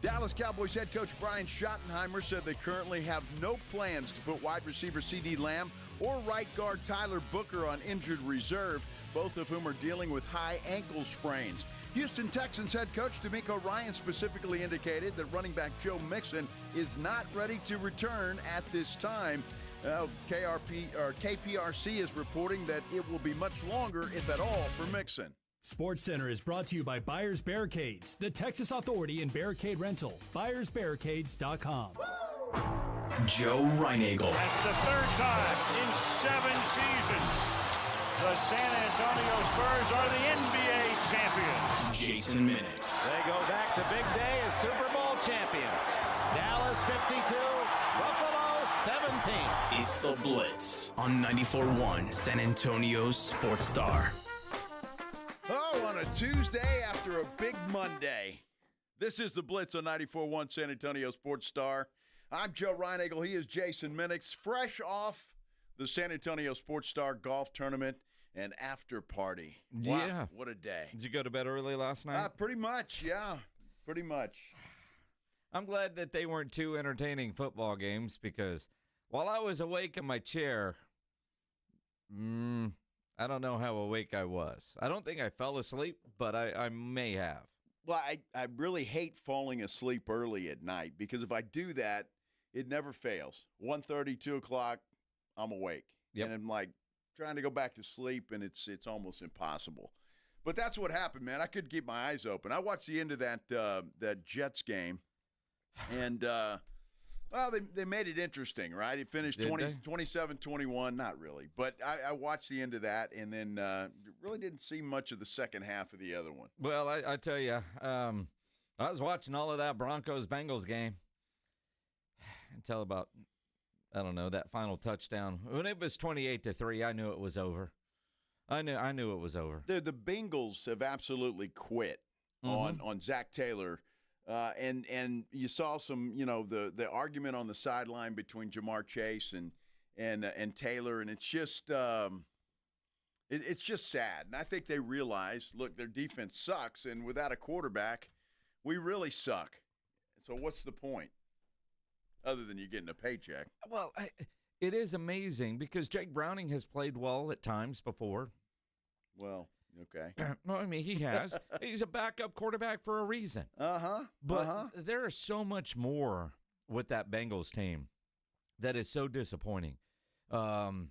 Dallas Cowboys head coach Brian Schottenheimer said they currently have no plans to put wide receiver CeeDee Lamb or right guard Tyler Booker on injured reserve, both of whom are dealing with high ankle sprains. Houston Texans head coach DeMeco Ryans specifically indicated that running back Joe Mixon is not ready to return at this time. KPRC is reporting that it will be much longer, if at all, for Mixon. SportsCenter is brought to you by Buyers Barricades, the Texas authority in barricade rental. BuyersBarricades.com. Joe Reinagle. That's the third time in 7 seasons the San Antonio Spurs are the NBA champions. Jason Minix. They go back to big day as Super Bowl champions. Dallas 52, Buffalo 17. It's the Blitz on 94.1 San Antonio Sports Star. Oh, on a Tuesday after a big Monday. This is the Blitz on 94.1 San Antonio Sports Star. I'm Joe Reinagle. He is Jason Minix, fresh off the San Antonio Sports Star golf tournament and after party. Wow, yeah. What a day. Did you go to bed early last night? Pretty much, yeah. Pretty much. I'm glad that they weren't too entertaining football games because while I was awake in my chair, I don't know how awake I was. I don't think I fell asleep, but I may have. Well, I really hate falling asleep early at night because if I do that, it never fails. 1:30, 2 o'clock, I'm awake. Yep. And I'm like trying to go back to sleep, and it's almost impossible. But that's what happened, man. I couldn't keep my eyes open. I watched the end of that Jets game, and well, they made it interesting, right? It finished 27-21, not really. But I watched the end of that and then really didn't see much of the second half of the other one. Well, I tell you, I was watching all of that Broncos-Bengals game until about, I don't know, that final touchdown. When it was 28-3, I knew it was over. I knew it was over. The Bengals have absolutely quit on Zach Taylor. And you saw some, the argument on the sideline between Jamar Chase and Taylor, and it's just sad. And I think they realize, look, their defense sucks, and without a quarterback, we really suck. So what's the point, other than you getting a paycheck? Well, it is amazing because Jake Browning has played well at times before. Well. Okay. Well, I mean, he has. He's a backup quarterback for a reason. But there is so much more with that Bengals team that is so disappointing. Probably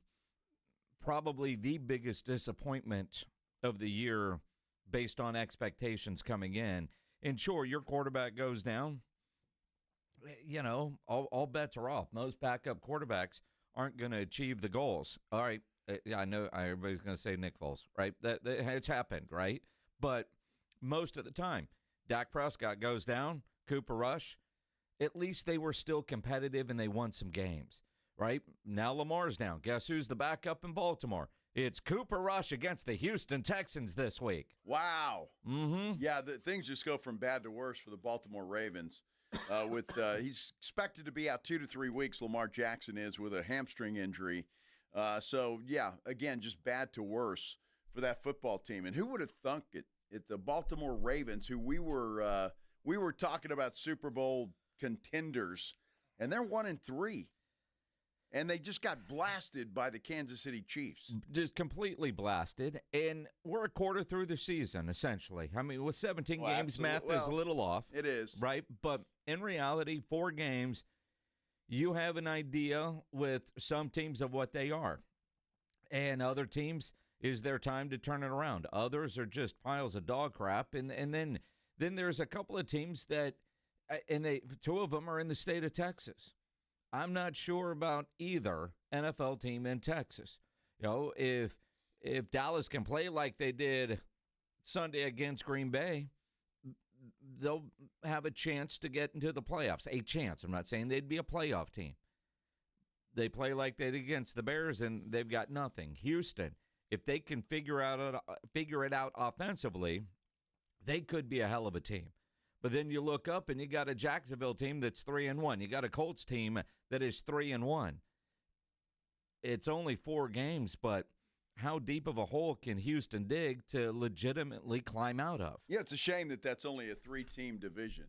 the biggest disappointment of the year based on expectations coming in. And sure, your quarterback goes down. All bets are off. Most backup quarterbacks aren't going to achieve the goals. All right. I know everybody's going to say Nick Foles, right? That it's happened, right? But most of the time, Dak Prescott goes down, Cooper Rush, at least they were still competitive and they won some games, right? Now Lamar's down. Guess who's the backup in Baltimore? It's Cooper Rush against the Houston Texans this week. Wow. Yeah, things just go from bad to worse for the Baltimore Ravens. He's expected to be out 2 to 3 weeks, Lamar Jackson is, with a hamstring injury. So, yeah, again, just bad to worse for that football team. And who would have thunk it? The Baltimore Ravens, who we were talking about Super Bowl contenders, and they're 1-3. And they just got blasted by the Kansas City Chiefs. Just completely blasted. And we're a quarter through the season, essentially. I mean, with 17 games, math is a little off. It is. Right? But in reality, 4 games, you have an idea with some teams of what they are. And other teams, is their time to turn it around. Others are just piles of dog crap. And then there's a couple of teams that, and 2 of them are in the state of Texas. I'm not sure about either NFL team in Texas. If Dallas can play like they did Sunday against Green Bay, they'll have a chance to get into the playoffs. A chance. I'm not saying they'd be a playoff team. They play like they did against the Bears, and they've got nothing. Houston, if they can figure it out offensively, they could be a hell of a team. But then you look up, and you got a Jacksonville team that's 3-1. You got a Colts team that is 3-1. It's only 4 games, but how deep of a hole can Houston dig to legitimately climb out of? Yeah, it's a shame that that's only a 3-team division.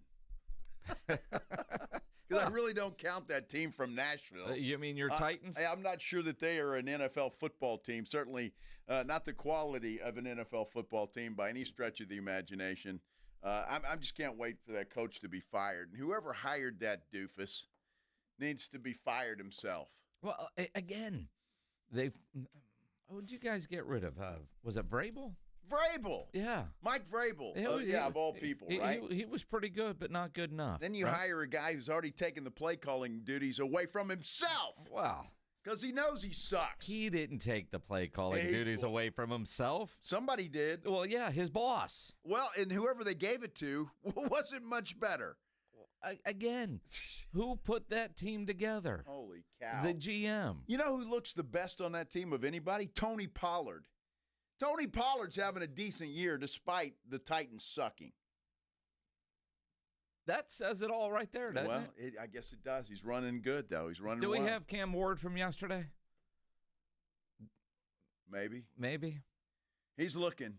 Because I really don't count that team from Nashville. You mean your Titans? I'm not sure that they are an NFL football team. Certainly not the quality of an NFL football team by any stretch of the imagination. I just can't wait for that coach to be fired. And whoever hired that doofus needs to be fired himself. Well, again, what did you guys get rid of? Was it Vrabel? Vrabel. Yeah. Mike Vrabel. Of all people, right? He was pretty good, but not good enough. Then you hire a guy who's already taken the play calling duties away from himself. Wow. Because he knows he sucks. He didn't take the play calling duties away from himself. Somebody did. Well, yeah, his boss. Well, and whoever they gave it to wasn't much better. Again, who put that team together? Holy cow. The GM. You know who looks the best on that team of anybody? Tony Pollard. Tony Pollard's having a decent year despite the Titans sucking. That says it all right there, doesn't it? I guess it does. He's running good, though. He's running Do we well. have Cam Ward from yesterday? Maybe. Maybe. He's looking.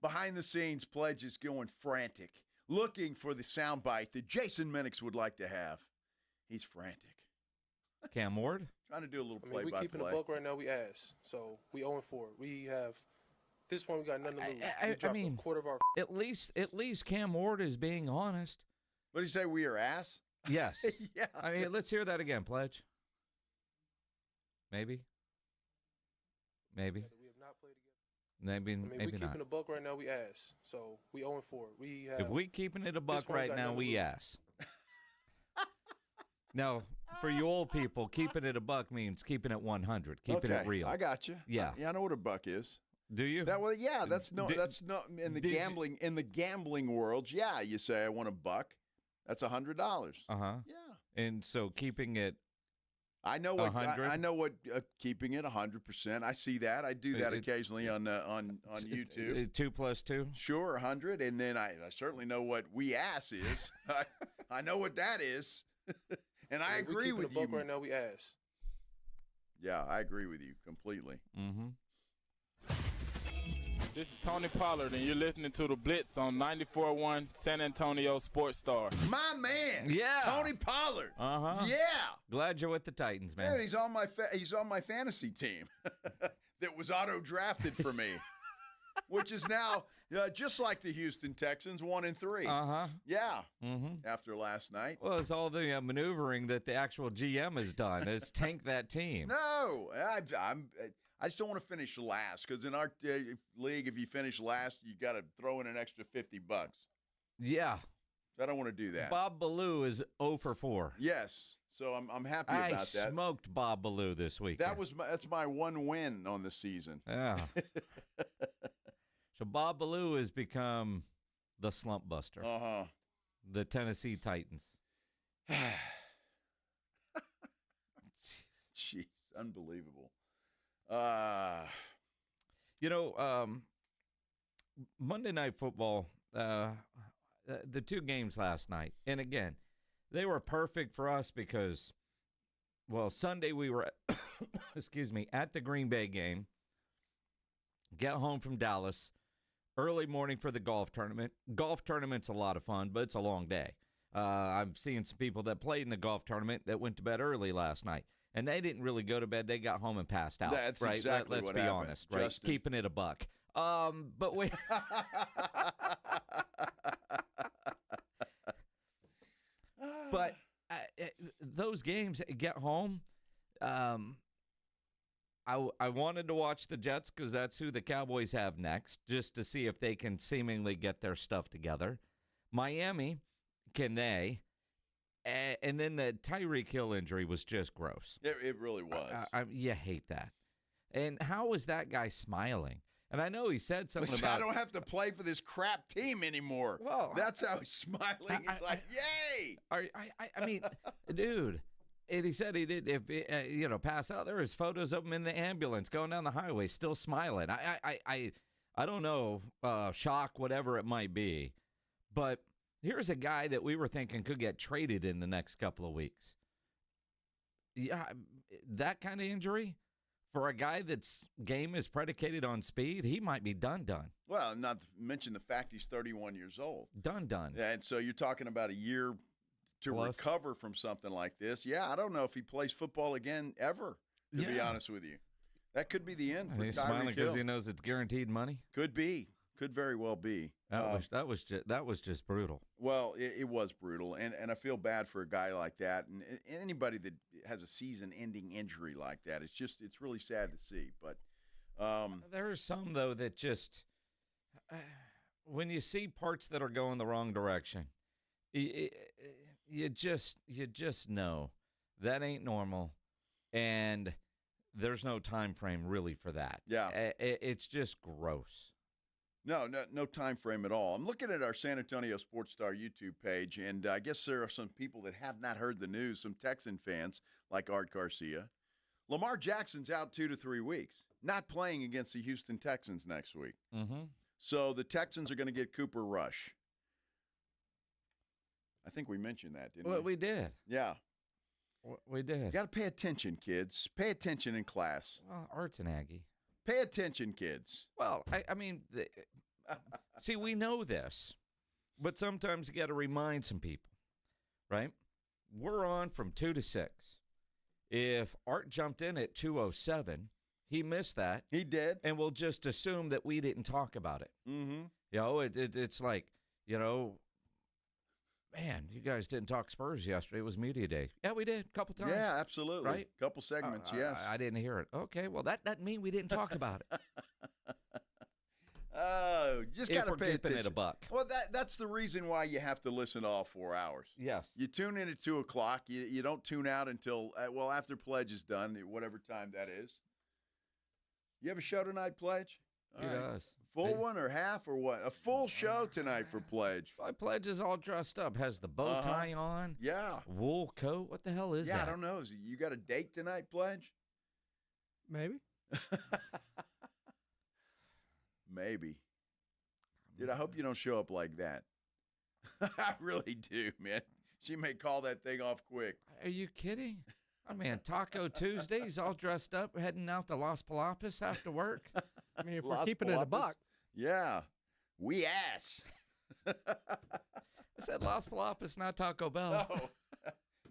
Behind the scenes, Pledge is going frantic, looking for the soundbite that Jason Minix would like to have. He's frantic. Cam Ward? Trying to do a little I mean, we keeping play-by-play. the book right now. We ass. So we 0-4. We have this point. We got nothing to lose. We dropped a quarter of our. At least Cam Ward is being honest. What did he say? We are ass? Yes. Yeah. I mean, let's hear that again, Pledge. Maybe. We have not played together. Maybe. I mean, maybe we keeping not. the book right now. We ass. So we 0-4. We have. If we keeping it a buck one right got now, nothing to we lose. ass. No, for you old people, keeping it a buck means keeping it 100, keeping it real. I got you. Yeah. I know what a buck is. Do you? That's not in the did you- gambling in the gambling world. Yeah, you say I want a buck. That's $100. Uh-huh. Yeah. And so keeping it I know what 100? I know what keeping it 100%. I see that. I do that occasionally on YouTube. 2 plus 2? Sure, 100, and then I certainly know what we ass is. I know what that is, and I agree with the you. book right now. We ass. Yeah, I agree with you completely. Mm-hmm. This is Tony Pollard, and you're listening to the Blitz on 94.1 San Antonio Sports Star. My man, Yeah. Tony Pollard. Uh-huh. Yeah, Glad you're with the Titans, man. yeah, he's on my fantasy team that was auto drafted for me, which is now just like the Houston Texans, 1-3. Uh-huh. Yeah, Mm-hmm. after last night. Well, it's all the maneuvering that the actual GM has done. It's tank that team. No, I just don't want to finish last because in our league, if you finish last, you got to throw in an extra $50. Yeah. I don't want to do that. Bob Ballou is 0 for 4. Yes, so I'm happy about that. I smoked Bob Ballou this week. That's my one win on the season. Yeah. So Bob Ballou has become the slump buster. Uh-huh. The Tennessee Titans. Jeez, unbelievable. Monday Night Football, the 2 games last night, and again, they were perfect for us because, well, Sunday we were, at the Green Bay game, get home from Dallas, early morning for the golf tournament. Golf tournament's a lot of fun, but it's a long day. I've seen some people that played in the golf tournament that went to bed early last night. And they didn't really go to bed. They got home and passed out. That's right? exactly Let's what be happened, honest, right? Justin. Keeping it a buck. But we But those games, get home, I wanted to watch the Jets because that's who the Cowboys have next, just to see if they can seemingly get their stuff together. Miami, can they? And then the Tyreke Hill injury was just gross. It really was. You hate that. And how was that guy smiling? And I know he said something about, I don't have to play for this crap team anymore. Well, that's how he's smiling. He's like, yay! I mean, dude. And he said he did, if pass out. There was photos of him in the ambulance going down the highway, still smiling. I don't know, shock, whatever it might be, but here's a guy that we were thinking could get traded in the next couple of weeks. Yeah, that kind of injury for a guy that's game is predicated on speed, he might be done. Well, not to mention the fact he's 31 years old. Done. And so you're talking about a year, to recover from something like this, I don't know if he plays football again ever, to be honest with you. That could be the end for Tyreke Hill. He's smiling because he knows it's guaranteed money? Could be. Could very well be. That was just brutal. Well, it was brutal, and I feel bad for a guy like that, and anybody that has a season-ending injury like that. It's really sad to see. But there are some though that just when you see parts that are going the wrong direction, you just know that ain't normal, and there's no time frame really for that. Yeah, it's just gross. No time frame at all. I'm looking at our San Antonio Sports Star YouTube page, and I guess there are some people that have not heard the news, some Texan fans like Art Garcia. Lamar Jackson's out 2 to 3 weeks, not playing against the Houston Texans next week. Mm-hmm. So the Texans are going to get Cooper Rush. I think we mentioned that, didn't we? Well, we did. Yeah. We did. You got to pay attention, kids. Pay attention in class. Well, Art's an Aggie. Pay attention, kids. Well, I mean, see, we know this, but sometimes you got to remind some people, right? We're on from 2 to 6. If Art jumped in at 2:07, he missed that. He did. And we'll just assume that we didn't talk about it. Mm-hmm. You know, it's like, you know, man, you guys didn't talk Spurs yesterday. It was media day. Yeah, we did a couple times. Yeah, absolutely. Right? A couple segments, yes. I didn't hear it. Okay, well, that doesn't mean we didn't talk about it. Oh, just got to pay attention. It a buck. Well, that's the reason why you have to listen to all 4 hours. Yes. You tune in at 2 o'clock. You don't tune out until, after Pledge is done, whatever time that is. You have a show tonight, Pledge? He does. Full one or half or what? A full show tonight for Pledge. Pledge is all dressed up. Has the bow tie on. Yeah. Wool coat. What the hell is that? Yeah, I don't know. You got a date tonight, Pledge? Maybe. Maybe. Dude, I hope you don't show up like that. I really do, man. She may call that thing off quick. Are you kidding? I mean, Taco Tuesday, he's all dressed up, heading out to Las Palapas after work. I mean, if we're keeping it a buck. Yeah. We ass. I said Las Palapas, not Taco Bell. No.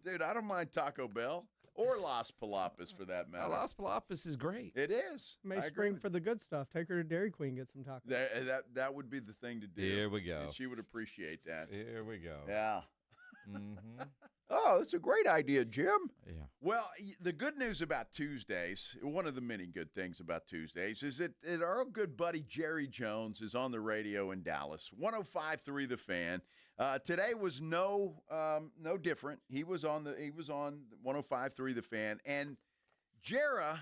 Dude, I don't mind Taco Bell or Las Palapas for that matter. Las Palapas is great. It is. May spring for the good stuff. Take her to Dairy Queen, get some tacos. That would be the thing to do. Here we go. And she would appreciate that. Here we go. Yeah. Mm-hmm. Oh, that's a great idea, Jim. Yeah. Well, the good news about Tuesdays, one of the many good things about Tuesdays, is that our good buddy Jerry Jones is on the radio in Dallas, 105.3 The Fan. Today was no different. He was on 105.3 The Fan, and Jera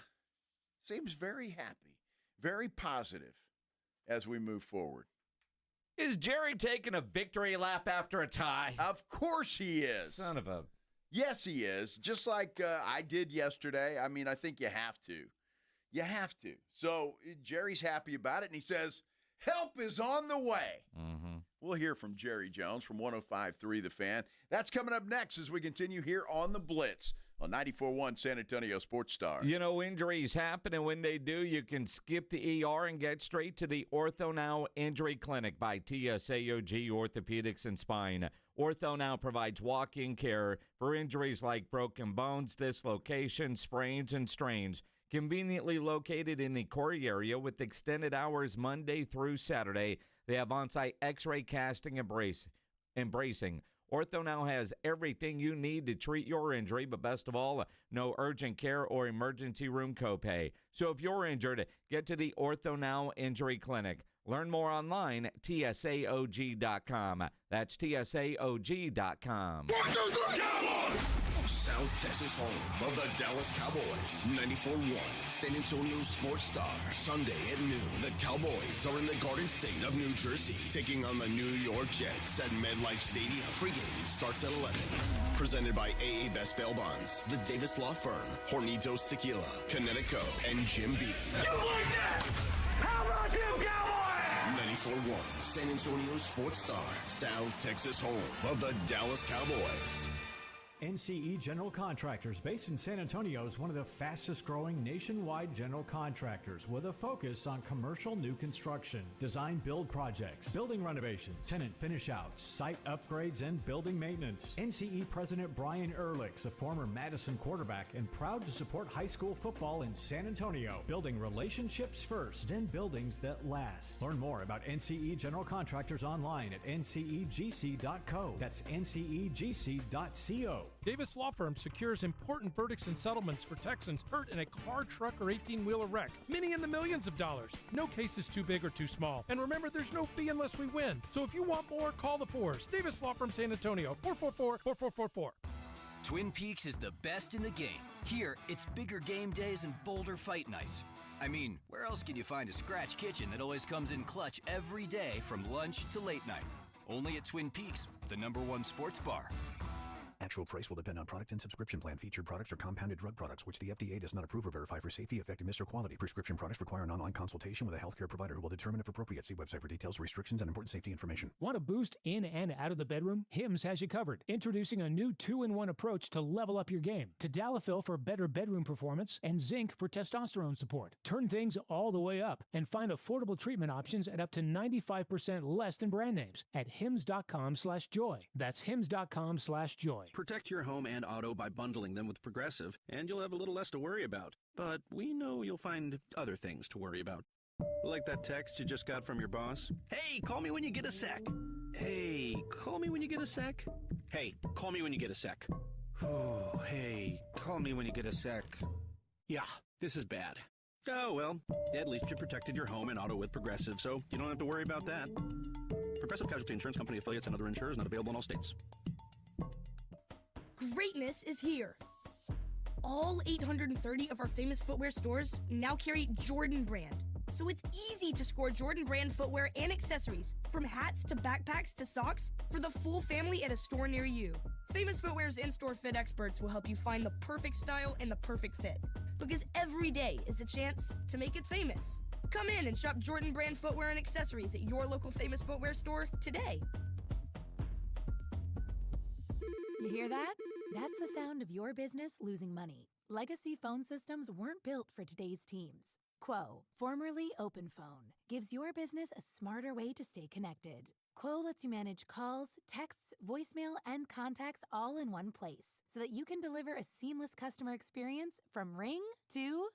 seems very happy, very positive as we move forward. Is Jerry taking a victory lap after a tie? Of course he is. Son of a... Yes, he is. Just like I did yesterday. I mean, I think you have to. You have to. So Jerry's happy about it, and he says, help is on the way. Mm-hmm. We'll hear from Jerry Jones from 105.3 The Fan. That's coming up next as we continue here on The Blitz on 94.1 San Antonio Sports Star. You know, injuries happen, and when they do, you can skip the ER and get straight to the Ortho Now Injury Clinic by TSAOG Orthopedics and Spine. Ortho Now provides walk-in care for injuries like broken bones, dislocations, sprains, and strains. Conveniently located in the Corey area with extended hours Monday through Saturday, they have on-site x-ray casting and bracing. Ortho Now has everything you need to treat your injury, but best of all, no urgent care or emergency room copay. So if you're injured, get to the Ortho Now Injury Clinic. Learn more online at TSAOG.com. That's TSAOG.com. South Texas home of the Dallas Cowboys. 94.1 San Antonio Sports Star. Sunday at noon. The Cowboys are in the Garden State of New Jersey, taking on the New York Jets at MetLife Stadium. Pre-game starts at 11. Presented by AA Best Bail Bonds, the Davis Law Firm, Hornitos Tequila, Connecticut, and Jim Beam. You like that? How about them Cowboys? 94.1 San Antonio Sports Star. South Texas home of the Dallas Cowboys. NCE General Contractors, based in San Antonio, is one of the fastest growing nationwide general contractors with a focus on commercial new construction, design build projects, building renovations, tenant finish outs, site upgrades, and building maintenance. NCE President Brian Ehrlich's a former Madison quarterback and proud to support high school football in San Antonio, building relationships first and buildings that last. Learn more about NCE General Contractors online at ncegc.co. That's ncegc.co. Davis Law Firm secures important verdicts and settlements for Texans hurt in a car, truck, or 18-wheeler wreck. Many in the millions of dollars. No case is too big or too small. And remember, there's no fee unless we win. So if you want more, call the Fours. Davis Law Firm San Antonio, 444-4444. Twin Peaks is the best in the game. Here, it's bigger game days and bolder fight nights. I mean, where else can you find a scratch kitchen that always comes in clutch every day from lunch to late night? Only at Twin Peaks, the #1 sports bar. Actual price will depend on product and subscription plan. Featured products are compounded drug products, which the FDA does not approve or verify for safety, effectiveness, or quality. Prescription products require an online consultation with a healthcare provider who will determine if appropriate. See website for details, restrictions, and important safety information. Want a boost in and out of the bedroom? Hims has you covered. Introducing a new 2-in-1 approach to level up your game. Tadalafil for better bedroom performance and zinc for testosterone support. Turn things all the way up and find affordable treatment options at up to 95% less than brand names at hims.com/joy. That's hims.com/joy. Protect your home and auto by bundling them with Progressive, and you'll have a little less to worry about. But we know you'll find other things to worry about. Like that text you just got from your boss. Hey, call me when you get a sec. Hey, call me when you get a sec. Hey, call me when you get a sec. Oh, hey, call me when you get a sec. Yeah, this is bad. Oh, well, at least you protected your home and auto with Progressive, so you don't have to worry about that. Progressive Casualty Insurance Company affiliates and other insurers not available in all states. Greatness is here. All 830 of our famous footwear stores now carry Jordan brand. So it's easy to score Jordan brand footwear and accessories, from hats to backpacks to socks, for the full family at a store near you. Famous Footwear's in-store fit experts will help you find the perfect style and the perfect fit. Because every day is a chance to make it famous. Come in and shop Jordan brand footwear and accessories at your local Famous Footwear store today. You hear that? That's the sound of your business losing money. Legacy phone systems weren't built for today's teams. Quo, formerly OpenPhone, gives your business a smarter way to stay connected. Quo lets you manage calls, texts, voicemail, and contacts all in one place so that you can deliver a seamless customer experience from ring to...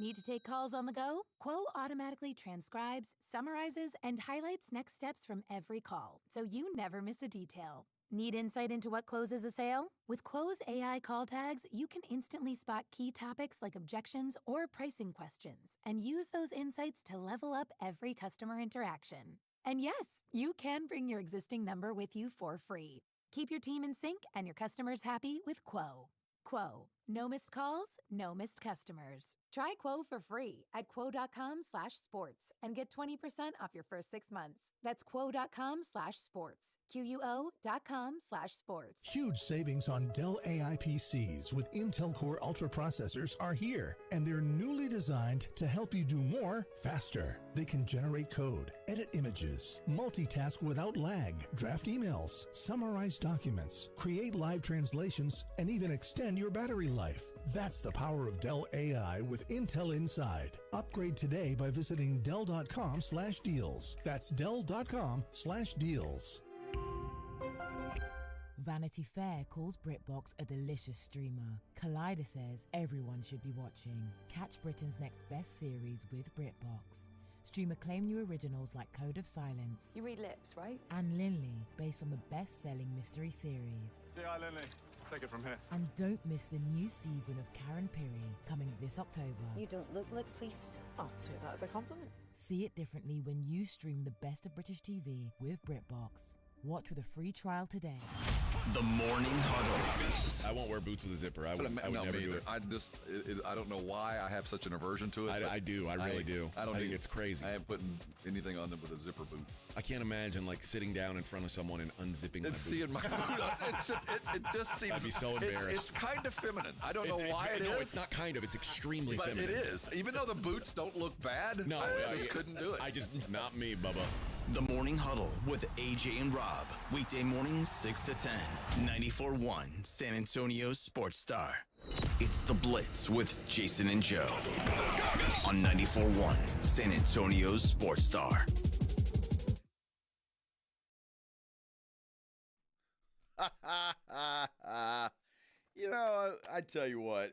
Need to take calls on the go? Quo automatically transcribes, summarizes, and highlights next steps from every call, so you never miss a detail. Need insight into what closes a sale? With Quo's AI call tags, you can instantly spot key topics like objections or pricing questions and use those insights to level up every customer interaction. And yes, you can bring your existing number with you for free. Keep your team in sync and your customers happy with Quo. Quo. No missed calls, no missed customers. Try Quo for free at quo.com/sports and get 20% off your first 6 months. That's quo.com/sports. QUO.com/sports. Huge savings on Dell AI PCs with Intel Core Ultra processors are here, and they're newly designed to help you do more faster. They can generate code, edit images, multitask without lag, draft emails, summarize documents, create live translations, and even extend your battery life. That's the power of Dell AI with Intel inside. Upgrade today by visiting Dell.com/deals. That's Dell.com/deals. Vanity Fair calls BritBox a delicious streamer. Collider says everyone should be watching. Catch Britain's next best series with BritBox. Stream acclaimed new originals like Code of Silence. You read lips, right? And Linley, based on the best-selling mystery series. Hi, Linley. Take it from here. And don't miss the new season of Karen Piri coming this October. You don't look like police. I'll take that as a compliment. See it differently when you stream the best of British TV with BritBox. Watch with a free trial today. The Morning Huddle. I won't wear boots with a zipper. I would never do it. I don't know why I have such an aversion to it. I do. I really do. I think it's crazy. I ain't putting anything on them with a zipper boot. I can't imagine like sitting down in front of someone and unzipping my boot. Seeing my boot. It just seems. I'd be so embarrassed. It's kind of feminine. I don't know why it is. No, it's not kind of. It's extremely feminine. It is. Even though the boots don't look bad, no, I just couldn't do it. Not me, Bubba. The Morning Huddle with AJ and Rob. Weekday mornings 6 to 10. 94.1 San Antonio Sports Star. It's The Blitz with Jason and Joe. On 94.1 San Antonio Sports Star. You know, I tell you what,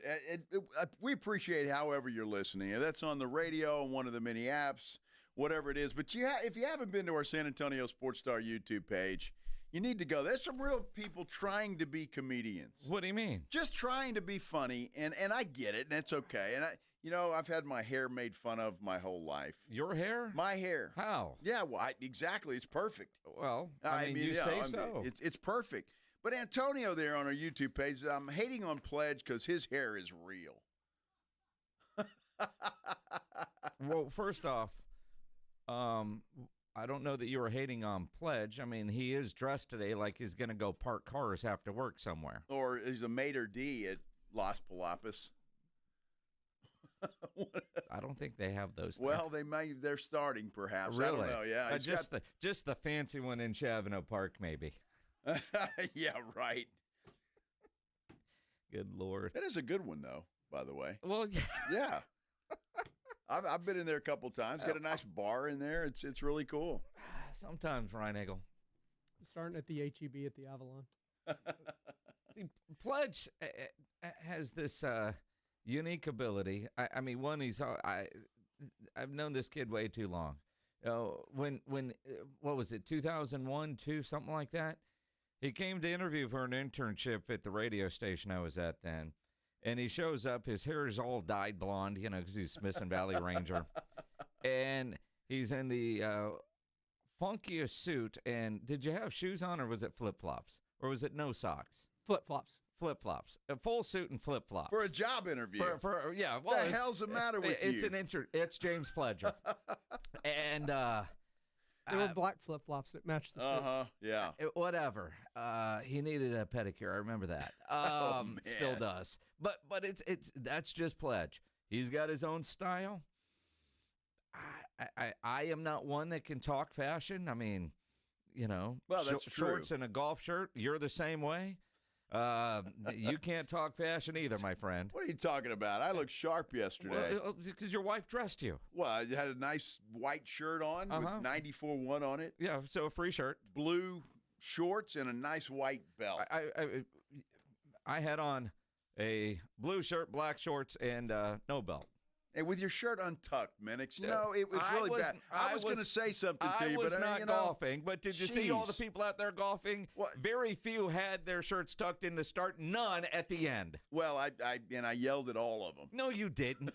we appreciate however you're listening. That's on the radio, on one of the many apps, whatever it is. But if you haven't been to our San Antonio Sports Star YouTube page, you need to go. There's some real people trying to be comedians. What do you mean? Just trying to be funny, and I get it, and it's okay. And I've had my hair made fun of my whole life. Your hair? My hair. How? Yeah, well, exactly. It's perfect. Well, I mean you say so. It's perfect. But Antonio there on our YouTube page, I'm hating on Pledge because his hair is real. Well, first off, I don't know that you were hating on Pledge. I mean, he is dressed today like he's going to go park cars after work somewhere. Or he's a maitre d' at Las Palapas. I don't think they have those there. Well, they're starting perhaps. Really? I don't know, yeah. Just the fancy one in Chavano Park, maybe. Yeah, right. Good Lord. That is a good one, though, by the way. Well, yeah. I've been in there a couple times. Got a nice bar in there. It's really cool. Sometimes, Ryan Eagle. Starting at the HEB at the Avalon. See, Pledge has this unique ability. I mean, one, I've known this kid way too long. When what was it, 2001, 2, something like that? He came to interview for an internship at the radio station I was at then, and he shows up. His hair is all dyed blonde, because he's Smithson Valley Ranger, and he's in the funkiest suit. And did you have shoes on, or was it flip-flops, or was it no socks? Flip-flops. Flip-flops. A full suit and flip-flops. For a job interview. Yeah. Well, what the hell's the matter with you? It's James Pledger. And there were black flip-flops that matched the suit. Yeah. Whatever. He needed a pedicure. I remember that. Still does. But that's just Pledge. He's got his own style. I am not one that can talk fashion. I mean, well, that's true. Shorts and a golf shirt. You're the same way. You can't talk fashion either, my friend. What are you talking about? I looked sharp yesterday. Because your wife dressed you. Well, I had a nice white shirt on with 94.1 on it. Yeah, so a free shirt. Blue shorts and a nice white belt. I had on a blue shirt, black shorts, and no belt. And with your shirt untucked, Minix, it was really bad. I was going to say something to you, but I was not golfing. But did you see all the people out there golfing? What? Very few had their shirts tucked in to start. None at the end. Well, I yelled at all of them. No, you didn't.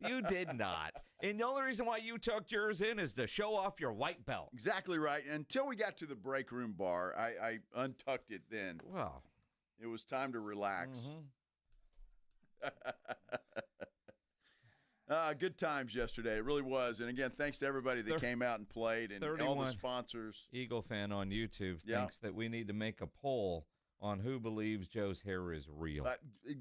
You did not. And the only reason why you tucked yours in is to show off your white belt. Exactly right. Until we got to the break room bar, I untucked it then. Well, it was time to relax. Good times yesterday. It really was. And again, thanks to everybody that came out and played and all the sponsors. Eagle fan on YouTube thinks that we need to make a poll on who believes Joe's hair is real.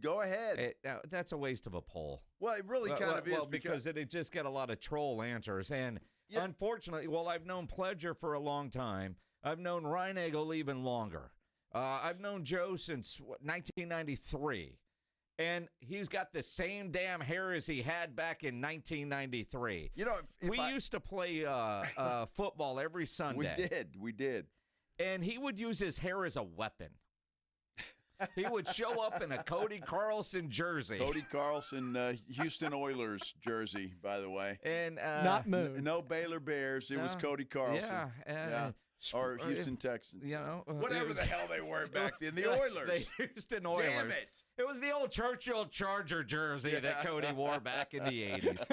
Go ahead. That's a waste of a poll. Well, it really kind of is. Because it'd just get a lot of troll answers. And unfortunately, I've known Pledger for a long time. I've known Ryan Eagle even longer. I've known Joe since 1993. And he's got the same damn hair as he had back in 1993. We used to play football every Sunday. We did. And he would use his hair as a weapon. He would show up in a Cody Carlson jersey. Cody Carlson, Houston Oilers jersey, by the way. And not Moon. No Baylor Bears. It was Cody Carlson. Yeah. Or Houston Texans. Whatever the hell they were back then. The Oilers. The Houston Oilers. Damn it. It was the old Churchill Charger jersey that Cody wore back in the 80s.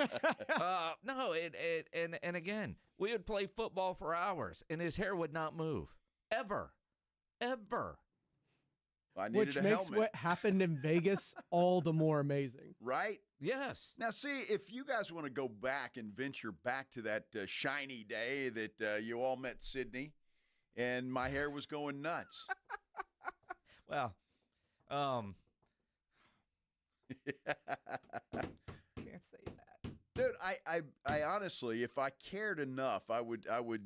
No, and again, we would play football for hours, and his hair would not move. Ever. I needed Which a makes helmet. what happened in Vegas all the more amazing. Right? Yes. Now, see, if you guys want to go back and venture back to that shiny day that you all met Sydney and my hair was going nuts. Well, can't say that. Dude, I honestly, if I cared enough, I would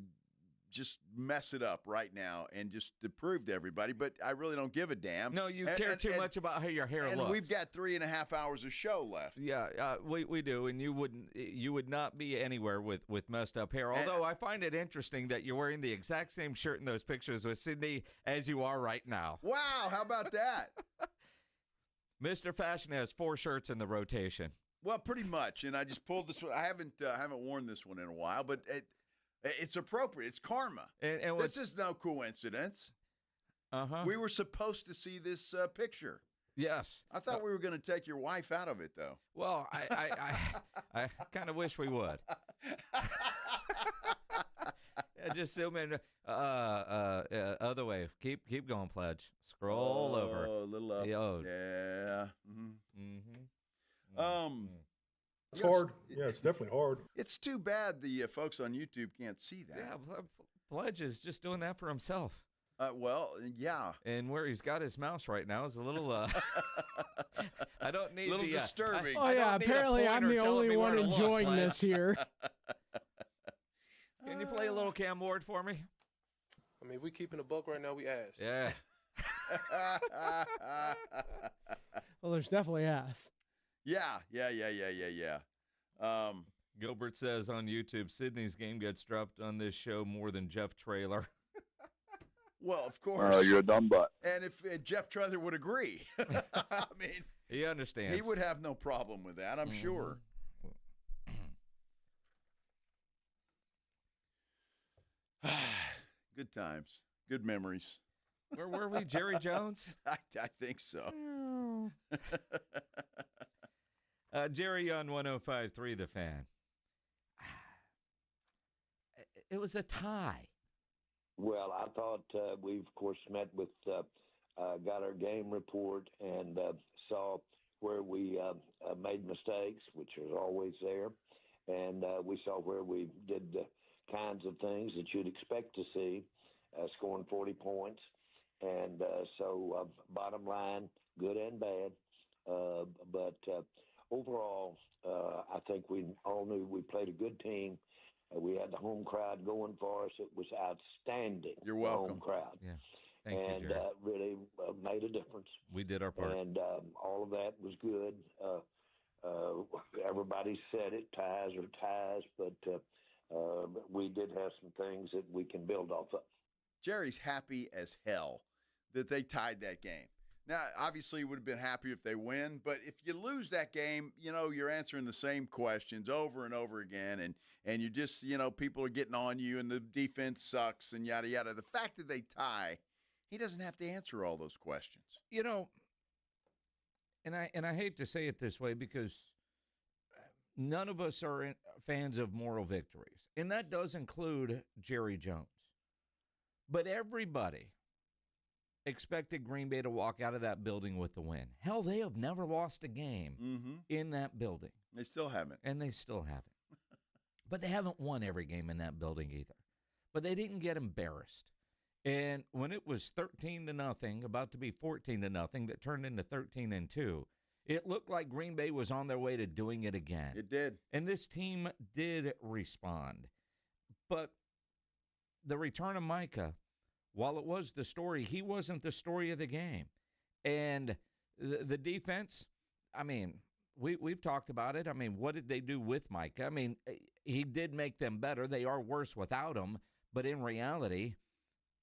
just mess it up right now and just to prove to everybody, but I really don't give a damn. No, you care too much about how your hair looks. And we've got 3.5 hours of show left. Yeah, we do, and you would not be anywhere with messed up hair. Although I find it interesting that you're wearing the exact same shirt in those pictures with Sydney as you are right now. Wow, how about that? Mr. Fashion has 4 shirts in the rotation. Well, pretty much, and I just pulled this one. I haven't worn this one in a while, but it's appropriate. It's karma. And this is no coincidence. We were supposed to see this picture. Yes. I thought we were going to take your wife out of it, though. Well, I kind of wish we would. Just zoom in. Other way. Keep going, Pledge. Scroll over. Oh, a little up. Yeah. It's hard. Yeah, it's definitely hard. It's too bad the folks on YouTube can't see that. Yeah, Pledge is just doing that for himself. Well, yeah. And where he's got his mouse right now is a little, I don't need a little disturbing. Apparently I'm the only one enjoying this here. Can you play a little Cam Ward for me? I mean, we keeping a buck right now, we ass. Yeah. Well, there's definitely ass. Yeah. Gilbert says on YouTube, Sydney's game gets dropped on this show more than Jeff Traylor. Well, of course. You're a dumb butt. And if Jeff Traylor would agree, I mean, he understands. He would have no problem with that, I'm sure. Good times, good memories. Where were we, Jerry Jones? I think so. Jerry on 105.3 The Fan. It was a tie. Well, I thought we, of course, met with, got our game report and saw where we made mistakes, which is always there. And we saw where we did the kinds of things that you'd expect to see, scoring 40 points. And so bottom line, good and bad. But overall, I think we all knew we played a good team. We had the home crowd going for us. It was outstanding. You're welcome. The home crowd. Yeah. Thank you, Jerry. Really made a difference. We did our part. And all of that was good. Everybody said it, ties are ties, but we did have some things that we can build off of. Jerry's happy as hell that they tied that game. Now, obviously, you would have been happy if they win, but if you lose that game, you're answering the same questions over and over again, and you just, people are getting on you, and the defense sucks, and yada, yada. The fact that they tie, he doesn't have to answer all those questions. And I hate to say it this way because none of us are fans of moral victories, and that does include Jerry Jones. But everybody expected Green Bay to walk out of that building with the win. Hell, they have never lost a game in that building. They still haven't. And they still haven't. But they haven't won every game in that building either. But they didn't get embarrassed. And when it was 13-0, about to be 14-0, that turned into 13-2, it looked like Green Bay was on their way to doing it again. It did. And this team did respond. But the return of Micah, while it was the story, he wasn't the story of the game. And the defense, I mean, we've talked about it. I mean, what did they do with Micah? I mean, he did make them better. They are worse without him. But in reality,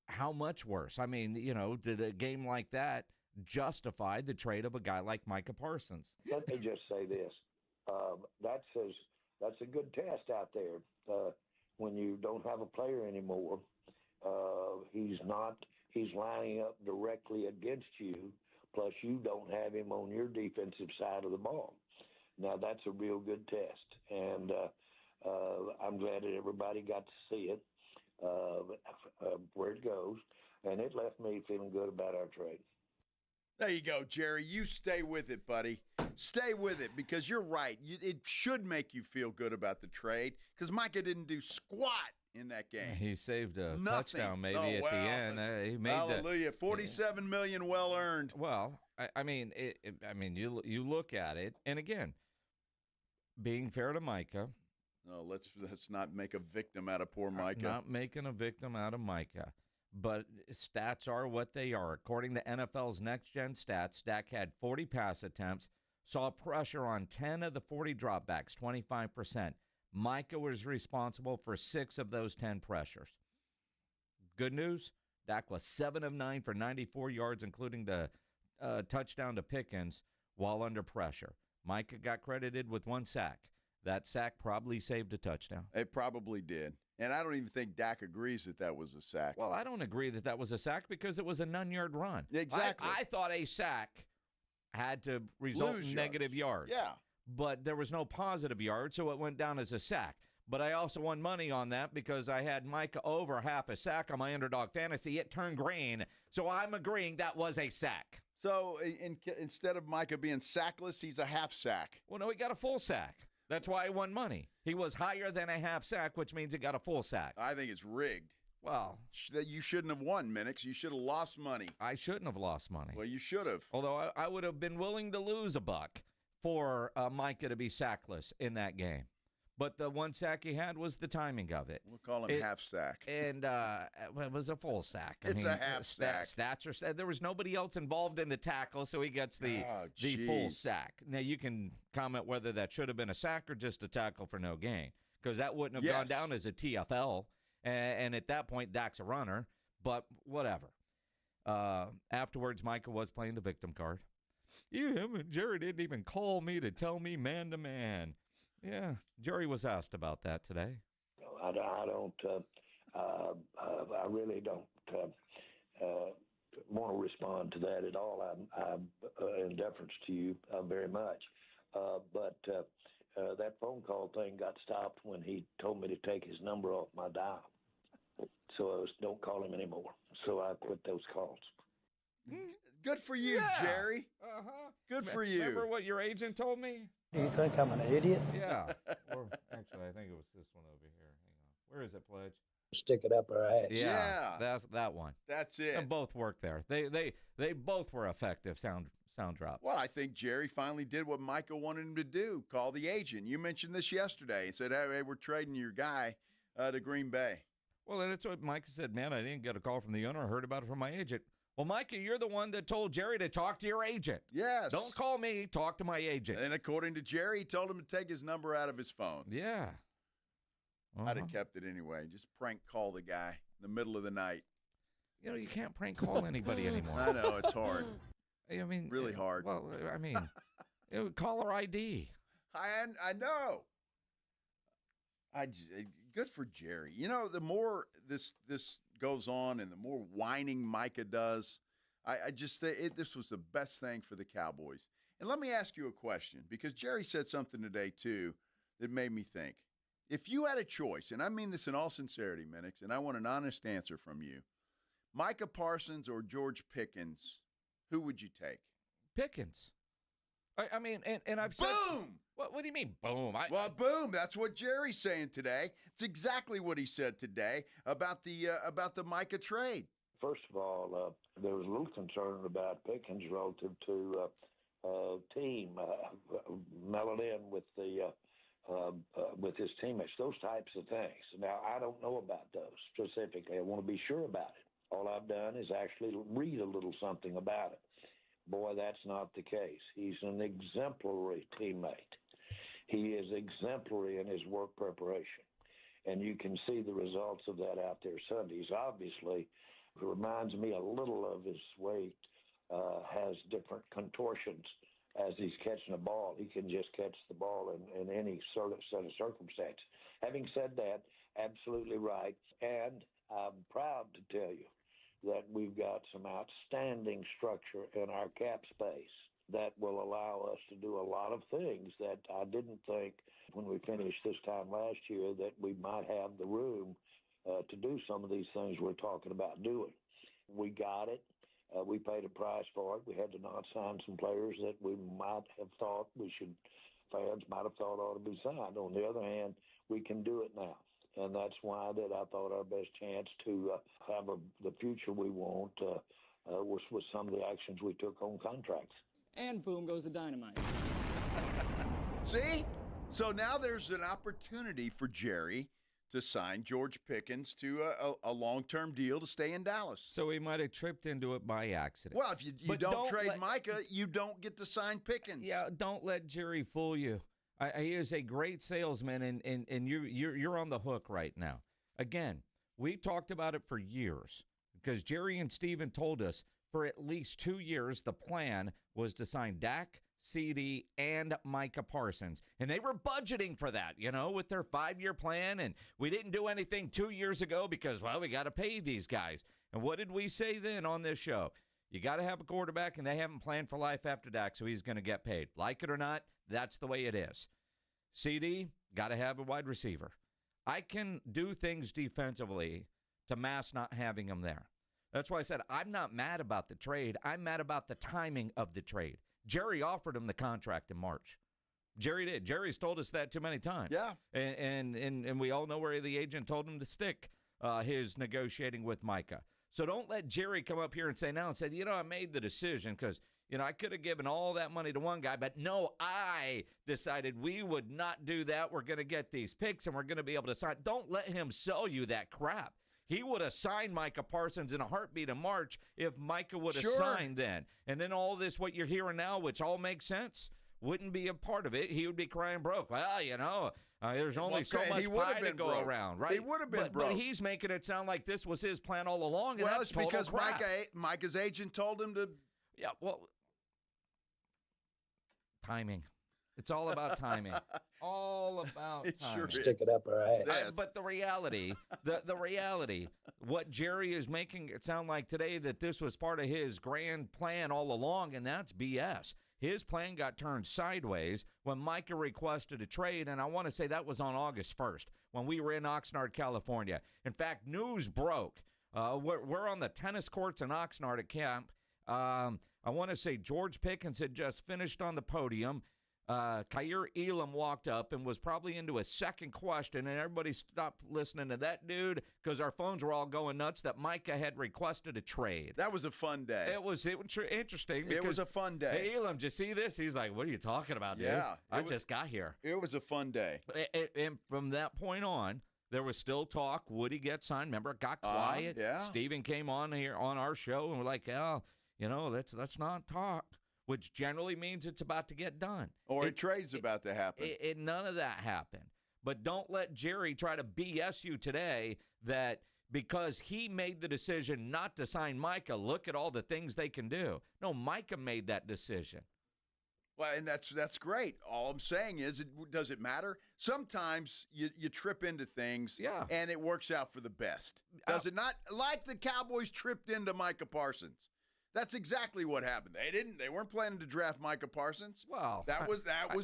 how much worse? I mean, did a game like that justify the trade of a guy like Micah Parsons? Let me just say this. That's a good test out there when you don't have a player anymore. He's lining up directly against you, plus you don't have him on your defensive side of the ball. Now, that's a real good test, and I'm glad that everybody got to see it, where it goes, and it left me feeling good about our trade. There you go, Jerry. You stay with it, buddy. Stay with it, because you're right. It should make you feel good about the trade, because Micah didn't do squat in that game. He saved a touchdown maybe at the end. He made hallelujah. $47 million well earned. Well, I mean, you look at it, and again, being fair to Micah, No, let's not make a victim out of poor Micah. Not making a victim out of Micah. But stats are what they are. According to NFL's next-gen stats, Dak had 40 pass attempts, saw pressure on 10 of the 40 dropbacks, 25%. Micah was responsible for 6 of those 10 pressures. Good news, Dak was 7 of 9 for 94 yards, including the touchdown to Pickens while under pressure. Micah got credited with 1 sack. That sack probably saved a touchdown. It probably did. And I don't even think Dak agrees that was a sack. Well, I don't agree that was a sack because it was a none-yard run. Exactly. I thought a sack had to result in negative yards. Yeah. But there was no positive yards, so it went down as a sack. But I also won money on that because I had Micah over half a sack on my underdog fantasy. It turned green, so I'm agreeing that was a sack. So instead of Micah being sackless, he's a half sack. Well, no, he got a full sack. That's why I won money. He was higher than a half sack, which means he got a full sack. I think it's rigged. Well, you shouldn't have won, Minix. You should have lost money. I shouldn't have lost money. Well, you should have. Although I would have been willing to lose $1 for Micah to be sackless in that game. But the 1 sack he had was the timing of it. We'll call him half sack. And it was a full sack. It's a half sack. There was nobody else involved in the tackle, so he gets the full sack. Now, you can comment whether that should have been a sack or just a tackle for no gain, because that wouldn't have gone down as a TFL. And at that point, Dak's a runner, but whatever. Afterwards, Micah was playing the victim card. Jerry didn't even call me to tell me man-to-man. Yeah, Jerry was asked about that today. I really don't want to respond to that at all. I'm in deference to you very much. But that phone call thing got stopped when he told me to take his number off my dial. So don't call him anymore. So I quit those calls. Good for you, Jerry. Good for you. Remember what your agent told me? Do you think I'm an idiot? Yeah. Or actually, I think it was this one over here. Hang on. Where is it, Pledge? Stick it up our ass. Yeah. That one. That's it. And both worked there. They both were effective sound drops. Well, I think Jerry finally did what Micah wanted him to do, call the agent. You mentioned this yesterday and said, hey, we're trading your guy to Green Bay. Well, and that's what Micah said. Man, I didn't get a call from the owner. I heard about it from my agent. Well, Micah, you're the one that told Jerry to talk to your agent. Yes. Don't call me. Talk to my agent. And according to Jerry, he told him to take his number out of his phone. Yeah. I'd have kept it anyway. Just prank call the guy in the middle of the night. You know, you can't prank call anybody anymore. I know. It's hard. I mean, really hard. Well, I mean, caller ID. I know. Good for Jerry. You know, the more this goes on and the more whining Micah does, I just think this was the best thing for the Cowboys. And let me ask you a question, because Jerry said something today, too, that made me think. If you had a choice, and I mean this in all sincerity, Minix, and I want an honest answer from you, Micah Parsons or George Pickens, who would you take? Pickens. I mean, and I've said... Boom! What do you mean, boom? Well, boom. That's what Jerry's saying today. It's exactly what he said today about the Micah trade. First of all, there was a little concern about Pickens relative to team, mellow in with with his teammates, those types of things. Now, I don't know about those specifically. I want to be sure about it. All I've done is actually read a little something about it. Boy, that's not the case. He's an exemplary teammate. He is exemplary in his work preparation. And you can see the results of that out there Sundays. Obviously, it reminds me a little of his weight, has different contortions as he's catching a ball. He can just catch the ball in any sort of set of circumstances. Having said that, absolutely right. And I'm proud to tell you that we've got some outstanding structure in our cap space that will allow us to do a lot of things that I didn't think when we finished this time last year that we might have the room to do some of these things we're talking about doing. We got it. We paid a price for it. We had to not sign some players that we might have thought fans might have thought ought to be signed. On the other hand, we can do it now. And that's why that I thought our best chance to have the future we want was with some of the actions we took on contracts. And boom goes the dynamite. See? So now there's an opportunity for Jerry to sign George Pickens to a long-term deal to stay in Dallas. So he might have tripped into it by accident. Well, if you don't trade Micah, you don't get to sign Pickens. Yeah, don't let Jerry fool you. He is a great salesman, and you're on the hook right now. Again, we talked about it for years because Jerry and Steven told us for at least 2 years the plan was to sign Dak, CD, and Micah Parsons. And they were budgeting for that, with their 5-year plan. And we didn't do anything 2 years ago because, well, we got to pay these guys. And what did we say then on this show? You got to have a quarterback, and they haven't planned for life after Dak, so he's going to get paid. Like it or not, that's the way it is. CD, got to have a wide receiver. I can do things defensively to mask not having him there. That's why I said I'm not mad about the trade. I'm mad about the timing of the trade. Jerry offered him the contract in March. Jerry did. Jerry's told us that too many times. Yeah. And we all know where the agent told him to stick his negotiating with Micah. So don't let Jerry come up here and say now and say, I made the decision because, I could have given all that money to one guy, but no, I decided we would not do that. We're going to get these picks and we're going to be able to sign. Don't let him sell you that crap. He would have signed Micah Parsons in a heartbeat in March if Micah would have signed then. And then all this, what you're hearing now, which all makes sense, wouldn't be a part of it. He would be crying broke. Well, there's only so much pie to go around, right? He would have been broke. But he's making it sound like this was his plan all along, and well, that's it's because crap. Micah's agent told him to. Yeah, well, timing. It's all about timing. All about timing. Sure Stick it up our ass. But the reality, the reality, what Jerry is making it sound like today that this was part of his grand plan all along, and that's BS. His plan got turned sideways when Micah requested a trade, and I want to say that was on August 1st when we were in Oxnard, California. In fact, news broke. We're on the tennis courts in Oxnard at camp. I want to say George Pickens had just finished on the podium. Charean Elam walked up and was probably into a second question, and everybody stopped listening to that dude because our phones were all going nuts that Micah had requested a trade. That was a fun day. It was interesting. It was a fun day. Hey, Elam, did you see this? He's like, what are you talking about, dude? Yeah. I just got here. It was a fun day. And from that point on, there was still talk. Would he get signed? Remember, it got quiet. Yeah. Steven came on here on our show, and we're like, let's not talk. Which generally means it's about to get done. Or a trade's about to happen. None of that happened. But don't let Jerry try to BS you today that because he made the decision not to sign Micah, look at all the things they can do. No, Micah made that decision. Well, and that's great. All I'm saying is, does it matter? Sometimes you trip into things, and it works out for the best. Does it not? Like the Cowboys tripped into Micah Parsons. That's exactly what happened. They weren't planning to draft Micah Parsons. Well, that was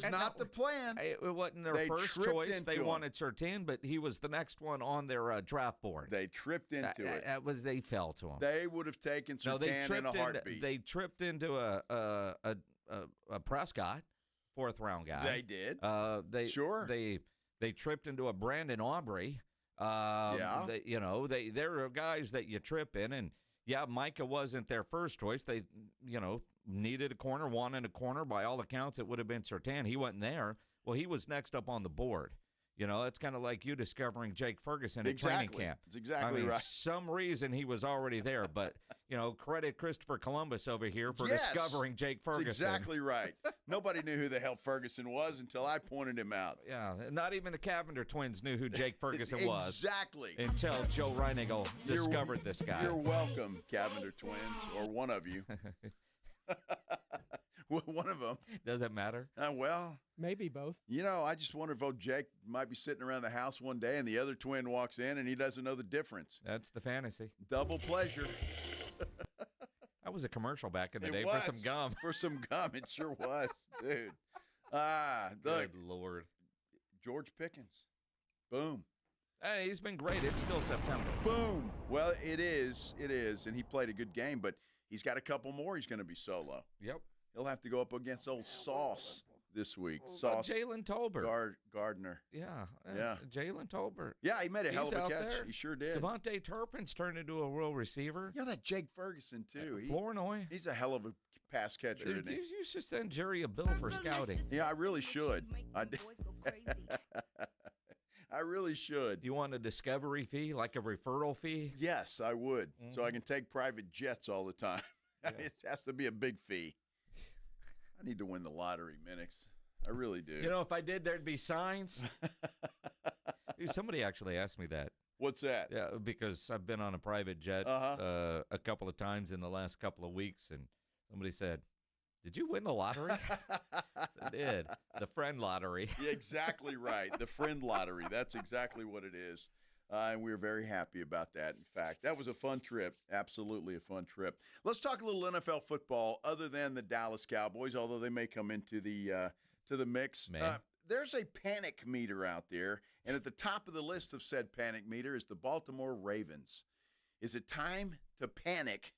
not the plan. It wasn't their first choice. They wanted Charean, but he was the next one on their draft board. They tripped into it. They fell to him. They would have taken Charean in a heartbeat. They tripped into a Prescott, 4th round guy. They did. They tripped into a Brandon Aubrey. They're guys that you trip in. And yeah, Micah wasn't their first choice. They, needed a corner, wanted a corner. By all accounts, it would have been Surtain. He wasn't there. Well, he was next up on the board. It's kind of like you discovering Jake Ferguson at training camp. That's exactly right. Some reason he was already there, but, credit Christopher Columbus over here for discovering Jake Ferguson. That's exactly right. Nobody knew who the hell Ferguson was until I pointed him out. Yeah, not even the Cavender twins knew who Jake Ferguson was. Exactly. Until Joe Reinagel discovered this guy. You're welcome, Cavender twins, or one of you. One of them. Does it matter? Well, maybe both. I just wonder if Jake might be sitting around the house one day and the other twin walks in and he doesn't know the difference. That's the fantasy. Double pleasure. That was a commercial back in the day for some gum. For some gum, it sure was, dude. Good Lord. George Pickens. Boom. Hey, he's been great. It's still September. Boom. Well, it is. And he played a good game, but he's got a couple more he's going to be solo. Yep. He'll have to go up against old Sauce this week. Sauce. Jalen Tolbert. Gardner. Yeah. Jalen Tolbert. Yeah, he made a hell of a catch. There. He sure did. Devontae Turpin's turned into a real receiver. That Jake Ferguson, too. Flournoy. He's a hell of a pass catcher, isn't he? You should send Jerry a bill for scouting. Yeah, I really should. crazy. I really should. You want a discovery fee, like a referral fee? Yes, I would. So I can take private jets all the time. Yeah. It has to be a big fee. I need to win the lottery, Minix. I really do. You know, if I did, there'd be signs. Dude, somebody actually asked me that. What's that? Yeah, because I've been on a private jet a couple of times in the last couple of weeks, and somebody said, "Did you win the lottery?" I did. The friend lottery. Yeah, exactly right. The friend lottery. That's exactly what it is. And we were very happy about that. In fact, that was a fun trip. Absolutely a fun trip. Let's talk a little NFL football other than the Dallas Cowboys, although they may come into the mix. There's a panic meter out there, and at the top of the list of said panic meter is the Baltimore Ravens. Is it time to panic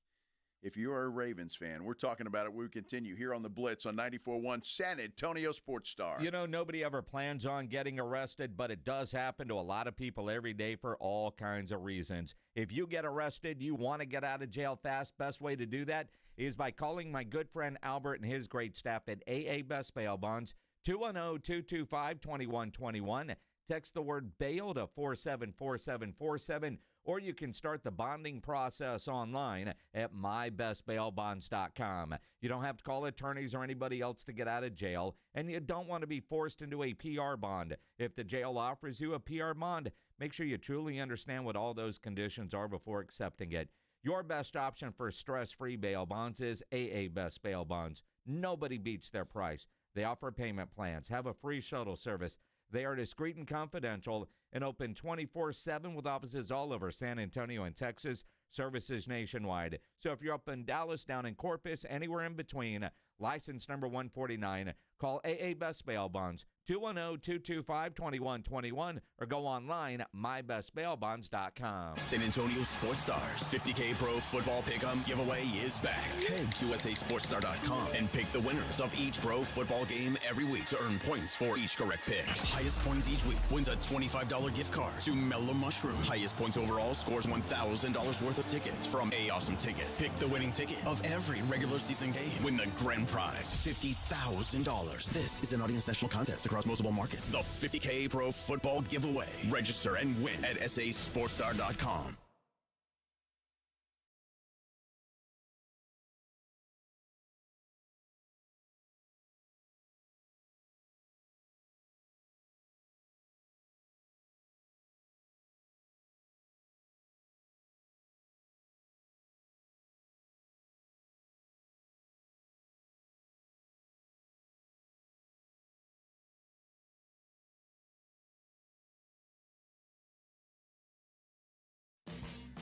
if you are a Ravens fan? We're talking about it. We continue here on the Blitz on 94.1 San Antonio Sports Star. You know, nobody ever plans on getting arrested, but it does happen to a lot of people every day for all kinds of reasons. If you get arrested, you want to get out of jail fast, best way to do that is by calling my good friend Albert and his great staff at AA Best Bail Bonds, 210-225-2121. Text the word bail to 474747, or you can start the bonding process online at mybestbailbonds.com. You don't have to call attorneys or anybody else to get out of jail, and you don't want to be forced into a PR bond. If the jail offers you a PR bond, make sure you truly understand what all those conditions are before accepting it. Your best option for stress-free bail bonds is AA Best Bail Bonds. Nobody beats their price. They offer payment plans, have a free shuttle service. They are discreet and confidential and open 24/7 with offices all over San Antonio and Texas, services nationwide. So if you're up in Dallas, down in Corpus, anywhere in between, license number 149, call AA Best Bail Bonds, 210-225-2121, or go online, mybestbailbonds.com. San Antonio Sports Stars 50K Pro Football Pick'em giveaway is back. Head to SASportsStar.com and pick the winners of each pro football game every week to earn points for each correct pick. Highest points each week wins a $25 gift card to Mellow Mushroom. Highest points overall scores $1,000 worth of tickets from A Awesome Tickets. Pick the winning ticket of every regular season game. Win the grand prize, $50,000. This is an audience national contest across multiple markets. The 50K Pro Football Giveaway. Register and win at SASportsStar.com.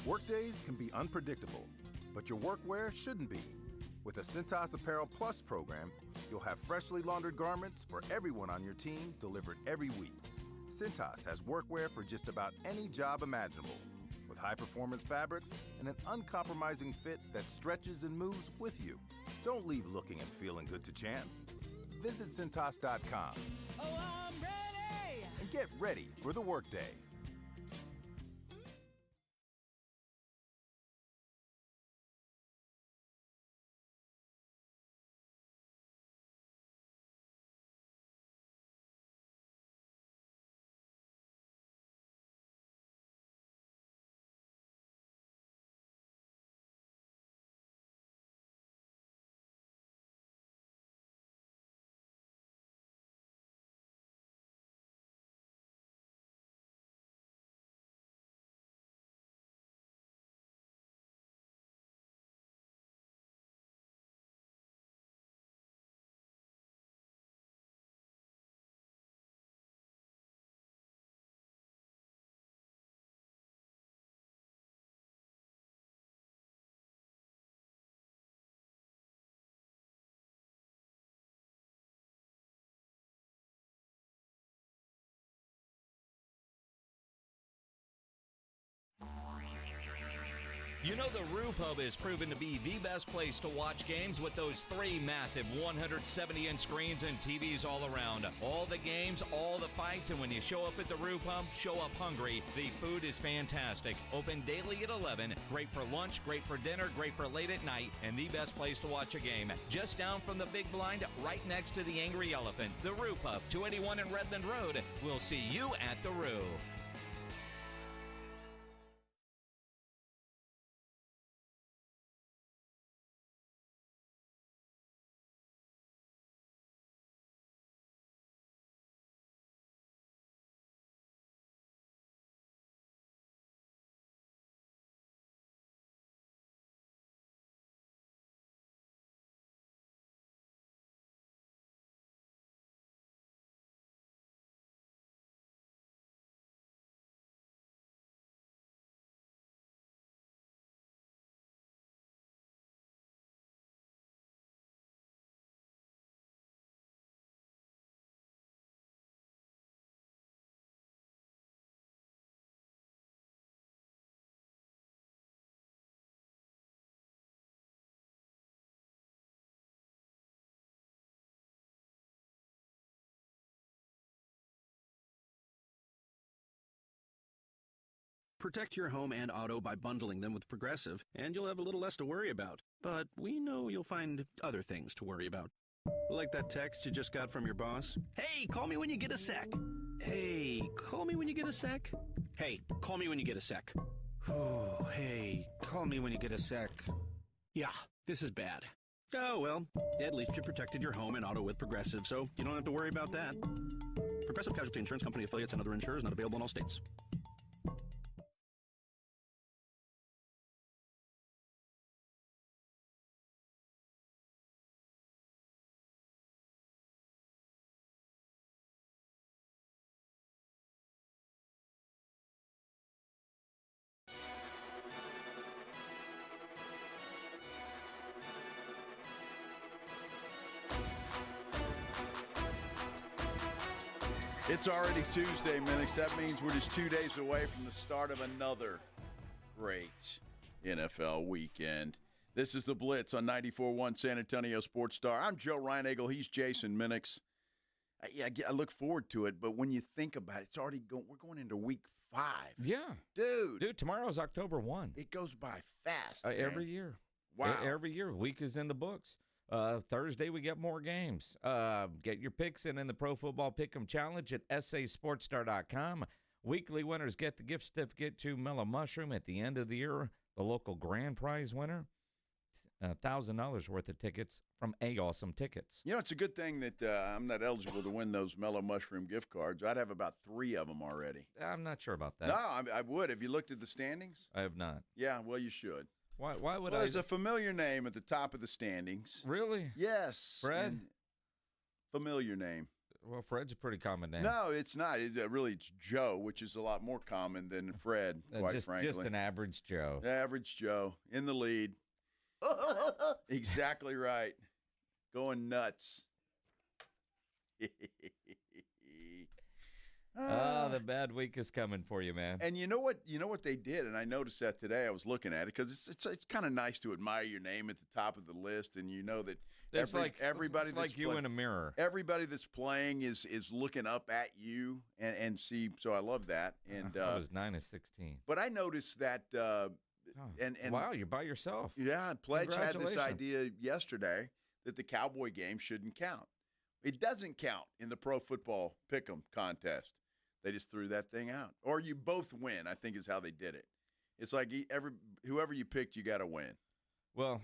Workdays can be unpredictable, but your workwear shouldn't be. With the Cintas Apparel Plus program, you'll have freshly laundered garments for everyone on your team delivered every week. Cintas has workwear for just about any job imaginable, with high-performance fabrics and an uncompromising fit that stretches and moves with you. Don't leave looking and feeling good to chance. Visit Cintas.com. Oh, I'm ready! And get ready for the workday. You know the Roo Pub is proven to be the best place to watch games with those 3 massive 170-inch screens and TVs all around. All the games, all the fights, and when you show up at the Roo Pub, show up hungry. The food is fantastic. Open daily at 11. Great for lunch, great for dinner, great for late at night, and the best place to watch a game. Just down from the big blind, right next to the Angry Elephant. The Roo Pub, 281 in Redland Road. We'll see you at the Roo. Protect your home and auto by bundling them with Progressive, and you'll have a little less to worry about. But we know you'll find other things to worry about. Like that text you just got from your boss. Hey, call me when you get a sec. Hey, call me when you get a sec. Hey, call me when you get a sec. Oh, hey, call me when you get a sec. Yeah, this is bad. Oh, well, at least you protected your home and auto with Progressive, so you don't have to worry about that. Progressive Casualty Insurance Company affiliates and other insurers not available in all states. It's already Tuesday, Minix. That means we're just 2 days away from the start of another great NFL weekend. This is the Blitz on 94.1 San Antonio Sports Star. I'm Joe Reinagel. He's Jason Minix. I look forward to it, but when you think about it, it's already we're going into week 5. Yeah. Dude, tomorrow's October 1. It goes by fast. Every year. Wow. Every year. Week is in the books. Thursday, we get more games. Get your picks in the Pro Football Pick'em Challenge at sasportstar.com. Weekly winners get the gift certificate to Mellow Mushroom. At the end of the year, the local grand prize winner, $1,000 worth of tickets from A-Awesome Tickets. You know, it's a good thing that I'm not eligible to win those Mellow Mushroom gift cards. I'd have about 3 of them already. I'm not sure about that. No, I would. Have you looked at the standings? I have not. Yeah, well, you should. Why would well, I? There's a familiar name at the top of the standings. Really? Yes. Fred? Familiar name. Well, Fred's a pretty common name. No, it's not. It's Joe, which is a lot more common than Fred, quite frankly. Just an average Joe. Average Joe in the lead. Exactly right. Going nuts. The bad week is coming for you, man. And you know what they did, and I noticed that today. I was looking at it because it's kind of nice to admire your name at the top of the list, and you know that everybody it's that's like you in a mirror. Everybody that's playing is looking up at you and see. So I love that. And I was 9 of 16. But I noticed that. And wow, you're by yourself. Yeah, Pledge had this idea yesterday that the Cowboy game shouldn't count. It doesn't count in the Pro Football Pick'em contest. They just threw that thing out. Or you both win, I think is how they did it. It's like whoever you picked, you got to win. Well,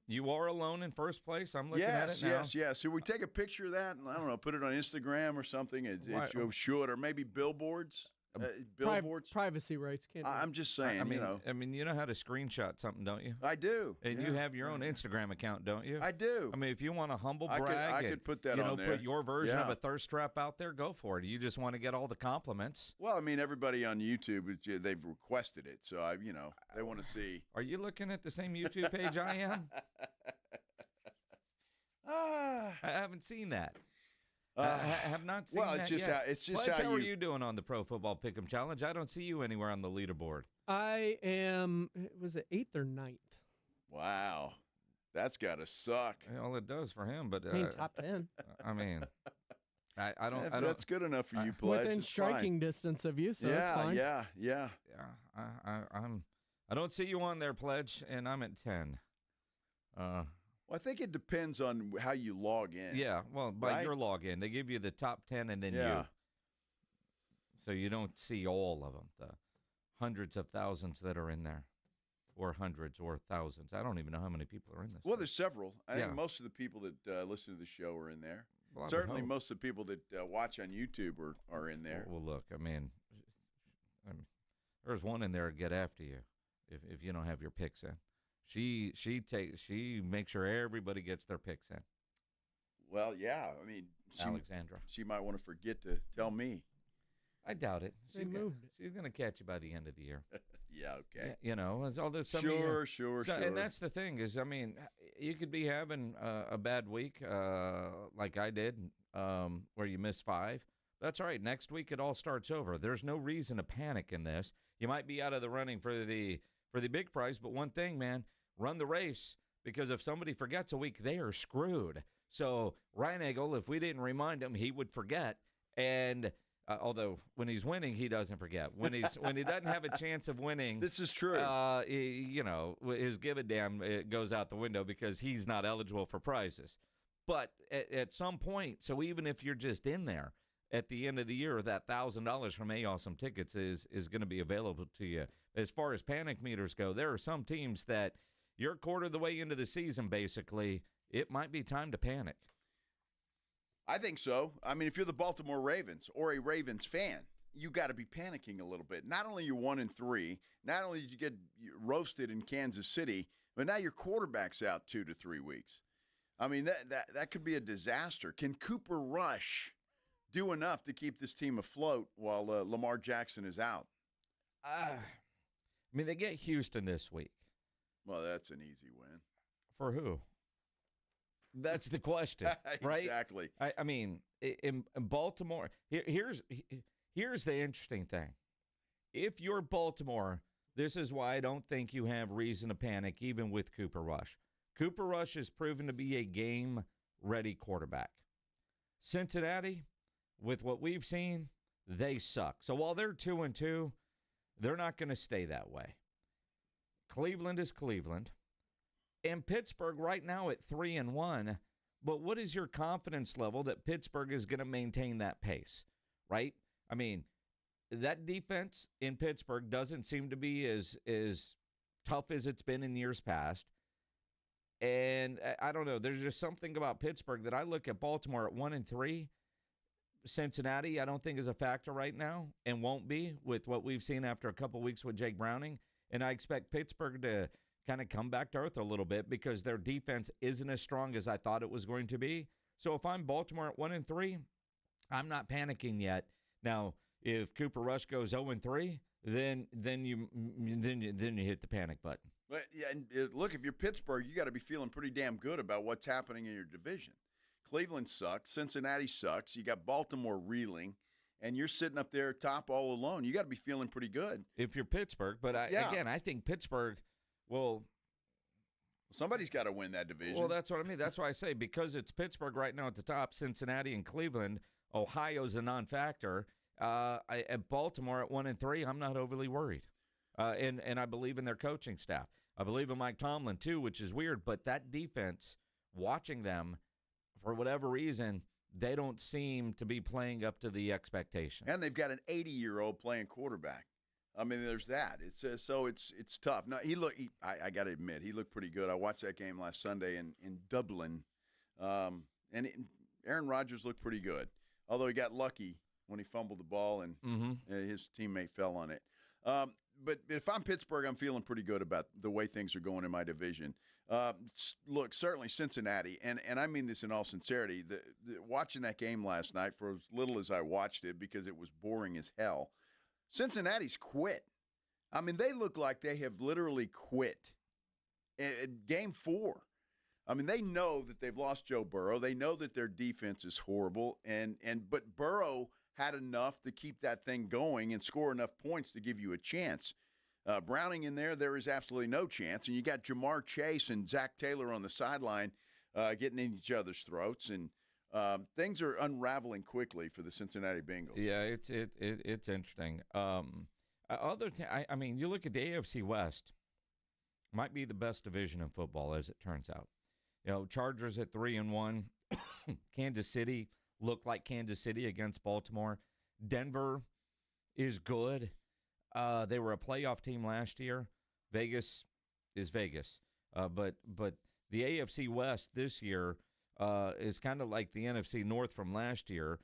you are alone in first place. I'm looking at it now. Yes. So we take a picture of that and, I don't know, put it on Instagram or something. It should, or maybe billboards. Billboards. Privacy rights can't. I'm just saying. I mean, you know how to screenshot something, don't you? I do. And you have your own Instagram account, don't you? I do. I mean, if you want to humble brag, I could put that on there. Put your version of a thirst trap out there. Go for it. You just want to get all the compliments. Well, I mean, everybody on YouTube they've requested it, so they want to see. Are you looking at the same YouTube page I am? I haven't seen that. Have not seen well, that it's just yet. how it's just Pledge, how are you doing on the Pro Football Pick'em Challenge? I don't see you anywhere on the leaderboard. I am. Was it 8th or 9th? Wow, that's got to suck. Well, it does for him, but I mean, top 10. I mean, I don't. That's good enough for you, Pledge. Within it's striking fine. distance of you, so it's fine. Yeah. I don't see you on there, Pledge, and I'm at 10. Well, I think it depends on how you log in. Yeah, well, by right? your login, they give you the top 10 and then Yeah. you. So you don't see all of them, the hundreds of thousands that are in there, or hundreds or thousands. I don't even know how many people are in this. Well, there's several. I Yeah. think most of the people that listen to the show are in there. Well, I would Certainly, hope. most of the people that watch on YouTube are in there. Well, look, I mean, there's one in there to get after you if you don't have your picks in. She makes sure everybody gets their picks in. Well, yeah. I mean, Alexandra. She might want to forget to tell me. I doubt it. They moved it. She's going to catch you by the end of the year. Yeah, okay. You know, there's some Sure. And that's the thing is, I mean, you could be having a bad week like I did where you missed 5. That's all right. Next week it all starts over. There's no reason to panic in this. You might be out of the running for the big prize, but one thing, man, run the race, because if somebody forgets a week, they are screwed. So Reinagel, if we didn't remind him, he would forget. And although when he's winning, he doesn't forget. When he doesn't have a chance of winning, this is true. His give a damn it goes out the window because he's not eligible for prizes. But at some point, so even if you're just in there at the end of the year, that $1,000 from Awesome Tickets is going to be available to you. As far as panic meters go, there are some teams that you're a quarter of the way into the season, basically, it might be time to panic. I think so. I mean, if you're the Baltimore Ravens or a Ravens fan, you got to be panicking a little bit. Not only you're 1-3, not only did you get roasted in Kansas City, but now your quarterback's out 2 to 3 weeks. I mean, that could be a disaster. Can Cooper Rush do enough to keep this team afloat while Lamar Jackson is out? I mean, they get Houston this week. Well, that's an easy win. For who? That's the question, right? Exactly. I mean, in Baltimore, here's the interesting thing. If you're Baltimore, this is why I don't think you have reason to panic, even with Cooper Rush. Cooper Rush has proven to be a game-ready quarterback. Cincinnati, with what we've seen, they suck. So while they're 2-2, they're not going to stay that way. Cleveland is Cleveland. And Pittsburgh right now at 3-1. But what is your confidence level that Pittsburgh is going to maintain that pace, right? I mean, that defense in Pittsburgh doesn't seem to be as tough as it's been in years past. And I don't know. There's just something about Pittsburgh that I look at Baltimore at 1-3. Cincinnati, I don't think is a factor right now and won't be with what we've seen after a couple weeks with Jake Browning. And I expect Pittsburgh to kind of come back to earth a little bit because their defense isn't as strong as I thought it was going to be. So if I'm Baltimore at 1-3, I'm not panicking yet. Now, if Cooper Rush goes 0-3, then you hit the panic button. But yeah, and look, if you're Pittsburgh, you got to be feeling pretty damn good about what's happening in your division. Cleveland sucks. Cincinnati sucks. You got Baltimore reeling. And you're sitting up there top all alone. You got to be feeling pretty good. If you're Pittsburgh. But, again, I think Pittsburgh will – somebody's got to win that division. Well, that's what I mean. That's why I say because it's Pittsburgh right now at the top, Cincinnati and Cleveland, Ohio's a non-factor. At Baltimore at 1-3, I'm not overly worried. And I believe in their coaching staff. I believe in Mike Tomlin, too, which is weird. But that defense, watching them, for whatever reason – they don't seem to be playing up to the expectation. And they've got an 80-year-old playing quarterback. I mean, there's that. It's so it's tough. Now I got to admit, he looked pretty good. I watched that game last Sunday in Dublin, and Aaron Rodgers looked pretty good. Although he got lucky when he fumbled the ball and his teammate fell on it. But if I'm Pittsburgh, I'm feeling pretty good about the way things are going in my division. Look, certainly Cincinnati, and I mean this in all sincerity, watching that game last night, for as little as I watched it because it was boring as hell, Cincinnati's quit. I mean, they look like they have literally quit. Game 4. I mean, they know that they've lost Joe Burrow. They know that their defense is horrible, but Burrow had enough to keep that thing going and score enough points to give you a chance. Browning in there is absolutely no chance. And you got Jamar Chase and Zach Taylor on the sideline getting in each other's throats, and things are unraveling quickly for the Cincinnati Bengals. Yeah, it's interesting. I mean, you look at the AFC West, might be the best division in football as it turns out. Chargers at 3-1, Kansas City looked like Kansas City against Baltimore. Denver is good. They were a playoff team last year. Vegas is Vegas. But the AFC West this year is kind of like the NFC North from last year,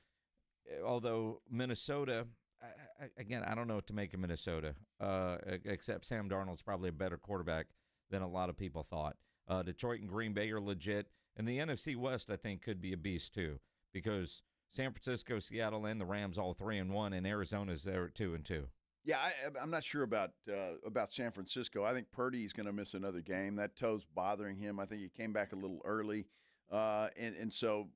although Minnesota, again, I don't know what to make of Minnesota, except Sam Darnold's probably a better quarterback than a lot of people thought. Detroit and Green Bay are legit. And the NFC West, I think, could be a beast, too, because San Francisco, Seattle, and the Rams all 3-1, and Arizona's there at 2-2. Yeah, I'm not sure about San Francisco. I think Purdy's going to miss another game. That toe's bothering him. I think he came back a little early. And so,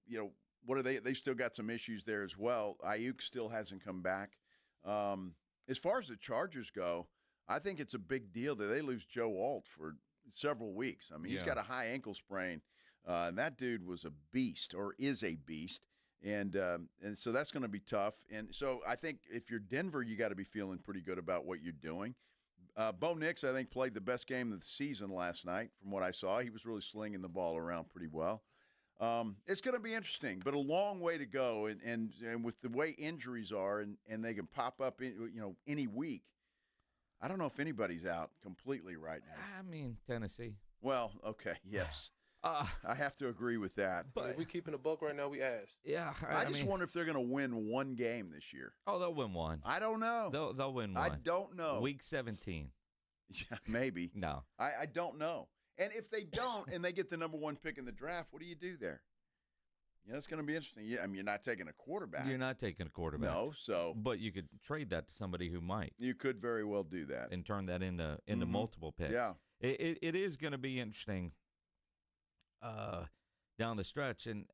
what are they? They still got some issues there as well. Ayuk still hasn't come back. As far as the Chargers go, I think it's a big deal that they lose Joe Alt for several weeks. I mean, he's got a high ankle sprain. And that dude was a beast, or is a beast. And so that's going to be tough. And so I think if you're Denver, you got to be feeling pretty good about what you're doing. Bo Nix, I think, played the best game of the season last night from what I saw. He was really slinging the ball around pretty well. It's going to be interesting, but a long way to go. And with the way injuries are, and they can pop up any week, I don't know if anybody's out completely right now. I mean, Tennessee. Well, okay, yes. I have to agree with that. But if we keeping a buck right now, we asked. Yeah, I just wonder if they're going to win one game this year. Oh, they'll win one. I don't know. They'll win one. I don't know. Week 17. Yeah, maybe. No. I don't know. And if they don't and they get the number one pick in the draft, what do you do there? Yeah, it's going to be interesting. Yeah, I mean, you're not taking a quarterback. You're not taking a quarterback. No, so. But you could trade that to somebody who might. You could very well do that. And turn that into multiple picks. Yeah. It is going to be interesting down the stretch. And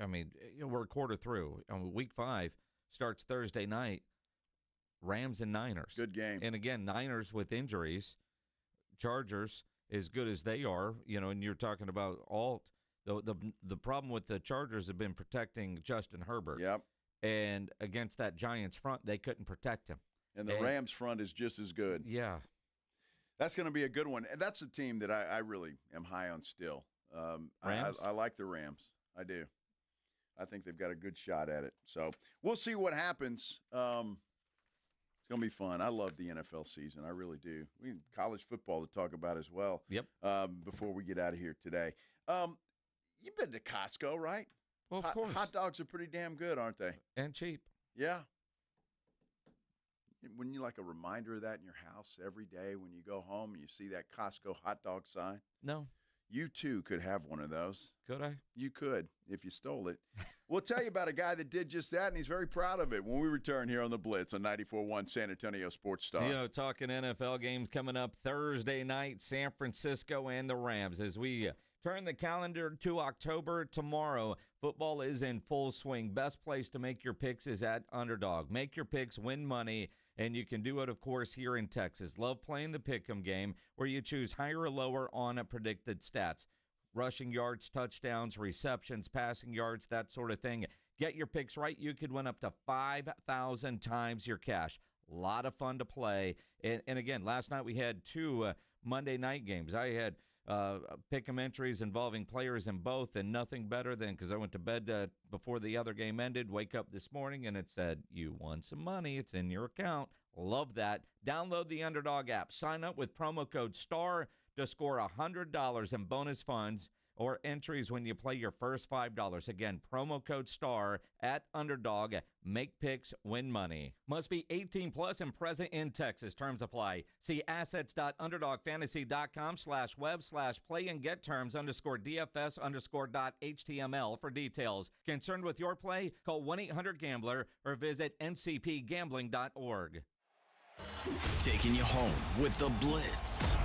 I mean, we're a quarter through. Week 5 starts Thursday night, Rams and Niners. Good game. And, again, Niners with injuries, Chargers as good as they are, and you're talking about Alt. The problem with the Chargers have been protecting Justin Herbert. Yep. And against that Giants front, they couldn't protect him. And the Rams front is just as good. Yeah. That's going to be a good one. And that's a team that I really am high on still. Rams? I like the Rams. I do. I think they've got a good shot at it. So we'll see what happens. It's going to be fun. I love the NFL season. I really do. We have college football to talk about as well. Yep. Before we get out of here today. You've been to Costco, right? Well, of course. Hot dogs are pretty damn good, aren't they? And cheap. Yeah. Wouldn't you like a reminder of that in your house every day when you go home and you see that Costco hot dog sign? No. You, too, could have one of those. Could I? You could, if you stole it. We'll tell you about a guy that did just that, and he's very proud of it when we return here on The Blitz on 94.1 San Antonio Sports Star. Talking NFL games coming up Thursday night, San Francisco and the Rams. As we turn the calendar to October tomorrow, football is in full swing. Best place to make your picks is at Underdog. Make your picks, win money, and you can do it, of course, here in Texas. Love playing the pick'em game where you choose higher or lower on a predicted stats. Rushing yards, touchdowns, receptions, passing yards, that sort of thing. Get your picks right. You could win up to 5,000 times your cash. A lot of fun to play. And again, last night we had 2 Monday night games. I had pick'em entries involving players in both, and nothing better than, because I went to bed before the other game ended, wake up this morning, and it said, you won some money. It's in your account. Love that. Download the Underdog app. Sign up with promo code STAR to score $100 in bonus funds or entries when you play your first $5. Again, promo code STAR at Underdog. Make picks, win money. Must be 18 plus and present in Texas. Terms apply. See assets.underdogfantasy.com/web/play and get terms _DFS_.html for details. Concerned with your play? Call 1-800-GAMBLER or visit ncpgambling.org. Taking you home with The Blitz.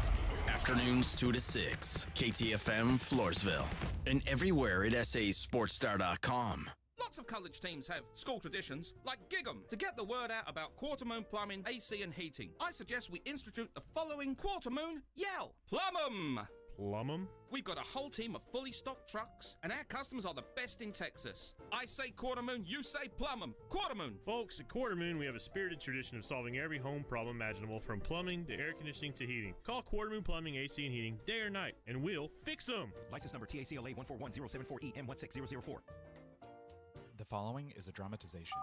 Afternoons 2 to 6. KTFM Floresville. And everywhere at sasportstar.com. Lots of college teams have school traditions, like Gig 'em. To get the word out about Quarter Moon Plumbing, AC and Heating, I suggest we institute the following Quarter Moon Yell. Plum 'em! Plum 'em? We've got a whole team of fully stocked trucks, and our customers are the best in Texas. I say Quarter Moon, you say Plum 'em. Quarter Moon! Folks, at Quarter Moon, we have a spirited tradition of solving every home problem imaginable, from plumbing to air conditioning to heating. Call Quarter Moon Plumbing, AC, and Heating day or night, and we'll fix them! License number TACLA 141074EM16004. The following is a dramatization.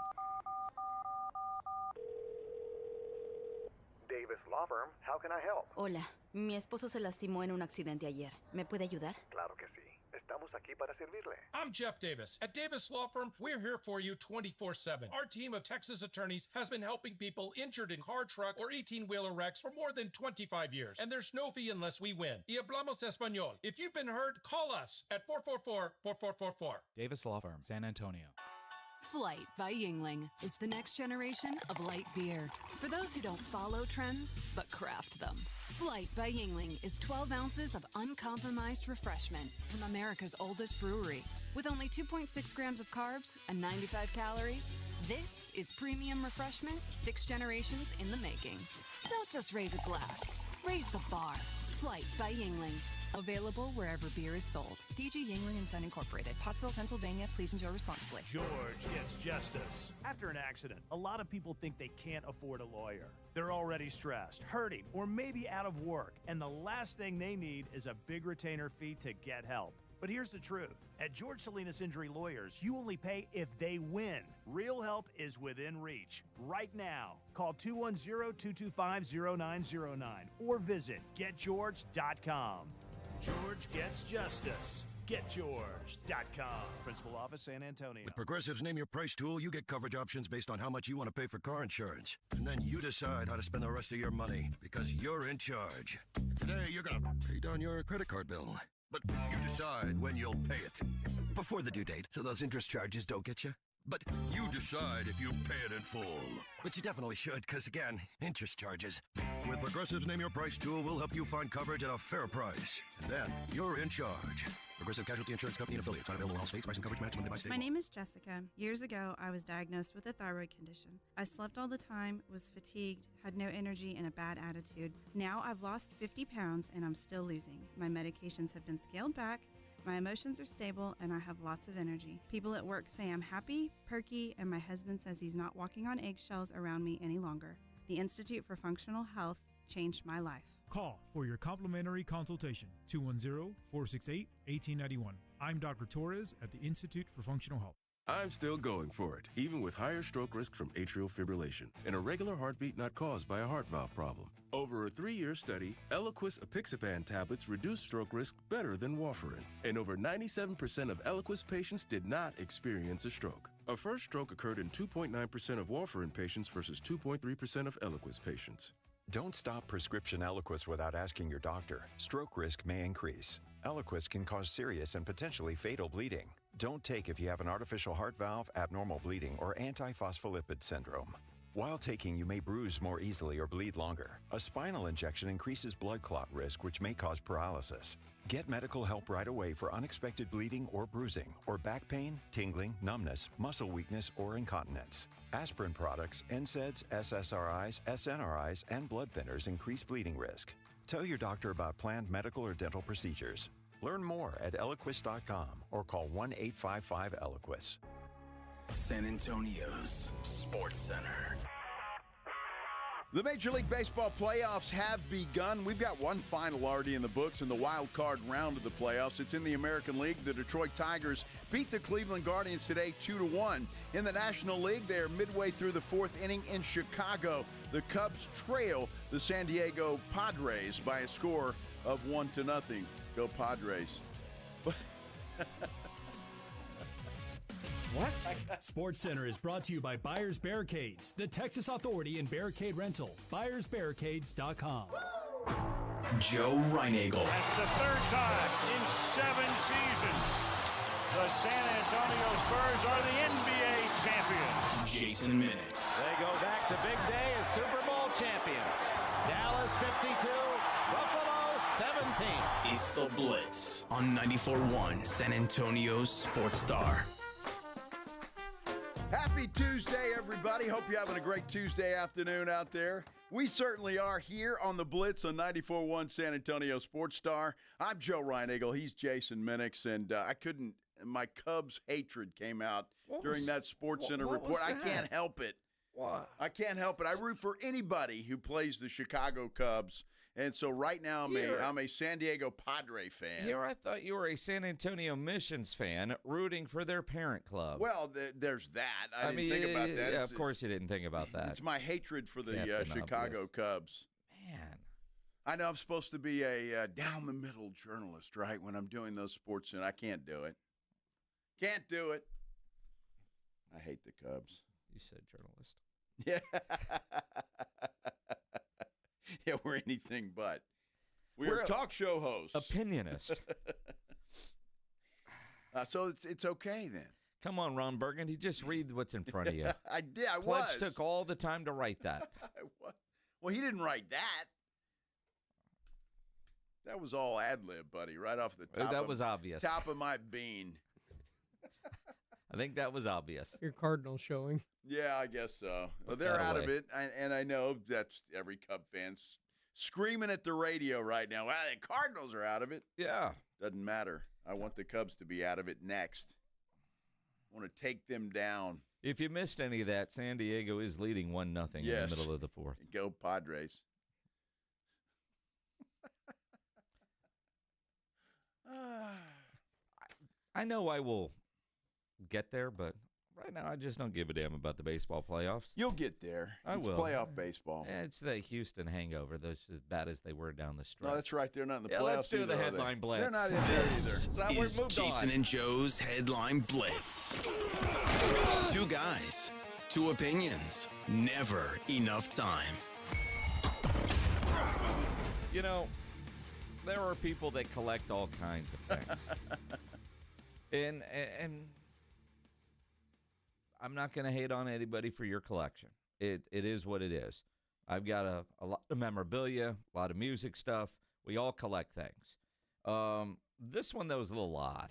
Davis Law Firm, how can I help? Hola, mi esposo se lastimó en un accidente ayer. ¿Me puede ayudar? Claro que sí. Estamos aquí para servirle. I'm Jeff Davis. At Davis Law Firm, we're here for you 24/7. Our team of Texas attorneys has been helping people injured in car, truck, or 18-wheeler wrecks for more than 25 years. And there's no fee unless we win. Y hablamos español. If you've been hurt, call us at 444-4444. Davis Law Firm, San Antonio. Flight by Yingling. It's the next generation of light beer. For those who don't follow trends, but craft them. Flight by Yingling is 12 ounces of uncompromised refreshment from America's oldest brewery. With only 2.6 grams of carbs and 95 calories, this is premium refreshment 6 generations in the making. Don't just raise a glass, raise the bar. Flight by Yingling. Available wherever beer is sold. DG Yingling & Son Incorporated, Pottsville, Pennsylvania. Please enjoy responsibly. George gets justice. After an accident, a lot of people think they can't afford a lawyer. They're already stressed, hurting, or maybe out of work, and the last thing they need is a big retainer fee to get help. But here's the truth. At George Salinas Injury Lawyers, you only pay if they win. Real help is within reach. Right now, call 210-225-0909 or visit getgeorge.com. George gets justice. GetGeorge.com. Principal Office, San Antonio. With Progressive's Name Your Price tool, you get coverage options based on how much you want to pay for car insurance. And then you decide how to spend the rest of your money, because you're in charge. Today, you're going to pay down your credit card bill. But you decide when you'll pay it. Before the due date, so those interest charges don't get you. But you decide if you pay it in full. But you definitely should, because again, interest charges. With Progressive's Name Your Price tool, we'll help you find coverage at a fair price. And then you're in charge. Progressive Casualty Insurance Company and affiliates. Not available in all states. Price and coverage match limited by state. My name is Jessica. Years ago, I was diagnosed with a thyroid condition. I slept all the time, was fatigued, had no energy, and a bad attitude. Now I've lost 50 pounds, and I'm still losing. My medications have been scaled back. My emotions are stable, and I have lots of energy. People at work say I'm happy, perky, and my husband says he's not walking on eggshells around me any longer. The Institute for Functional Health changed my life. Call for your complimentary consultation, 210-468-1891. I'm Dr. Torres at the Institute for Functional Health. I'm still going for it, even with higher stroke risk from atrial fibrillation, an irregular heartbeat not caused by a heart valve problem. Over a 3-year study, Eliquis apixaban tablets reduced stroke risk better than warfarin, and over 97% of Eliquis patients did not experience a stroke. A first stroke occurred in 2.9% of warfarin patients versus 2.3% of Eliquis patients. Don't stop prescription Eliquis without asking your doctor. Stroke risk may increase. Eliquis can cause serious and potentially fatal bleeding. Don't take if you have an artificial heart valve, abnormal bleeding, or antiphospholipid syndrome. While taking, you may bruise more easily or bleed longer. A spinal injection increases blood clot risk, which may cause paralysis. Get medical help right away for unexpected bleeding or bruising, or back pain, tingling, numbness, muscle weakness, or incontinence. Aspirin products, NSAIDs, SSRIs, SNRIs, and blood thinners increase bleeding risk. Tell your doctor about planned medical or dental procedures. Learn more at Eliquis.com or call 1-855-ELIQUIS. San Antonio's Sports Center. The Major League Baseball playoffs have begun. We've got one final already in the books in the wild card round of the playoffs. It's in the American League. The Detroit Tigers beat the Cleveland Guardians today 2-1. In the National League, they are midway through the 4th inning in Chicago. The Cubs trail the San Diego Padres by a score of 1-0. Go Padres. What? Sports Center is brought to you by Buyers Barricades, the Texas authority in barricade rental. BuyersBarricades.com. Joe Reinagel. That's the 3rd time in 7 seasons. The San Antonio Spurs are the NBA champions. Jason Minix. They go back to big day as Super Bowl champions. Dallas 52, Buffalo 17. It's the Blitz on 94.1 San Antonio's Sports Star. Happy Tuesday, everybody. Hope you're having a great Tuesday afternoon out there. We certainly are here on the Blitz on 94.1 San Antonio Sports Star. I'm Joe Reinagle. He's Jason Minix, and my Cubs hatred came out during that Sports Center report. I can't help it. What? I can't help it. I root for anybody who plays the Chicago Cubs. And so right now I'm a San Diego Padre fan. Here I thought you were a San Antonio Missions fan rooting for their parent club. Well, there's that. I didn't think about that. Yeah, of course you didn't think about that. It's my hatred for the Chicago Cubs. Man. I know I'm supposed to be a down-the-middle journalist, right, when I'm doing those sports, and I can't do it. Can't do it. I hate the Cubs. You said journalist. Yeah. Yeah, we're anything but. We're a talk show hosts. Opinionist. So it's okay then. Come on, Ron Burgundy. Just read what's in front of you. I did. I Pledge took all the time to write that. Well, he didn't write that. That was all ad-lib, buddy, right off the top. That was obvious. Top of my bean. I think that was obvious. Your Cardinals showing. Yeah, I guess so. But they're out of it, and I know that's every Cub fan's screaming at the radio right now. Well, the Cardinals are out of it. Yeah. Doesn't matter. I want the Cubs to be out of it next. I want to take them down. If you missed any of that, San Diego is leading 1-0 in the middle of the fourth. Go Padres. I know I will get there, but right now I just don't give a damn about the baseball playoffs. You'll get there. I will. Playoff baseball. It's the Houston hangover. Those as bad as they were down the stretch. No, that's right. They're not in the playoffs. Let's do the either, headline blitz. They're not in there This either. is Jason and Joe's Headline Blitz. Two guys, two opinions, never enough time. You know, there are people that collect all kinds of things. and I'm not going to hate on anybody for your collection. It is what it is. I've got a lot of memorabilia, a lot of music stuff. We all collect things. This one, though, is a little odd.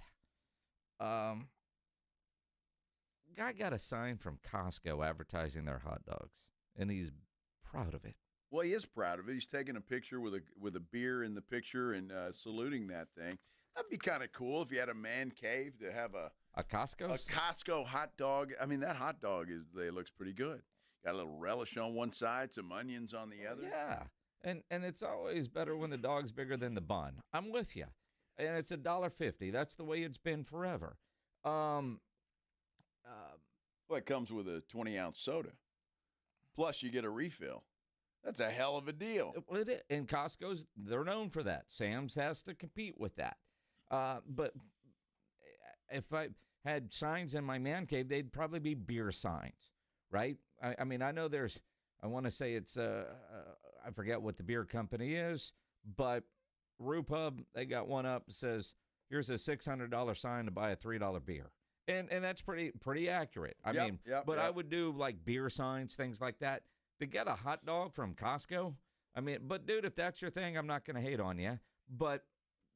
Guy got a sign from Costco advertising their hot dogs, and he's proud of it. Well, he is proud of it. He's taking a picture with a beer in the picture and saluting that thing. That'd be kind of cool if you had a man cave to have a Costco hot dog. I mean, that hot dog looks pretty good. Got a little relish on one side, some onions on the other. Yeah, and it's always better when the dog's bigger than the bun. I'm with you. And it's $1.50. That's the way it's been forever. Well, it comes with a 20-ounce soda. Plus, you get a refill. That's a hell of a deal. And Costco's, they're known for that. Sam's has to compete with that. But if I had signs in my man cave, they'd probably be beer signs, right? I mean, I know I want to say it's, I forget what the beer company is, but Brew Pub, they got one up that says, here's a $600 sign to buy a $3 beer. And that's pretty accurate. I would do like beer signs, things like that. To get a hot dog from Costco, but dude, if that's your thing, I'm not going to hate on you. But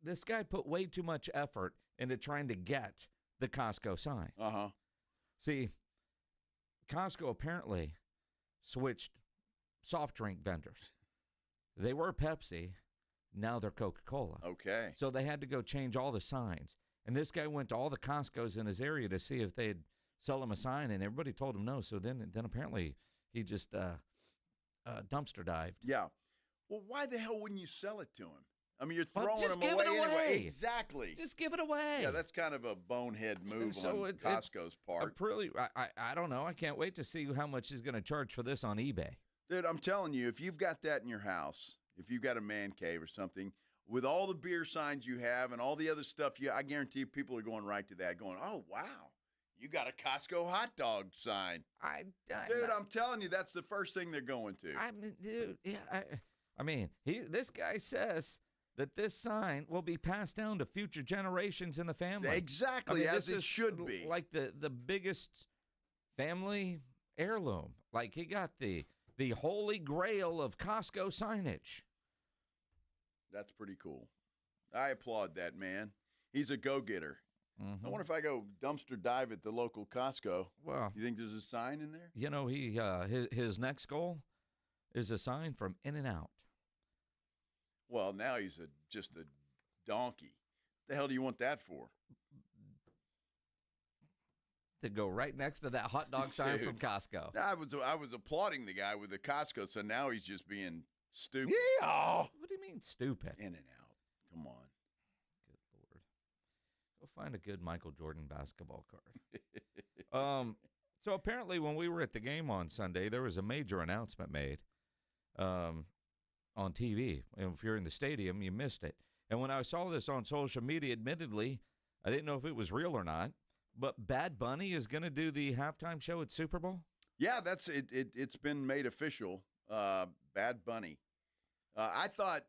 this guy put way too much effort into trying to get the Costco sign. Uh-huh. See, Costco apparently switched soft drink vendors. They were Pepsi, now they're Coca-Cola. Okay. So they had to go change all the signs. And this guy went to all the Costcos in his area to see if they'd sell him a sign, and everybody told him no. So then apparently he just dumpster dived. Yeah. Well, why the hell wouldn't you sell it to him? I mean, you're throwing just them give away it away. Anyway. Exactly. Just give it away. Yeah, that's kind of a bonehead move on Costco's part. I don't know. I can't wait to see how much he's going to charge for this on eBay. Dude, I'm telling you, if you've got that in your house, if you've got a man cave or something, with all the beer signs you have and all the other stuff, I guarantee you people are going right to that, going, oh, wow. You got a Costco hot dog sign. Dude, I'm telling you, that's the first thing they're going to. This guy says that this sign will be passed down to future generations in the family. Exactly, as it should be. Like the biggest family heirloom. Like he got the holy grail of Costco signage. That's pretty cool. I applaud that man. He's a go-getter. I wonder if I go dumpster dive at the local Costco. Well, you think there's a sign in there? You know, his next goal is a sign from In-N-Out. Well, now he's just a donkey. The hell do you want that for? To go right next to that hot dog sign from Costco. I was applauding the guy with the Costco, so now he's just being stupid. Yeah. What do you mean stupid? In-N-Out. Come on. Good Lord. Go find a good Michael Jordan basketball card. So apparently when we were at the game on Sunday, there was a major announcement made on TV. And if you're in the stadium, you missed it. And when I saw this on social media, admittedly, I didn't know if it was real or not, but Bad Bunny is going to do the halftime show at Super Bowl? Yeah, that's it. It's been made official. Bad Bunny. I thought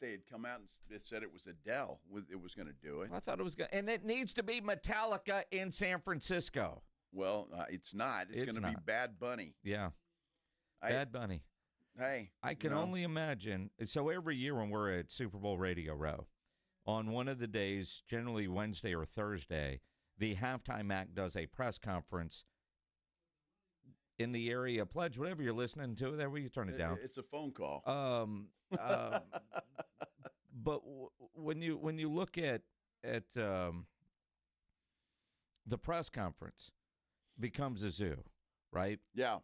they had come out and said it was Adele. It was going to do it. I thought it was going to. And it needs to be Metallica in San Francisco. Well, it's not. It's going to be Bad Bunny. Yeah. Bad Bunny. Hey. I can only imagine. So every year when we're at Super Bowl Radio Row, on one of the days, generally Wednesday or Thursday, the halftime act does a press conference in the area. Pledge, whatever you're listening to, there, will you turn it down? It's a phone call. But when you look at the press conference becomes a zoo, right? Yeah.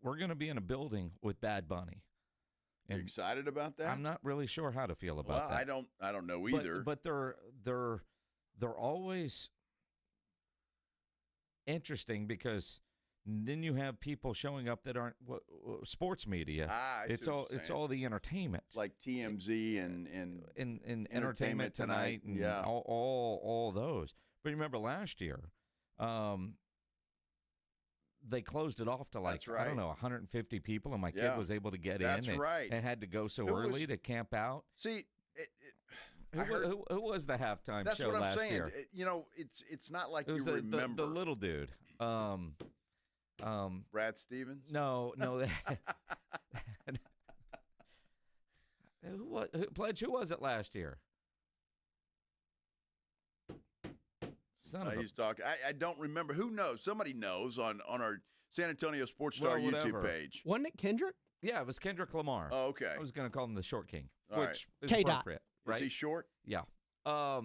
We're going to be in a building with Bad Bunny. You excited about that? I'm not really sure how to feel about that. I don't know either. But they're always interesting because then you have people showing up that aren't sports media. It's all the entertainment, like TMZ and Entertainment Tonight, and all those. But remember last year, they closed it off to like I don't know 150 people, and my kid was able to get in. And had to go so early to camp out. See. Who was the halftime That's show what I'm last saying. year? You know, it's not like it was you remember. The little dude. Brad Stevens? No. Pledge, who was it last year? He's talking. I don't remember. Who knows? Somebody knows on our San Antonio Sports Star YouTube page. Wasn't it Kendrick? Yeah, it was Kendrick Lamar. Oh, okay. I was going to call him the Short King, All which is K-Dot. appropriate. Right? Is he short? Yeah. But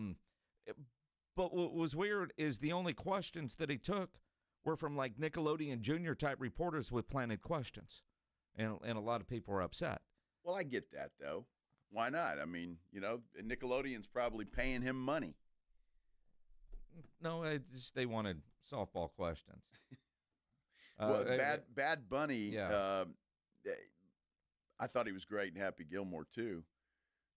what was weird is the only questions that he took were from like Nickelodeon Junior type reporters with planted questions, and a lot of people were upset. Well, I get that though. Why not? I mean, Nickelodeon's probably paying him money. No, they wanted softball questions. Well, Bad Bunny. Yeah. I thought he was great in Happy Gilmore too.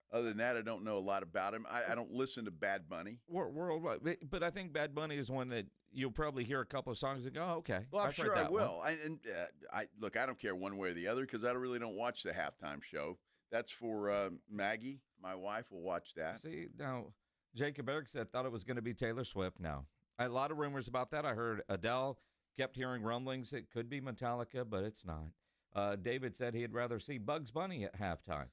Other than that, I don't know a lot about him. I don't listen to Bad Bunny. Worldwide. But I think Bad Bunny is one that you'll probably hear a couple of songs and go, oh, okay. Well, I'm sure I will. I don't care one way or the other because I really don't watch the halftime show. That's for Maggie, my wife, will watch that. See, now, Jacob Erickson thought it was going to be Taylor Swift now. I had a lot of rumors about that. I heard Adele, kept hearing rumblings. It could be Metallica, but it's not. David said he'd rather see Bugs Bunny at halftime.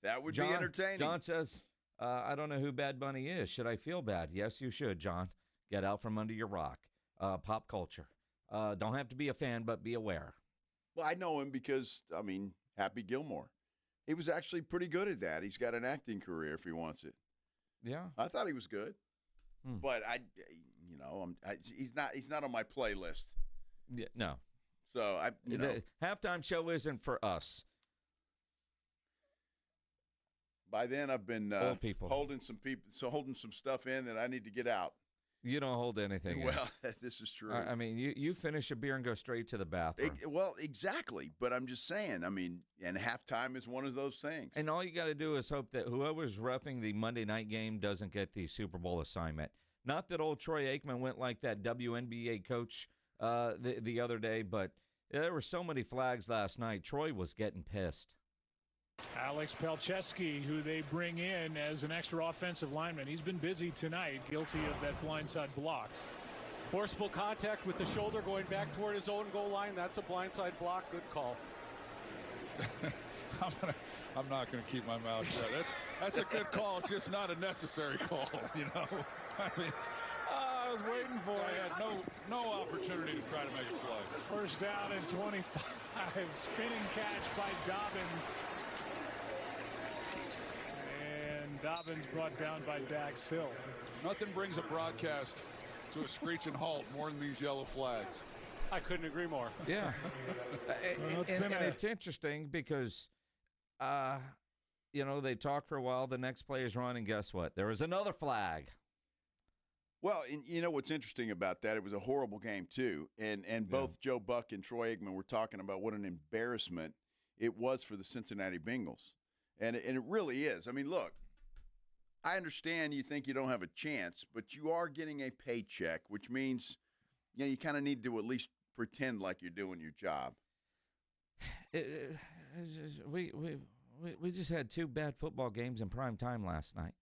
That would be entertaining. John says, I don't know who Bad Bunny is. Should I feel bad? Yes, you should, John. Get out from under your rock. Pop culture. Don't have to be a fan, but be aware. Well, I know him because, Happy Gilmore. He was actually pretty good at that. He's got an acting career if he wants it. Yeah. I thought he was good. But he's not on my playlist. Yeah, no. So the halftime show isn't for us. By then, I've been old people holding some stuff in that I need to get out. You don't hold anything in. Well, this is true. I mean, you finish a beer and go straight to the bathroom. Well, exactly. But I'm just saying, and halftime is one of those things. And all you got to do is hope that whoever's roughing the Monday night game doesn't get the Super Bowl assignment. Not that old Troy Aikman went like that WNBA coach the other day, but there were so many flags last night. Troy was getting pissed. Alex Pelcheski, who they bring in as an extra offensive lineman. He's been busy tonight, guilty of that blindside block. Forcible contact with the shoulder going back toward his own goal line. That's a blindside block. Good call. I'm not going to keep my mouth shut. That's a good call. It's just not a necessary call, you know. I mean, I was waiting for it. I had no opportunity to try to make a play. First down and 25. Spinning catch by Dobbins. And Dobbins brought down by Dax Hill. Nothing brings a broadcast to a screeching halt more than these yellow flags. I couldn't agree more. Yeah. And it's interesting because, they talk for a while. The next play is run, and guess what? There was another flag. Well, and you know what's interesting about that? It was a horrible game, too. And both Joe Buck and Troy Aikman were talking about what an embarrassment it was for the Cincinnati Bengals. And it really is. I mean, look, I understand you think you don't have a chance, but you are getting a paycheck, which means you kind of need to at least pretend like you're doing your job. We just had 2 bad football games in prime time last night.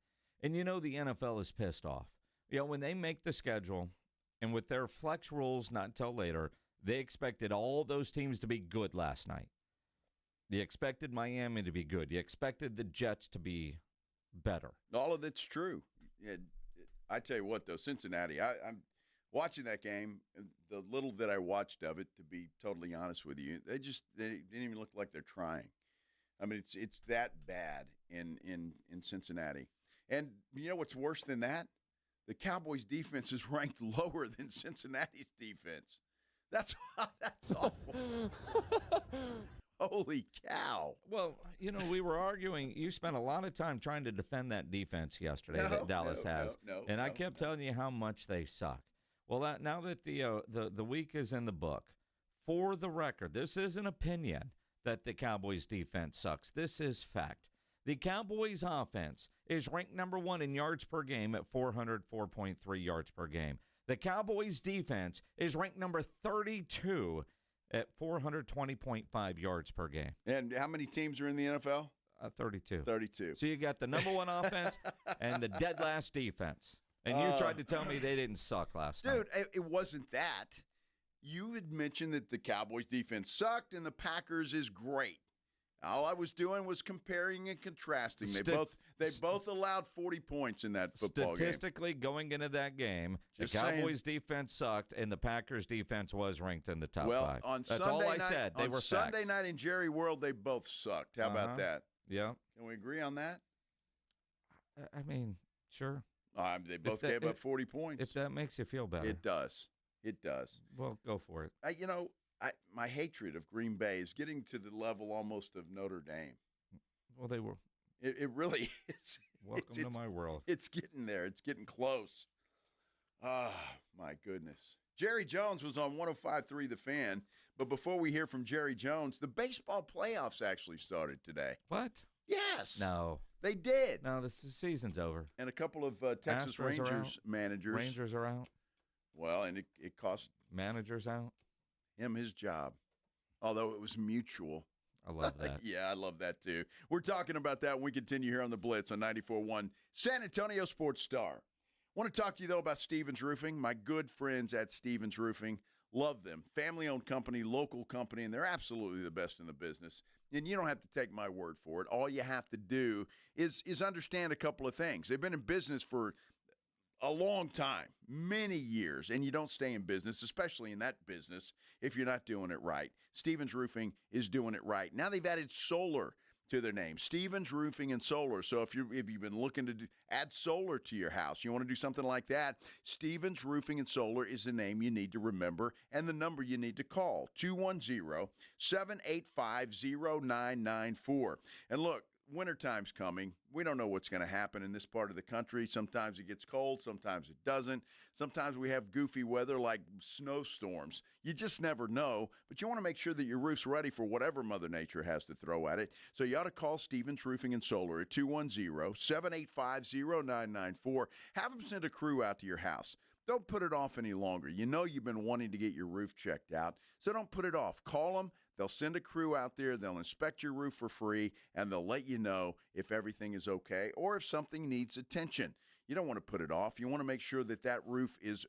And the NFL is pissed off. When they make the schedule, and with their flex rules not until later, they expected all those teams to be good last night. You expected Miami to be good. You expected the Jets to be better. All of it's true. I tell you what, though, Cincinnati, I'm watching that game, the little that I watched of it, to be totally honest with you, they didn't even look like they're trying. I mean, it's that bad in Cincinnati. And you know what's worse than that? The Cowboys' defense is ranked lower than Cincinnati's defense. That's awful. Holy cow. Well, we were arguing. You spent a lot of time trying to defend that defense yesterday that Dallas has. And I kept telling you how much they suck. Well, now that the week is in the book, for the record, this is an opinion that the Cowboys' defense sucks. This is fact. The Cowboys' offense is ranked number 1 in yards per game at 404.3 yards per game. The Cowboys' defense is ranked number 32 at 420.5 yards per game. And how many teams are in the NFL? 32. 32. So you got the number 1 offense and the dead last defense. And you tried to tell me they didn't suck last night. Dude, it wasn't that. You had mentioned that the Cowboys' defense sucked and the Packers is great. All I was doing was comparing and contrasting. They both allowed 40 points in that football game. Statistically, going into that game, the Cowboys' defense sucked, and the Packers' defense was ranked in the top 5. That's all I said. They were facts. Sunday night in Jerry World, they both sucked. How about that? Yeah. Can we agree on that? I mean, sure. They both gave up 40 points. If that makes you feel better. It does. It does. Well, go for it. My hatred of Green Bay is getting to the level almost of Notre Dame. Well, they were. It really is. Welcome to my world. It's getting there. It's getting close. My goodness. Jerry Jones was on 105.3 The Fan. But before we hear from Jerry Jones, the baseball playoffs actually started today. What? Yes. No. They did. No, the season's over. And a couple of Texas Astros Rangers managers. Rangers are out. Well, and it cost managers out. Him his job, although it was mutual. I love that. Yeah, I love that too. We're talking about that when we continue here on the Blitz on 94.1 San Antonio Sports Star. Want to talk to you, though, about Stevens Roofing. My good friends at Stevens Roofing, love them. Family-owned company, local company, and they're absolutely the best in the business. And you don't have to take my word for it. All you have to do is understand a couple of things. They've been in business for a long time, many years, and you don't stay in business, especially in that business, if you're not doing it right. Stevens Roofing is doing it right. Now they've added solar to their name, Stevens Roofing and Solar. So if you've been looking to add solar to your house, you want to do something like that, Stevens Roofing and Solar is the name you need to remember and the number you need to call, 210-785-0994. And look, wintertime's coming. We don't know what's going to happen in this part of the country. Sometimes it gets cold. Sometimes it doesn't. Sometimes we have goofy weather like snowstorms. You just never know. But you want to make sure that your roof's ready for whatever Mother Nature has to throw at it. So you ought to call Stevens Roofing and Solar at 210-785-0994. Have them send a crew out to your house. Don't put it off any longer. You know you've been wanting to get your roof checked out, so don't put it off. Call them. They'll send a crew out there. They'll inspect your roof for free, and they'll let you know if everything is okay or if something needs attention. You don't want to put it off. You want to make sure that roof is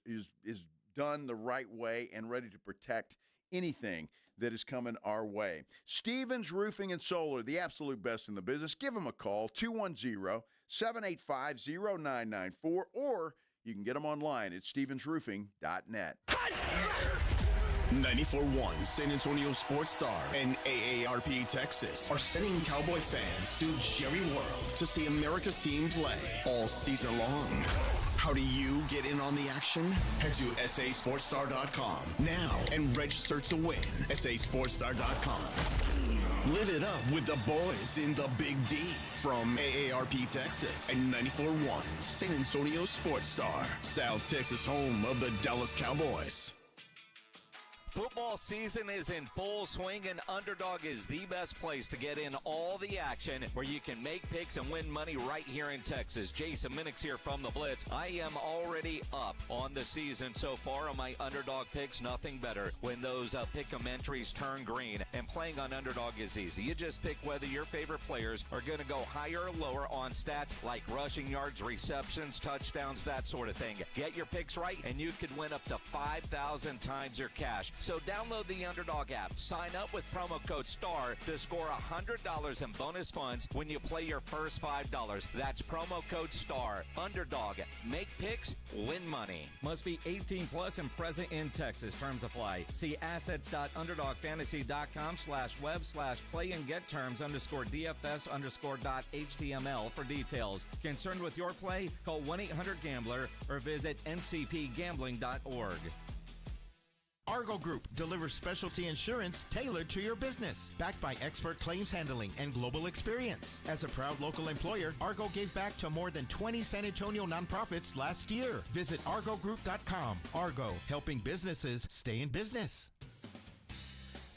done the right way and ready to protect anything that is coming our way. Stevens Roofing and Solar, the absolute best in the business. Give them a call, 210-785-0994, or you can get them online at stevensroofing.net. 94.1 San Antonio Sports Star and AARP Texas are sending Cowboy fans to Jerry World to see America's team play all season long. How do you get in on the action? Head to sasportstar.com now and register to win. sasportstar.com. Live it up with the boys in the Big D from AARP Texas and 94.1 San Antonio Sports Star, South Texas home of the Dallas Cowboys. Football season is in full swing, and Underdog is the best place to get in all the action where you can make picks and win money right here in Texas. Jason Minix here from the Blitz. I am already up on the season so far on my Underdog picks. Nothing better when those pick-em entries turn green, and playing on Underdog is easy. You just pick whether your favorite players are going to go higher or lower on stats like rushing yards, receptions, touchdowns, that sort of thing. Get your picks right, and you could win up to 5,000 times your cash. So download the Underdog app. Sign up with promo code STAR to score $100 in bonus funds when you play your first $5. That's promo code STAR. Underdog. Make picks, win money. Must be 18 plus and present in Texas. Terms apply. See assets.underdogfantasy.com/web/play and get terms _DFS_.html for details. Concerned with your play? Call 1-800-GAMBLER or visit ncpgambling.org. Argo Group delivers specialty insurance tailored to your business, backed by expert claims handling and global experience. As a proud local employer, Argo gave back to more than 20 San Antonio nonprofits last year. Visit argogroup.com. Argo, helping businesses stay in business.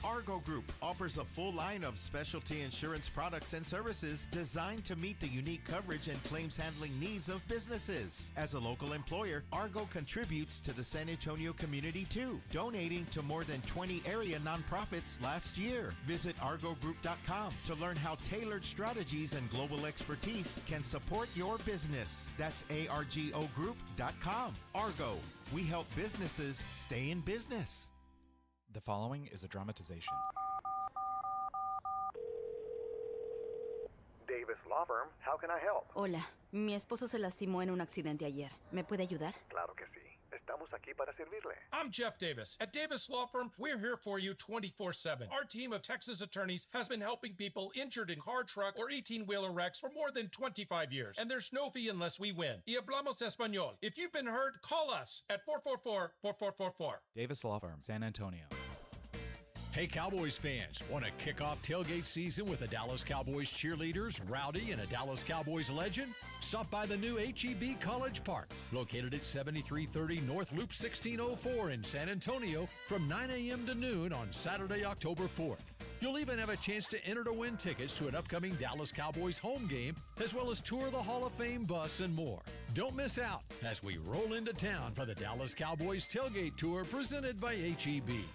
Argo Group offers a full line of specialty insurance products and services designed to meet the unique coverage and claims handling needs of businesses. As a local employer, Argo contributes to the San Antonio community too, donating to more than 20 area nonprofits last year. Visit argogroup.com to learn how tailored strategies and global expertise can support your business. That's argogroup.com. Argo, we help businesses stay in business. The following is a dramatization. Davis Law Firm, how can I help? Hola, mi esposo se lastimó en un accidente ayer. ¿Me puede ayudar? Claro que sí. Estamos aquí para servirle. I'm Jeff Davis. At Davis Law Firm, we're here for you 24/7. Our team of Texas attorneys has been helping people injured in car, truck, or 18-wheeler wrecks for more than 25 years. And there's no fee unless we win. Y hablamos español. If you've been hurt, call us at 444-4444. Davis Law Firm, San Antonio. Hey, Cowboys fans, want to kick off tailgate season with a Dallas Cowboys cheerleaders, Rowdy, and a Dallas Cowboys legend? Stop by the new HEB College Park, located at 7330 North Loop 1604 in San Antonio from 9 a.m. to noon on Saturday, October 4th. You'll even have a chance to enter to win tickets to an upcoming Dallas Cowboys home game, as well as tour the Hall of Fame bus and more. Don't miss out as we roll into town for the Dallas Cowboys tailgate tour presented by HEB.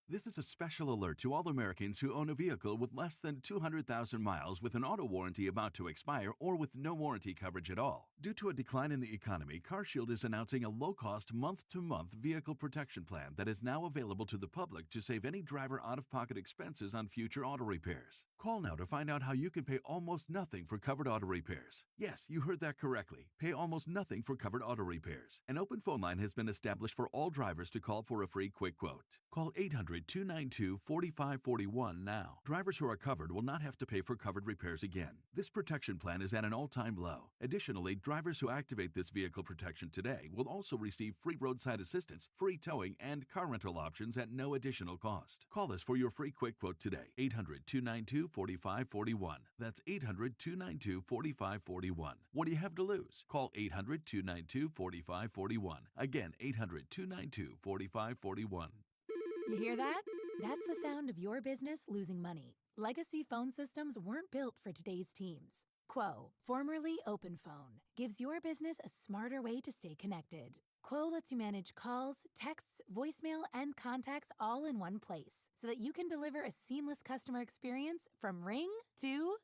This is a special alert to all Americans who own a vehicle with less than 200,000 miles with an auto warranty about to expire or with no warranty coverage at all. Due to a decline in the economy, CarShield is announcing a low-cost month-to-month vehicle protection plan that is now available to the public to save any driver out-of-pocket expenses on future auto repairs. Call now to find out how you can pay almost nothing for covered auto repairs. Yes, you heard that correctly. Pay almost nothing for covered auto repairs. An open phone line has been established for all drivers to call for a free quick quote. Call 800-292-4541 now. Drivers who are covered will not have to pay for covered repairs again. This protection plan is at an all-time low. Additionally, drivers who activate this vehicle protection today will also receive free roadside assistance, free towing, and car rental options at no additional cost. Call us for your free quick quote today. 800-292-4541. That's 800-292-4541. What do you have to lose? Call 800-292-4541. Again, 800-292-4541. You hear that? That's the sound of your business losing money. Legacy phone systems weren't built for today's teams. Quo, formerly OpenPhone, gives your business a smarter way to stay connected. Quo lets you manage calls, texts, voicemail, and contacts all in one place so that you can deliver a seamless customer experience from ring to...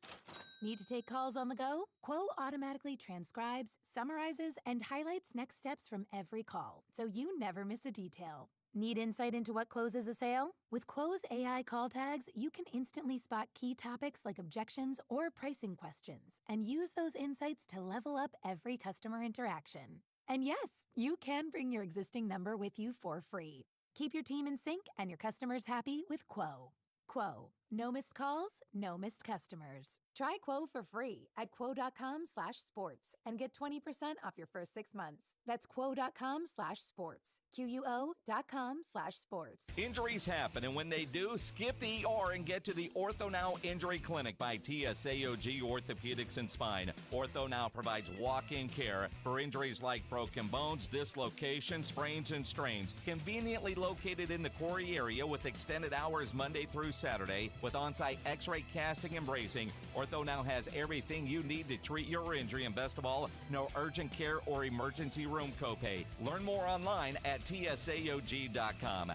Need to take calls on the go? Quo automatically transcribes, summarizes, and highlights next steps from every call, so you never miss a detail. Need insight into what closes a sale? With Quo's AI call tags, you can instantly spot key topics like objections or pricing questions and use those insights to level up every customer interaction. And yes, you can bring your existing number with you for free. Keep your team in sync and your customers happy with Quo. Quo. No missed calls, no missed customers. Try Quo for free at quo.com/sports and get 20% off your first 6 months. That's quo.com/sports. QUO.com/sports. Injuries happen, and when they do, skip the ER and get to the Ortho Now Injury Clinic by TSAOG Orthopedics and Spine. Ortho Now provides walk-in care for injuries like broken bones, dislocations, sprains, and strains. Conveniently located in the Quarry area with extended hours Monday through Saturday with on-site x-ray casting and bracing, Ortho Now has everything you need to treat your injury, and best of all, no urgent care or emergency room copay. Learn more online at TSAOG.com.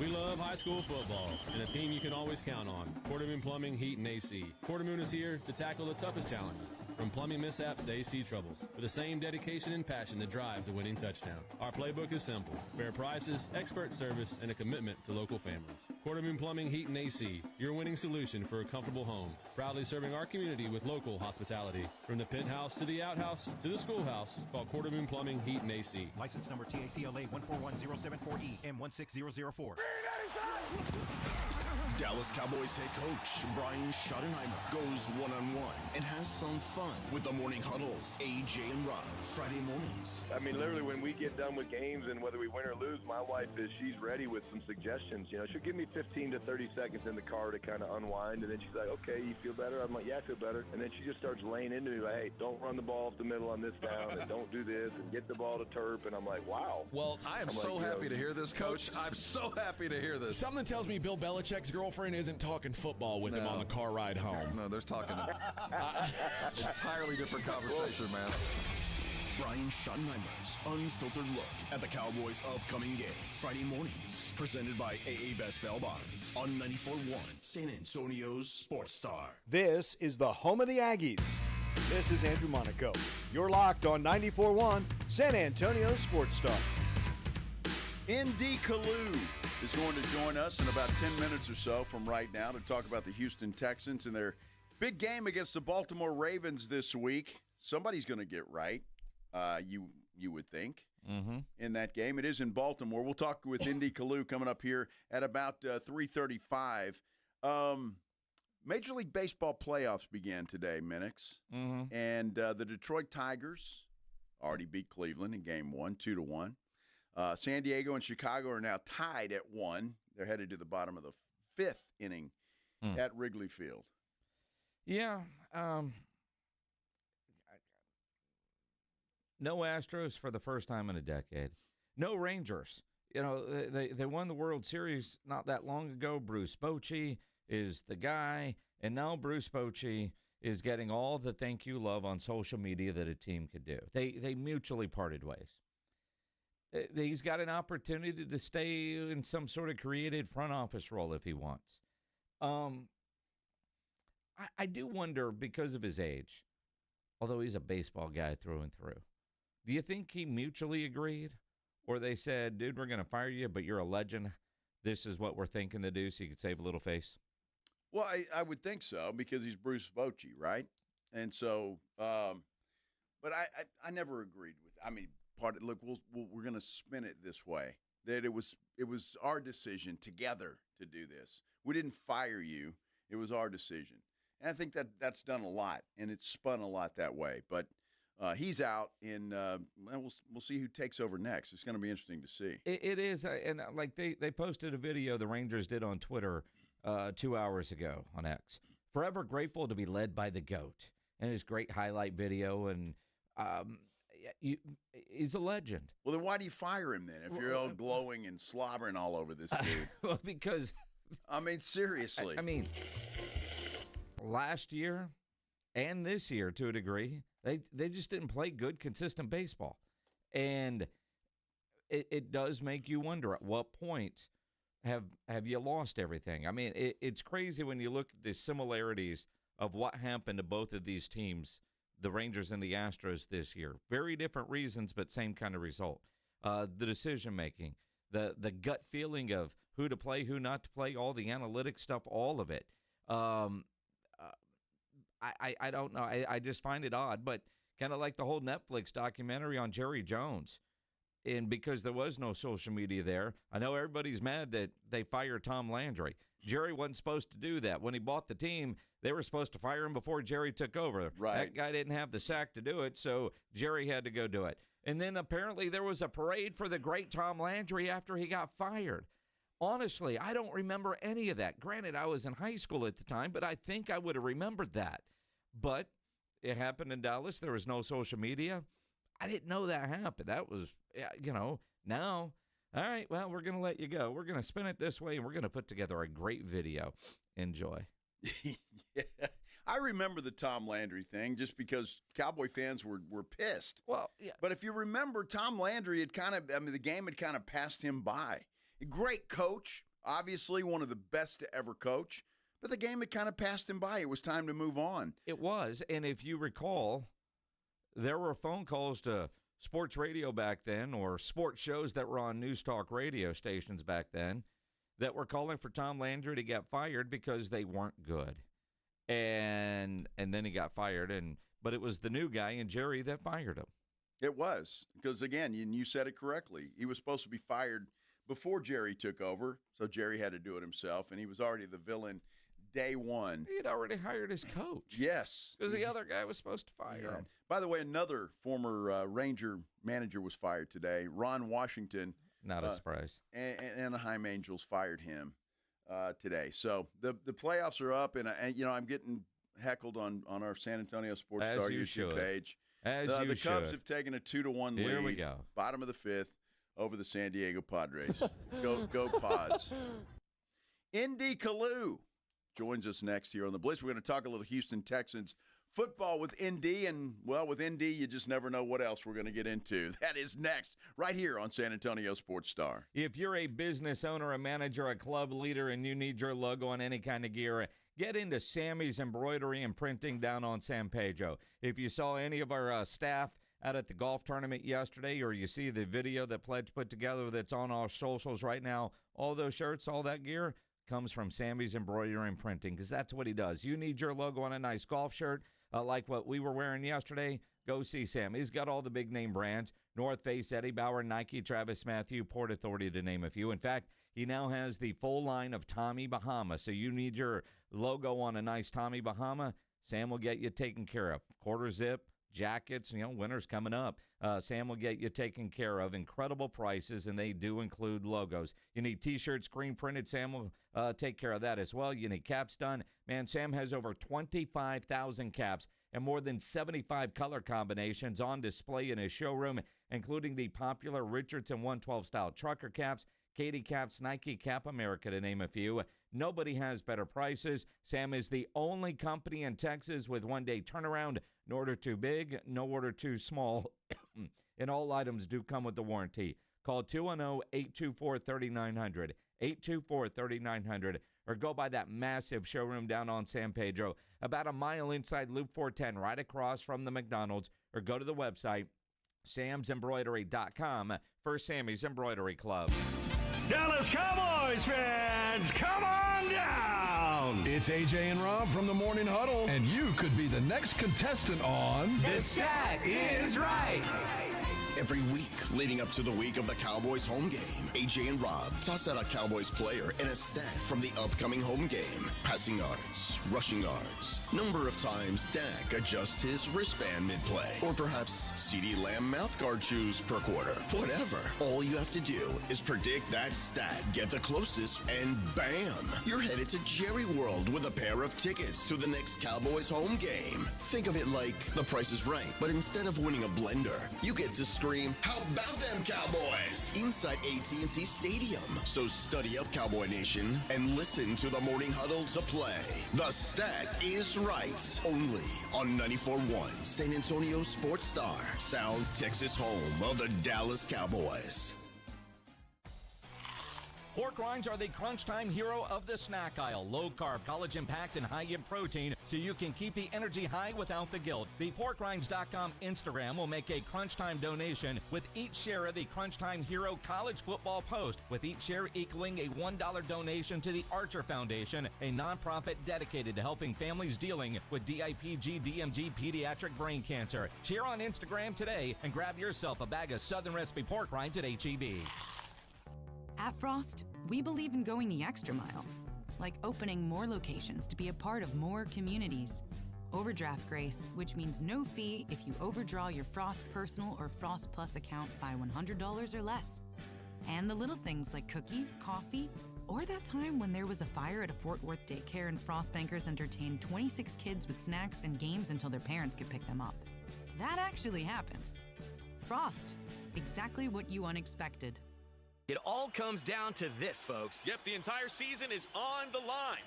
We love high school football and a team you can always count on. Quartermoon Plumbing, Heat, and AC. Quartermoon is here to tackle the toughest challenges, from plumbing mishaps to AC troubles, with the same dedication and passion that drives a winning touchdown. Our playbook is simple: fair prices, expert service, and a commitment to local families. Quartermoon Plumbing, Heat, and AC, your winning solution for a comfortable home. Proudly serving our community with local hospitality. From the penthouse to the outhouse to the schoolhouse, call Quartermoon Plumbing, Heat, and AC. License number TACLA 141074E M16004. Dallas Cowboys head coach Brian Schottenheimer goes one-on-one and has some fun with the morning huddles. AJ and Rob, Friday mornings. I mean, literally, when we get done with games and whether we win or lose, my wife she's ready with some suggestions. You know, she'll give me 15 to 30 seconds in the car to kind of unwind, and then she's like, okay, you feel better? I'm like, yeah, I feel better. And then she just starts laying into me like, hey, don't run the ball off the middle on this down, and don't do this, and get the ball to Terp. And I'm like, wow. Well, I am so happy to hear this, Coach. I'm so happy to hear this. Something tells me Bill Belichick's girlfriend isn't talking football with him on the car ride home. No, they're talking entirely different conversation, man. Brian Schottenheimer's unfiltered look at the Cowboys' upcoming game. Friday mornings, presented by AA Best Bail Bonds on 94.1 San Antonio's Sports Star. This is the home of the Aggies. This is Andrew Monaco. You're locked on 94.1 San Antonio's Sports Star. ND Kalu is going to join us in about 10 minutes or so from right now to talk about the Houston Texans and their big game against the Baltimore Ravens this week. Somebody's going to get right, you would think, in that game. It is in Baltimore. We'll talk with ND Kalu coming up here at about 3:35. Major League Baseball playoffs began today, Minix, and the Detroit Tigers already beat Cleveland in Game 1, 2-1. San Diego and Chicago are now tied at 1. They're headed to the bottom of the 5th inning at Wrigley Field. Yeah. No Astros for the first time in a decade. No Rangers. You know, they won the World Series not that long ago. Bruce Bochy is the guy, and now Bruce Bochy is getting all the thank you love on social media that a team could do. They mutually parted ways. He's got an opportunity to stay in some sort of creative front office role if he wants. I do wonder, because of his age, although he's a baseball guy through and through, do you think he mutually agreed? Or they said, dude, we're going to fire you, but you're a legend. This is what we're thinking to do so you could save a little face? Well, I would think so, because he's Bruce Bochy, right? And so, but I never agreed with, look, we're going to spin it this way, that it was our decision together to do this. We didn't fire you. It was our decision. And I think that's done a lot, and it's spun a lot that way. But he's out, and we'll see who takes over next. It's going to be interesting to see. It is, and like they posted a video the Rangers did on Twitter 2 hours ago on X. Forever grateful to be led by the GOAT. And his great highlight video, and he's a legend. Well, then why do you fire him then if you're all glowing and slobbering all over this dude? Well, because seriously. Last year and this year, to a degree, they just didn't play good, consistent baseball. And it does make you wonder at what point have you lost everything. I mean, it's crazy when you look at the similarities of what happened to both of these teams, the Rangers and the Astros this year. Very different reasons, but same kind of result. The decision-making, the gut feeling of who to play, who not to play, all the analytic stuff, all of it. I don't know. I just find it odd, but kind of like the whole Netflix documentary on Jerry Jones. And because there was no social media there, I know everybody's mad that they fired Tom Landry. Jerry wasn't supposed to do that. When he bought the team, they were supposed to fire him before Jerry took over. Right. That guy didn't have the sack to do it, so Jerry had to go do it. And then apparently there was a parade for the great Tom Landry after he got fired. Honestly, I don't remember any of that. Granted, I was in high school at the time, but I think I would have remembered that. But it happened in Dallas. There was no social media. I didn't know that happened. That was, now, all right, well, we're going to let you go. We're going to spin it this way, and we're going to put together a great video. Enjoy. Yeah. I remember the Tom Landry thing just because Cowboy fans were pissed. Well, yeah. But if you remember, Tom Landry had the game had kind of passed him by. A great coach, obviously one of the best to ever coach, but the game had kind of passed him by. It was time to move on. It was, and if you recall, there were phone calls to sports radio back then, or sports shows that were on news talk radio stations back then, that were calling for Tom Landry to get fired because they weren't good. And then he got fired, but it was the new guy and Jerry that fired him. It was, because again, you said it correctly. He was supposed to be fired before Jerry took over, so Jerry had to do it himself, and he was already the villain day one. He had already hired his coach. Yes. Because the other guy was supposed to fire him. By the way, another former Ranger manager was fired today. Ron Washington. Not a surprise. And Anaheim Angels fired him today. So the playoffs are up, and I'm getting heckled on our San Antonio Sports Star YouTube page. The Cubs have taken a 2-1 lead. Here we go. Bottom of the fifth over the San Diego Padres. Go Pods. ND Kalu joins us next here on the Blitz. We're going to talk a little Houston Texans football with ND, and, well, with ND, you just never know what else we're going to get into. That is next, right here on San Antonio Sports Star. If you're a business owner, a manager, a club leader, and you need your logo on any kind of gear, get into Sammy's Embroidery and Printing down on San Pedro. If you saw any of our staff out at the golf tournament yesterday, or you see the video that Pledge put together that's on our socials right now, all those shirts, all that gear comes from Sammy's Embroidery and Printing, because that's what he does. You need your logo on a nice golf shirt, like what we were wearing yesterday, go see Sam. He's got all the big name brands, North Face, Eddie Bauer, Nike, Travis Matthew, Port Authority, to name a few. In fact, he now has the full line of Tommy Bahama. So you need your logo on a nice Tommy Bahama, Sam will get you taken care of. Quarter zip, jackets, winter's coming up. Sam will get you taken care of. Incredible prices, and they do include logos. You need T-shirts, screen printed. Sam will take care of that as well. You need caps done. Man, Sam has over 25,000 caps and more than 75 color combinations on display in his showroom, including the popular Richardson 112 style trucker caps, Katie caps, Nike Cap America, to name a few. Nobody has better prices. Sam is the only company in Texas with one-day turnaround. No order too big, no order too small. And all items do come with the warranty. Call 210-824-3900, 824-3900, or go by that massive showroom down on San Pedro, about a mile inside Loop 410, right across from the McDonald's, or go to the website, samsembroidery.com, for Sammy's Embroidery Club. Dallas Cowboys fans, come on down! It's AJ and Rob from the Morning Huddle, and you could be the next contestant on The Stat Is Right. Every week leading up to the week of the Cowboys home game, AJ and Rob toss out a Cowboys player and a stat from the upcoming home game. Passing yards, rushing yards, number of times Dak adjusts his wristband mid-play, or perhaps CeeDee Lamb mouthguard chews per quarter. Whatever. All you have to do is predict that stat, get the closest, and bam! You're headed to Jerry World with a pair of tickets to the next Cowboys home game. Think of it like The Price is Right, but instead of winning a blender, you get to scream, "How about them Cowboys?" inside AT&T Stadium. So study up, Cowboy Nation, and listen to the Morning Huddle to play. The Stat Is Right, only on 94.1 San Antonio Sports Star, South Texas home of the Dallas Cowboys. Pork rinds are the crunch time hero of the snack aisle. Low carb, college impact, and high in protein, so you can keep the energy high without the guilt. The porkrinds.com Instagram will make a crunch time donation with each share of the Crunch Time Hero college football post, with each share equaling a $1 donation to the Archer Foundation, a nonprofit dedicated to helping families dealing with DIPG, DMG, pediatric brain cancer. Share on Instagram today and grab yourself a bag of Southern Recipe pork rinds at HEB. At Frost, we believe in going the extra mile, like opening more locations to be a part of more communities. Overdraft grace, which means no fee if you overdraw your Frost Personal or Frost Plus account by $100 or less. And the little things like cookies, coffee, or that time when there was a fire at a Fort Worth daycare and Frost bankers entertained 26 kids with snacks and games until their parents could pick them up. That actually happened. Frost, exactly what you unexpected. It all comes down to this, folks. Yep, the entire season is on the line.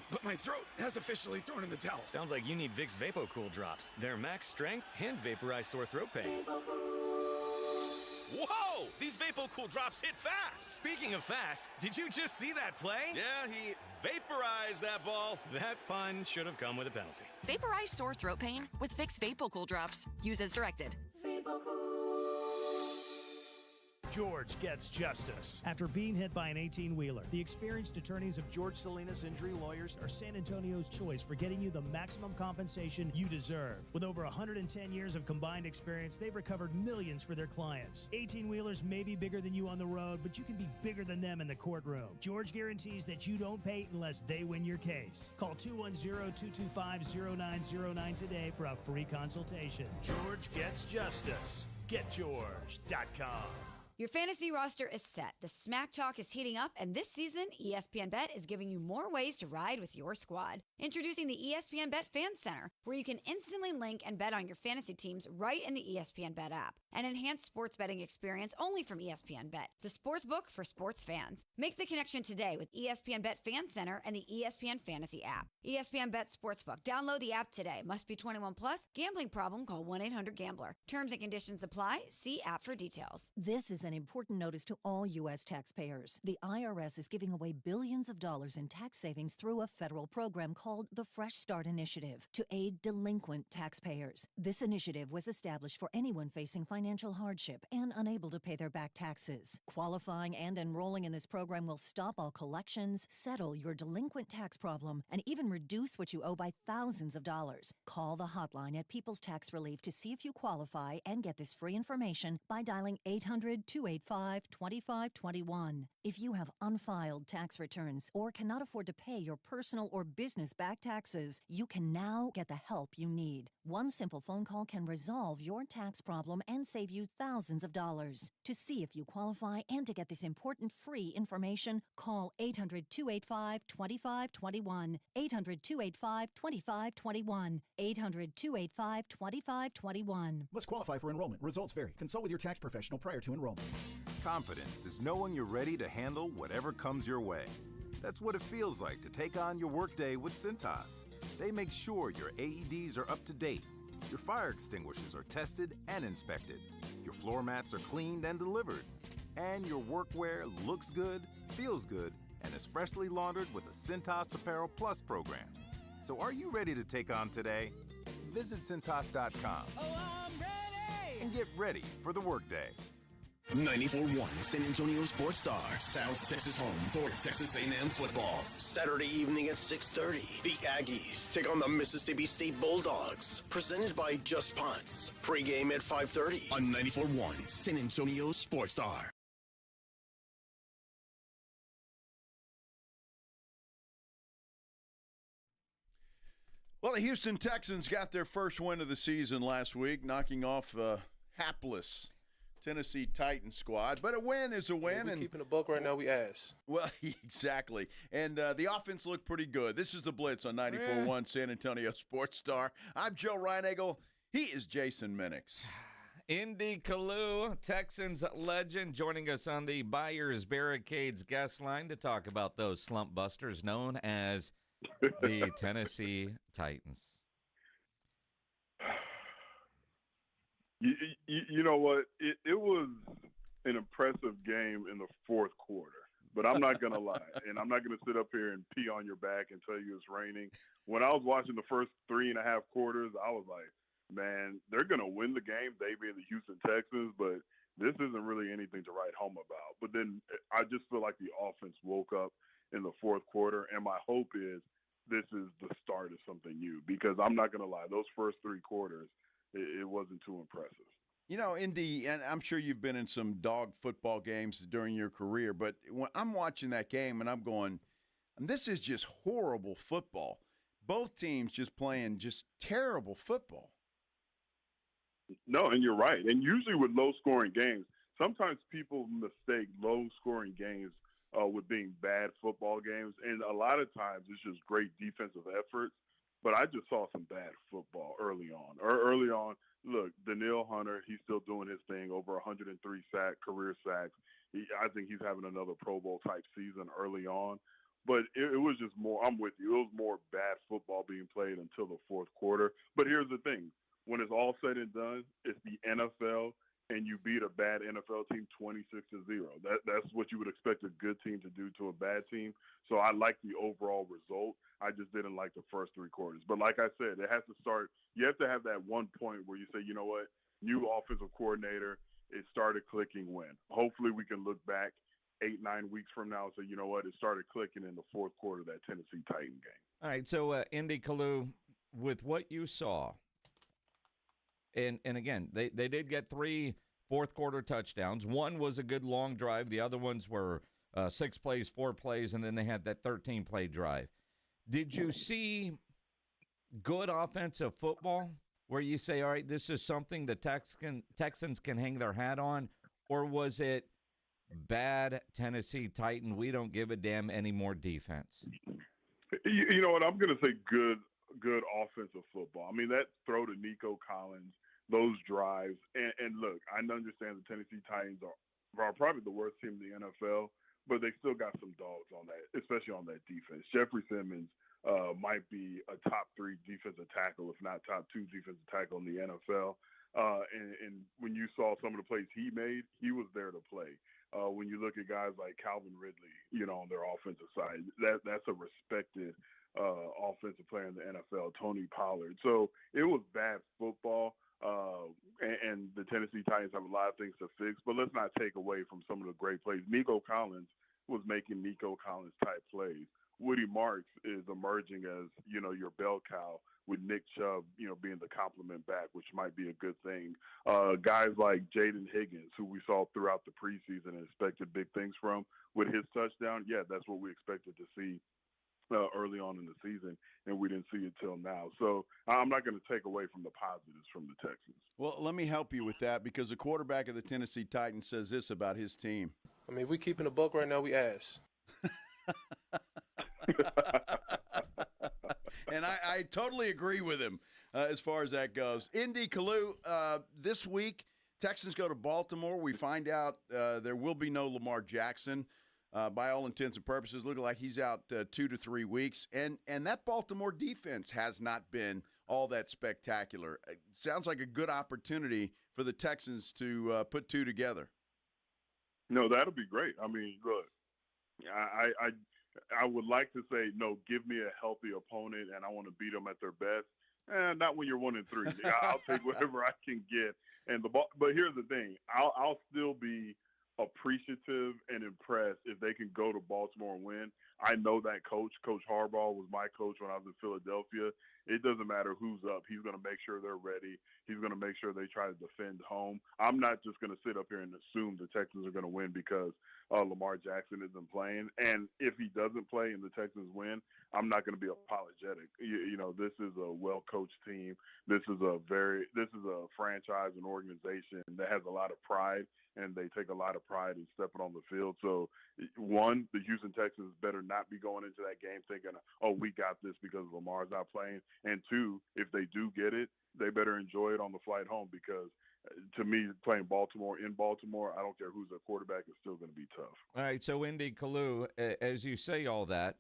But my throat has officially thrown in the towel. Sounds like you need Vicks VapoCool drops. Their max strength and vaporize sore throat pain. Whoa! These VapoCool drops hit fast. Speaking of fast, did you just see that play? Yeah, he vaporized that ball. That pun should have come with a penalty. Vaporize sore throat pain with Vicks VapoCool drops. Use as directed. George gets justice. After being hit by an 18-wheeler, the experienced attorneys of George Salinas Injury Lawyers are San Antonio's choice for getting you the maximum compensation you deserve. With over 110 years of combined experience, they've recovered millions for their clients. 18-wheelers may be bigger than you on the road, but you can be bigger than them in the courtroom. George guarantees that you don't pay unless they win your case. Call 210-225-0909 today for a free consultation. George gets justice. GetGeorge.com. Your fantasy roster is set. The Smack Talk is heating up, and this season, ESPN Bet is giving you more ways to ride with your squad. Introducing the ESPN Bet Fan Center, where you can instantly link and bet on your fantasy teams right in the ESPN Bet app. An enhanced sports betting experience only from ESPN Bet, the sports book for sports fans. Make the connection today with ESPN Bet Fan Center and the ESPN Fantasy app. ESPN Bet Sportsbook. Download the app today. Must be 21 plus. Gambling problem? Call 1-800-GAMBLER. Terms and conditions apply. See app for details. This is an important notice to all U.S. taxpayers. The IRS is giving away billions of dollars in tax savings through a federal program called the Fresh Start Initiative to aid delinquent taxpayers. This initiative was established for anyone facing financial hardship and unable to pay their back taxes. Qualifying and enrolling in this program will stop all collections, settle your delinquent tax problem, and even reduce what you owe by thousands of dollars. Call the hotline at People's Tax Relief to see if you qualify and get this free information by dialing 800-285-2521. If you have unfiled tax returns or cannot afford to pay your personal or business back taxes, you can now get the help you need. One simple phone call can resolve your tax problem and save you thousands of dollars. To see if you qualify and to get this important free information, call 800-285-2521. 800-285-2521. 800-285-2521. Must qualify for enrollment. Results vary. Consult with your tax professional prior to enrollment. Confidence is knowing you're ready to handle whatever comes your way. That's what it feels like to take on your workday with Cintas. They make sure your AEDs are up to date, your fire extinguishers are tested and inspected, your floor mats are cleaned and delivered, and your workwear looks good, feels good, and is freshly laundered with the Cintas Apparel Plus program. So are you ready to take on today? Visit Cintas.com. Oh, I'm ready! And get ready for the workday. 94.1 San Antonio Sports Star, South Texas home for Texas A&M football. Saturday evening at 6:30, the Aggies take on the Mississippi State Bulldogs. Presented by Just Ponce. Pre-game at 5:30 on 94.1 San Antonio Sports Star. Well, the Houston Texans got their first win of the season last week, knocking off hapless Tennessee Titans squad. But a win is a win. We're keeping the buck right now, we ass. Well, exactly. And the offense looked pretty good. This is the Blitz on 94.1 San Antonio Sports Star. I'm Joe Reinagel. He is Jason Minix. ND Kalu, Texans legend, joining us on the Buyers Barricades guest line to talk about those slump busters known as the Tennessee Titans. You know what? It was an impressive game in the fourth quarter. But I'm not going to lie, and I'm not going to sit up here and pee on your back and tell you it's raining. When I was watching the first 3.5 quarters, I was like, man, they're going to win the game, they being the Houston Texans, but this isn't really anything to write home about. But then I just feel like the offense woke up in the fourth quarter, and my hope is this is the start of something new, because I'm not going to lie, those first 3 quarters, it wasn't too impressive. You know, Indy, and I'm sure you've been in some dog football games during your career, but when I'm watching that game and I'm going, this is just horrible football. Both teams just playing just terrible football. No, and you're right. And usually with low-scoring games, sometimes people mistake low-scoring games with being bad football games, and a lot of times it's just great defensive efforts. But I just saw some bad football early on. Early on, look, Danielle Hunter, he's still doing his thing, over 103 career sacks. I think he's having another Pro Bowl-type season early on. But it was just more – I'm with you. It was more bad football being played until the fourth quarter. But here's the thing. When it's all said and done, it's the NFL, and you beat a bad NFL team 26-0. That's what you would expect a good team to do to a bad team. So I like the overall result. I just didn't like the first 3 quarters. But like I said, it has to start – you have to have that one point where you say, you know what, new offensive coordinator, it started clicking when. Hopefully we can look back 8-9 weeks from now and say, you know what, it started clicking in the fourth quarter of that Tennessee Titan game. All right, so ND Kalu, with what you saw, and again, they did get 3 fourth-quarter touchdowns. One was a good long drive. The other ones were 6 plays, 4 plays, and then they had that 13-play drive. Did you see good offensive football where you say, all right, this is something the Texans can hang their hat on, or was it bad Tennessee Titan, we don't give a damn any more defense? You know what, I'm going to say good offensive football. I mean, that throw to Nico Collins, those drives, and look, I understand the Tennessee Titans are probably the worst team in the NFL, but they still got some dogs on that, especially on that defense. Jeffrey Simmons might be a top 3 defensive tackle, if not top 2 defensive tackle in the NFL. And when you saw some of the plays he made, he was there to play. When you look at guys like Calvin Ridley, you know, on their offensive side, that's a respected offensive player in the NFL, Tony Pollard. So it was bad football. And the Tennessee Titans have a lot of things to fix, but let's not take away from some of the great plays. Nico Collins was making Nico Collins type plays. Woody Marks is emerging as, you know, your bell cow, with Nick Chubb, you know, being the complement back, which might be a good thing. Guys like Jaden Higgins, who we saw throughout the preseason and expected big things from, with his touchdown, yeah, that's what we expected to see early on in the season, and we didn't see it till now. So I'm not going to take away from the positives from the Texans. Well, let me help you with that, because the quarterback of the Tennessee Titans says this about his team. I mean, if we keeping a buck right now, we ass. And I totally agree with him as far as that goes. ND Kalu, this week, Texans go to Baltimore. We find out there will be no Lamar Jackson. By all intents and purposes, looking like he's out 2 to 3 weeks. And that Baltimore defense has not been all that spectacular. It sounds like a good opportunity for the Texans to put 2 together. No, that'll be great. I mean, look, I would like to say, no, give me a healthy opponent, and I want to beat them at their best. Not when you're 1-3. I'll take whatever I can get. But here's the thing: I'll still be appreciative and impressed if they can go to Baltimore and win. I know that Coach Harbaugh was my coach when I was in Philadelphia. It doesn't matter who's up. He's going to make sure they're ready. He's going to make sure they try to defend home. I'm not just going to sit up here and assume the Texans are going to win because Lamar Jackson isn't playing. And if he doesn't play and the Texans win, I'm not going to be apologetic. You know, this is a well-coached team. This is a franchise and organization that has a lot of pride, and they take a lot of pride in stepping on the field. So, one, the Houston Texans better not be going into that game thinking, oh, we got this because Lamar's not playing. And two, if they do get it, they better enjoy it on the flight home, because to me, playing Baltimore in Baltimore, I don't care who's the quarterback, it's still going to be tough. All right, so ND Kalu, as you say all that,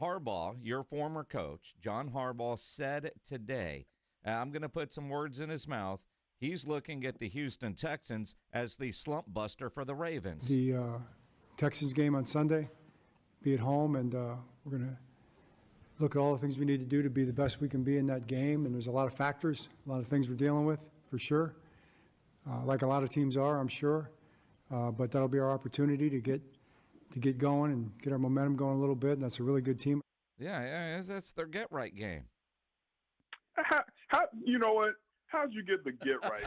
Harbaugh, your former coach, John Harbaugh, said today, I'm going to put some words in his mouth, he's looking at the Houston Texans as the slump buster for the Ravens. The Texans game on Sunday, be at home, and we're going to look at all the things we need to do to be the best we can be in that game. And there's a lot of factors, a lot of things we're dealing with, for sure, like a lot of teams are, I'm sure. But that'll be our opportunity to get going and get our momentum going a little bit, and that's a really good team. Yeah, that's their get-right game. How, you know what? How'd you get the get right?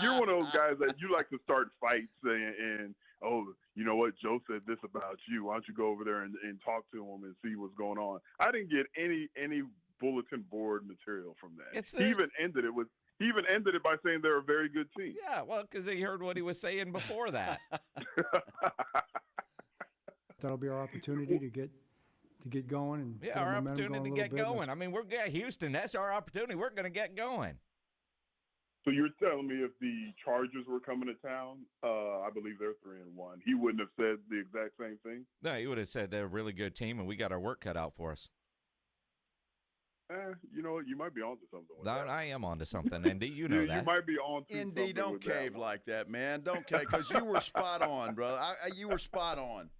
You're one of those guys that you like to start fights and oh, you know what? Joe said this about you. Why don't you go over there and talk to him and see what's going on? I didn't get any bulletin board material from that. He even ended it by saying they're a very good team. Yeah, well, because he heard what he was saying before that. That'll be our opportunity to get going and get our opportunity to get going. I mean, we're Houston. That's our opportunity. We're going to get going. So you're telling me if the Chargers were coming to town, I believe they're 3-1. He wouldn't have said the exact same thing. No, he would have said they're a really good team, and we got our work cut out for us. You know what? You might be onto something. With that. I am onto something, ND. You know that. You might be onto ND, don't cave like that, man. Don't cave, because you were spot on, brother. You were spot on.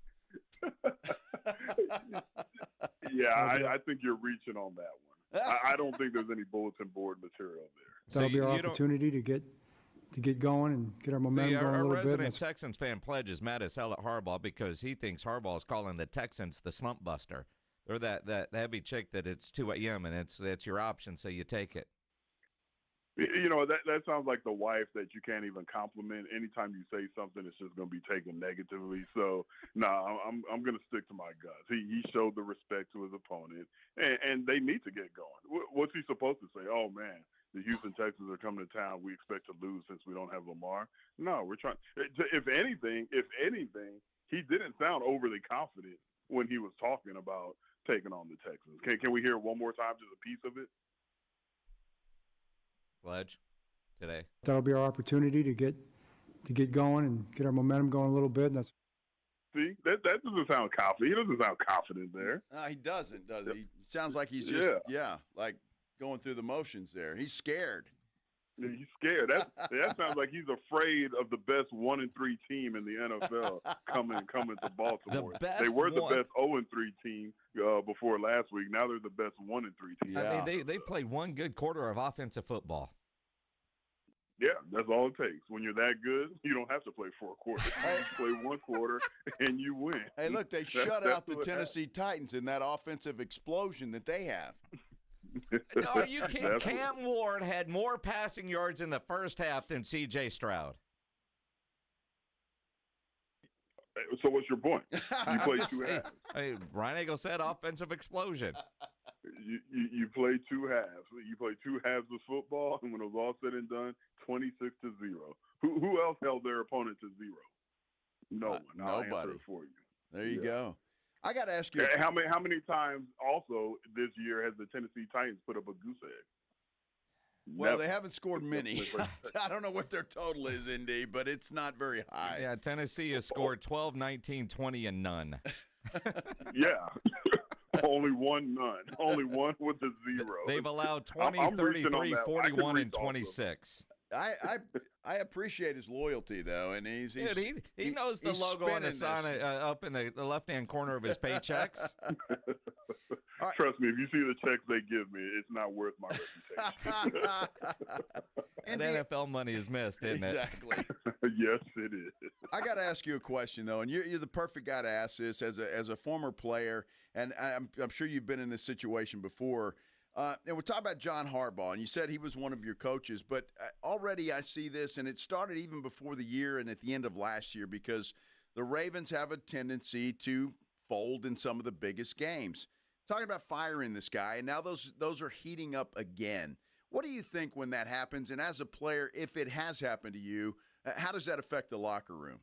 Yeah, I think you're reaching on that one. I don't think there's any bulletin board material there. That'll be our opportunity to get going and get our momentum going a little bit. Our resident Texans fan Pledge is mad as hell at Harbaugh because he thinks Harbaugh is calling the Texans the slump buster. They're that heavy chick that it's 2 a.m. and it's your option, so you take it. You know, that sounds like the wife that you can't even compliment. Anytime you say something, it's just going to be taken negatively. So, I'm going to stick to my guns. He showed the respect to his opponent, and they need to get going. What's he supposed to say? Oh, man, the Houston Texans are coming to town. We expect to lose since we don't have Lamar. No, we're trying. If anything, he didn't sound overly confident when he was talking about taking on the Texans. Can we hear it one more time, just a piece of it? Pledge today. That'll be our opportunity to get going and get our momentum going a little bit. And see, that doesn't sound confident. He doesn't sound confident there. He doesn't, does he? He sounds like he's just like going through the motions there. He's scared. Yeah, he's scared. That sounds like he's afraid of the best 1-3 team in the NFL coming to Baltimore. They were the best 0-3 team before last week. Now they're the best 1-3 team. Yeah. I mean, they played one good quarter of offensive football. Yeah, that's all it takes. When you're that good, you don't have to play 4 quarters. You play 1 quarter and you win. Hey, look, they shut out the Tennessee Titans in that offensive explosion that they have. No, are you kidding? Cam Ward had more passing yards in the first half than C.J. Stroud. So what's your point? You play 2 halves. Hey, Brian Eagle said offensive explosion. You play 2 halves. You play 2 halves of football, and when it was all said and done, 26-0. Who else held their opponent to 0? No one. Nobody. I'll answer it for you. There you go. I got to ask you. How many times also this year has the Tennessee Titans put up a goose egg? Well, Never. They haven't scored many. I don't know what their total is, ND, but it's not very high. Yeah, Tennessee has scored 12, 19, 20, and none. Yeah. Only one none. Only one with a 0. They've allowed 20, 33, 41, and 26. I appreciate his loyalty, though, and he knows the logo on the sign up in the left-hand corner of his paychecks. Trust me, if you see the checks they give me, it's not worth my reputation. And NFL money is missed, isn't it? Exactly. Yes, it is. I got to ask you a question, though, and you're the perfect guy to ask this as a former player, and I'm sure you've been in this situation before. And we're talking about John Harbaugh, and you said he was one of your coaches, but already I see this, and it started even before the year and at the end of last year, because the Ravens have a tendency to fold in some of the biggest games. Talking about firing this guy, and now those are heating up again. What do you think when that happens? And as a player, if it has happened to you, how does that affect the locker room?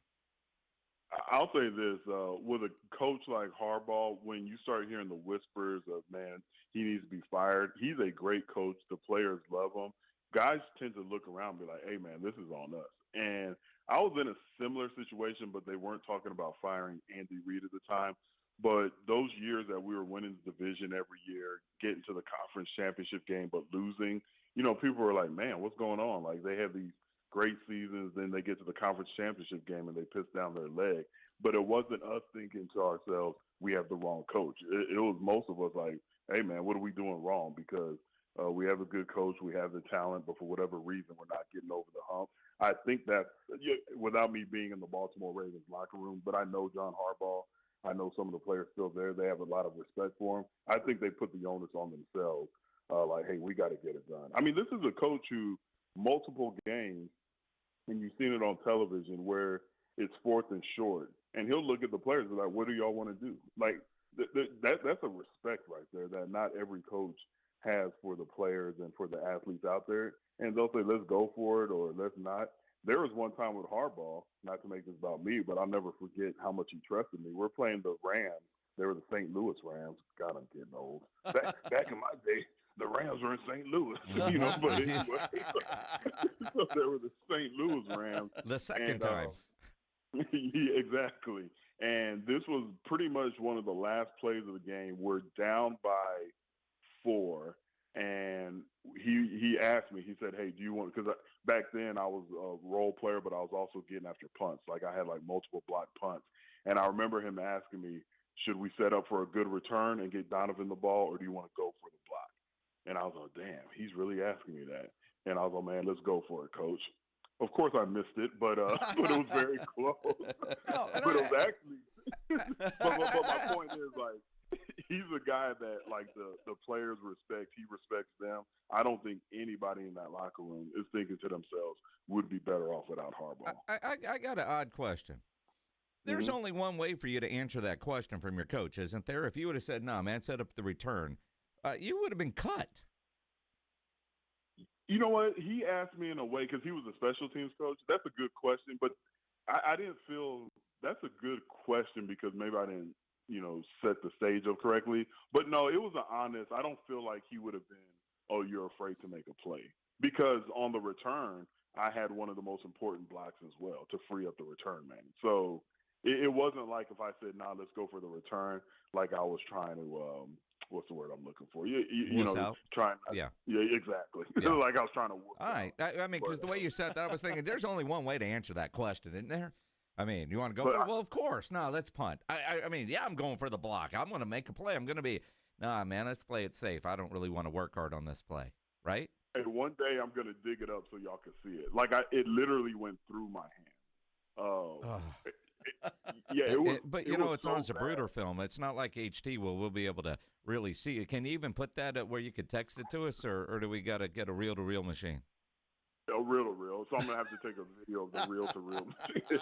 I'll say this, with a coach like Harbaugh, when you start hearing the whispers of, man, he needs to be fired, he's a great coach. The players love him. Guys tend to look around and be like, hey, man, this is on us. And I was in a similar situation, but they weren't talking about firing Andy Reid at the time. But those years that we were winning the division every year, getting to the conference championship game, but losing, people are like, man, what's going on? Like, they have these great seasons, then they get to the conference championship game and they piss down their leg. But it wasn't us thinking to ourselves, we have the wrong coach. It was most of us like, hey, man, what are we doing wrong? Because we have a good coach, we have the talent, but for whatever reason, we're not getting over the hump. I think that, without me being in the Baltimore Ravens locker room, but I know John Harbaugh, I know some of the players still there. They have a lot of respect for him. I think they put the onus on themselves, like, hey, we got to get it done. I mean, this is a coach who multiple games, and you've seen it on television, where it's 4th and short, and he'll look at the players and be like, what do y'all want to do? Like, that's a respect right there that not every coach has for the players and for the athletes out there. And they'll say, let's go for it or let's not. There was one time with Harbaugh, not to make this about me, but I'll never forget how much he trusted me. We're playing the Rams. They were the St. Louis Rams. God, I'm getting old. Back in my day, the Rams were in St. Louis, but anyway. So they were the St. Louis Rams. The second time. Yeah, exactly. And this was pretty much one of the last plays of the game. We're down by 4. And he asked me, he said, hey, do you want, because back then I was a role player, but I was also getting after punts. Like, I had like multiple blocked punts. And I remember him asking me, should we set up for a good return and get Donovan the ball, or do you want to go for the block? And I was like, damn, he's really asking me that. And I was like, man, let's go for it, coach. Of course I missed it, but it was very close. But it was actually but my point is, like, he's a guy that, like, the players respect. He respects them. I don't think anybody in that locker room is thinking to themselves, would be better off without Harbaugh. I got an odd question. There's only one way for you to answer that question from your coach, isn't there? If you would have said, no, man, set up the return, you would have been cut. You know what? He asked me in a way, because he was a special teams coach. That's a good question, but I didn't feel that's a good question because maybe I didn't, set the stage up correctly. But no, it was an honest. I don't feel like he would have been, oh, you're afraid to make a play. Because on the return, I had one of the most important blocks as well to free up the return man. So it wasn't like if I said, nah, let's go for the return, like I was trying to, what's the word I'm looking for? Trying. Yeah. Yeah, exactly. Yeah. Like I was trying to. All right. I mean, because the way you said that, I was thinking there's only one way to answer that question, isn't there? I mean, you want to go for it? Well, of course. No, let's punt. I mean, yeah, I'm going for the block. I'm going to make a play. I'm going to be, nah, man, let's play it safe. I don't really want to work hard on this play, right? And one day I'm going to dig it up so y'all can see it. Like, it literally went through my hand. Yeah, it was. But, it's on Zapruder film. It's not like HT we'll be able to really see it. Can you even put that where you could text it to us, or do we got to get a reel-to-reel machine? A reel-to-reel. So I'm going to have to take a video of the reel-to-reel machine.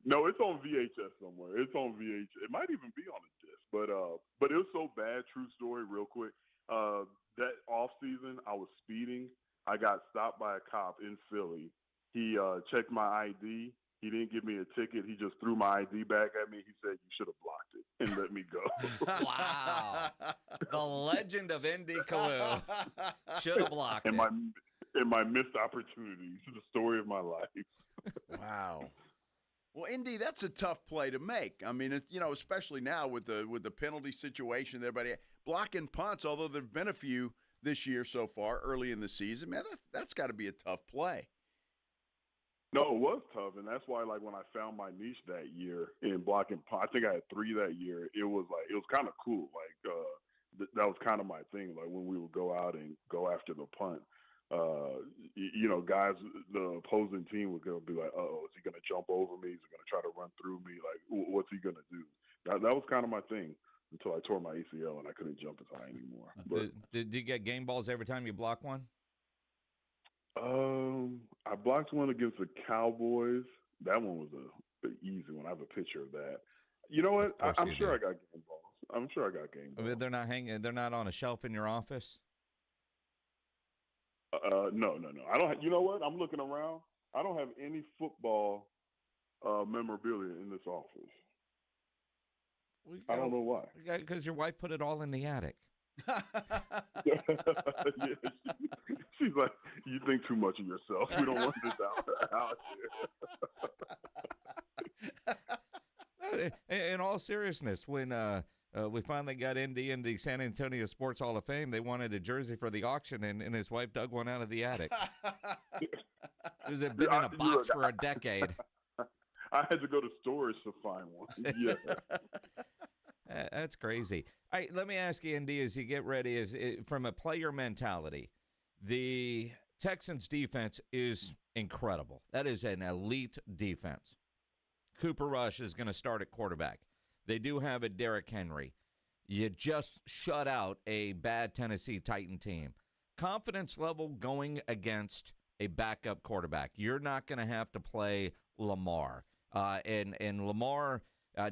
No, it's on VHS somewhere. It's on VHS. It might even be on a disc. But it was so bad, true story, real quick. That off-season, I was speeding. I got stopped by a cop in Philly. He checked my ID. He didn't give me a ticket. He just threw my ID back at me. He said, you should have blocked it and let me go. Wow. The legend of ND Kalu should have blocked and it. My missed opportunities. The story of my life. Wow. Well, ND, that's a tough play to make. I mean, especially now with the penalty situation, everybody blocking punts, although there have been a few this year so far early in the season. Man, that's got to be a tough play. No, it was tough, and that's why, like, when I found my niche that year in blocking punt, I think I had 3 that year. It was kind of cool. Like, that was kind of my thing. Like, when we would go out and go after the punt, guys, the opposing team would be like, "Uh-oh, is he going to jump over me? Is he going to try to run through me? Like, what's he going to do?" That was kind of my thing until I tore my ACL and I couldn't jump as high anymore. But, did you get game balls every time you block one? I blocked one against the Cowboys. That one was an easy one. I have a picture of that. You know what? I'm sure I got game balls. I'm sure I got game balls. They're not hanging. They're not on a shelf in your office. No. I don't. You know what? I'm looking around. I don't have any football memorabilia in this office. I don't know why. Because your wife put it all in the attic. Yeah, she's like, you think too much of yourself. We don't want this out here. In all seriousness, when we finally got ND in the San Antonio Sports Hall of Fame. They wanted a jersey for the auction, and his wife dug one out of the attic. It had been in a box for a decade. I had to go to storage to find one. Yeah. That's crazy. All right, let me ask you, ND, as you get ready, from a player mentality, the Texans defense is incredible. That is an elite defense. Cooper Rush is going to start at quarterback. They do have a Derrick Henry. You just shut out a bad Tennessee Titan team. Confidence level going against a backup quarterback. You're not going to have to play Lamar. And Lamar,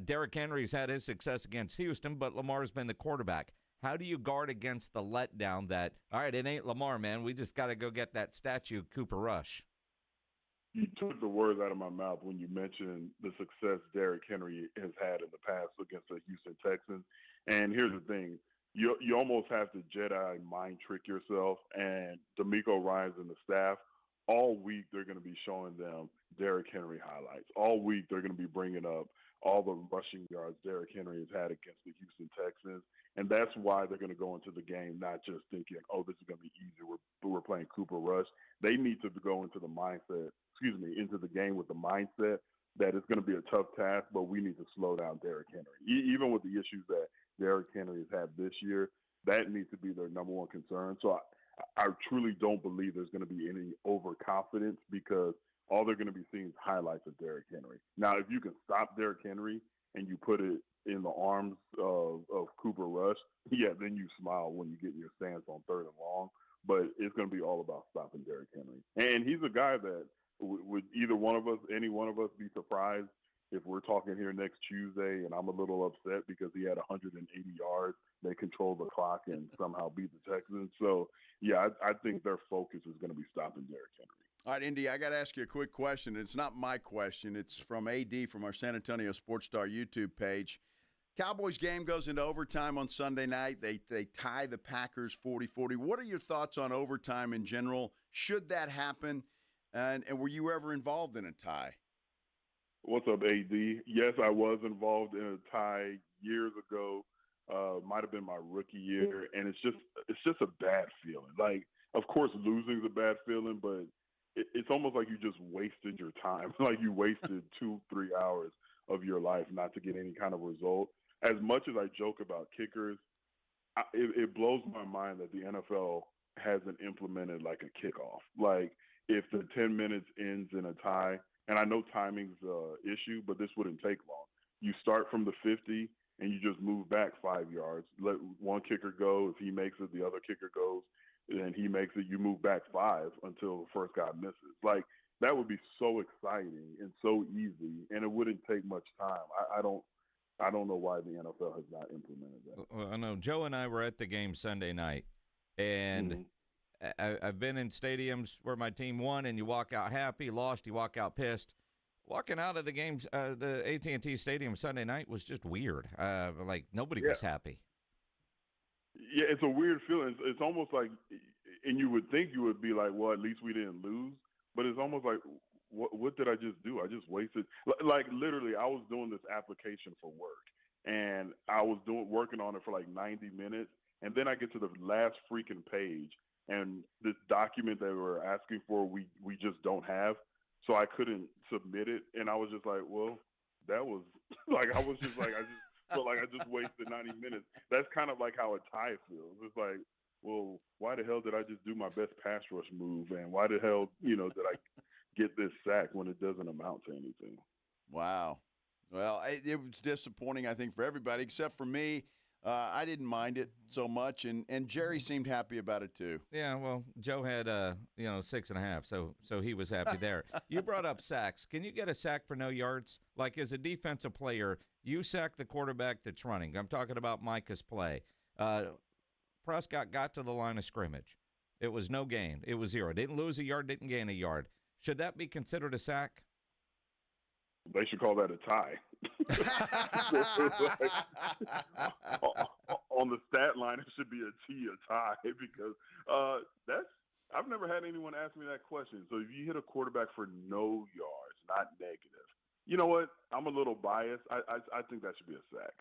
Derrick Henry's had his success against Houston, but Lamar's been the quarterback. How do you guard against the letdown that, all right, it ain't Lamar, man. We just got to go get that statue, Cooper Rush? You took the words out of my mouth when you mentioned the success Derrick Henry has had in the past against the Houston Texans. And here's the thing. You almost have to Jedi mind trick yourself. And D'Amico Ryans and the staff, all week they're going to be showing them Derrick Henry highlights. All week they're going to be bringing up all the rushing yards Derrick Henry has had against the Houston Texans. And that's why they're going to go into the game not just thinking, oh, this is going to be easy. We're playing Cooper Rush. They need to go into the into the game with the mindset that it's going to be a tough task, but we need to slow down Derrick Henry. Even with the issues that Derrick Henry has had this year, that needs to be their number one concern. So I truly don't believe there's going to be any overconfidence because all they're going to be seeing is highlights of Derrick Henry. Now, if you can stop Derrick Henry and you put it in the arms of Cooper Rush, yeah, then you smile when you get in your stance on 3rd and long. But it's going to be all about stopping Derrick Henry. And he's a guy that would either one of us, any one of us, be surprised if we're talking here next Tuesday and I'm a little upset because he had 180 yards, they controlled the clock and somehow beat the Texans. So, yeah, I think their focus is going to be stopping Derrick Henry. All right, Indy, I got to ask you a quick question. It's not my question. It's from AD from our San Antonio Sports Star YouTube page. Cowboys game goes into overtime on Sunday night. They tie the Packers 40-40. What are your thoughts on overtime in general? Should that happen? And were you ever involved in a tie? What's up, AD? Yes, I was involved in a tie years ago. Might have been my rookie year, and it's just a bad feeling. Like, of course, losing is a bad feeling, but it's almost like you just wasted your time. Like you wasted 2-3 hours of your life not to get any kind of result. As much as I joke about kickers, it blows my mind that the NFL hasn't implemented like a kickoff. Like if the 10 minutes ends in a tie, and I know timing's an issue, but this wouldn't take long. You start from the 50 and you just move back 5 yards. Let one kicker go. If he makes it, the other kicker goes. And he makes it, you move back 5 until the first guy misses. Like, that would be so exciting and so easy, and it wouldn't take much time. I don't know why the NFL has not implemented that. Well, I know Joe and I were at the game Sunday night, and I've been in stadiums where my team won, and you walk out happy, lost, you walk out pissed. Walking out of the games, the AT&T Stadium Sunday night was just weird. Like, nobody was happy. Yeah, it's a weird feeling. It's almost like, and you would think you would be like, well, at least we didn't lose. But it's almost like, what did I just do? I just wasted. Like literally, I was doing this application for work, and I was working on it for like 90 minutes, and then I get to the last freaking page, and this document that we're asking for, we just don't have, so I couldn't submit it, and I was just like, well, that was like I was just like I just. felt like I just wasted 90 minutes. That's kind of like how a tie feels. It's like, well, why the hell did I just do my best pass rush move? And why the hell, did I get this sack when it doesn't amount to anything? Wow. Well, it was disappointing, I think, for everybody, except for me. I didn't mind it so much, and Jerry seemed happy about it too. Yeah, well, Joe had 6.5, so he was happy there. You brought up sacks. Can you get a sack for no yards? Like as a defensive player, you sack the quarterback that's running. I'm talking about Micah's play. Prescott got to the line of scrimmage. It was no gain. It was 0. Didn't lose a yard, didn't gain a yard. Should that be considered a sack? They should call that a tie. On the stat line, it should be a tie because I've never had anyone ask me that question. So if you hit a quarterback for no yards, not negative, you know what? I'm a little biased. I think that should be a sack.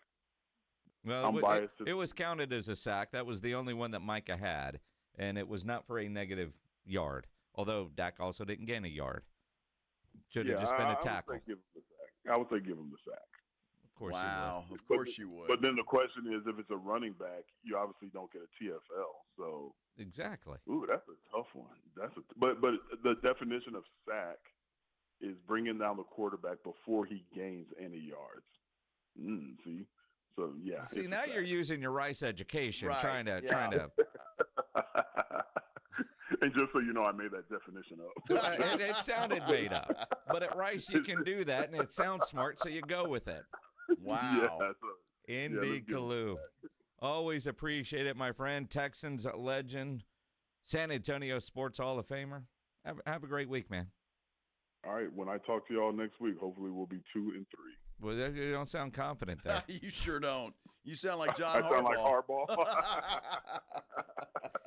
Well, I'm biased. It was counted as a sack. That was the only one that Micah had, and it was not for a negative yard. Although Dak also didn't gain a yard. Should have just been a tackle. I would say give him the sack. Of course wow, you would. Of course you would. But then the question is, if it's a running back, you obviously don't get a TFL. So exactly. Ooh, that's a tough one. But the definition of sack is bringing down the quarterback before he gains any yards. See, so yeah. See, now you're using your Rice education, Right, trying to. And just so you know, I made that definition up. It sounded made up, but at Rice you can do that, and it sounds smart, so you go with it. Wow. ND Kalu. Always appreciate it, my friend. Texans legend, San Antonio Sports Hall of Famer. Have a great week, man. All right. When I talk to y'all next week, hopefully we'll be 2-3. Well, you don't sound confident there. You sure don't. You sound like John Harbaugh. I sound like Harbaugh.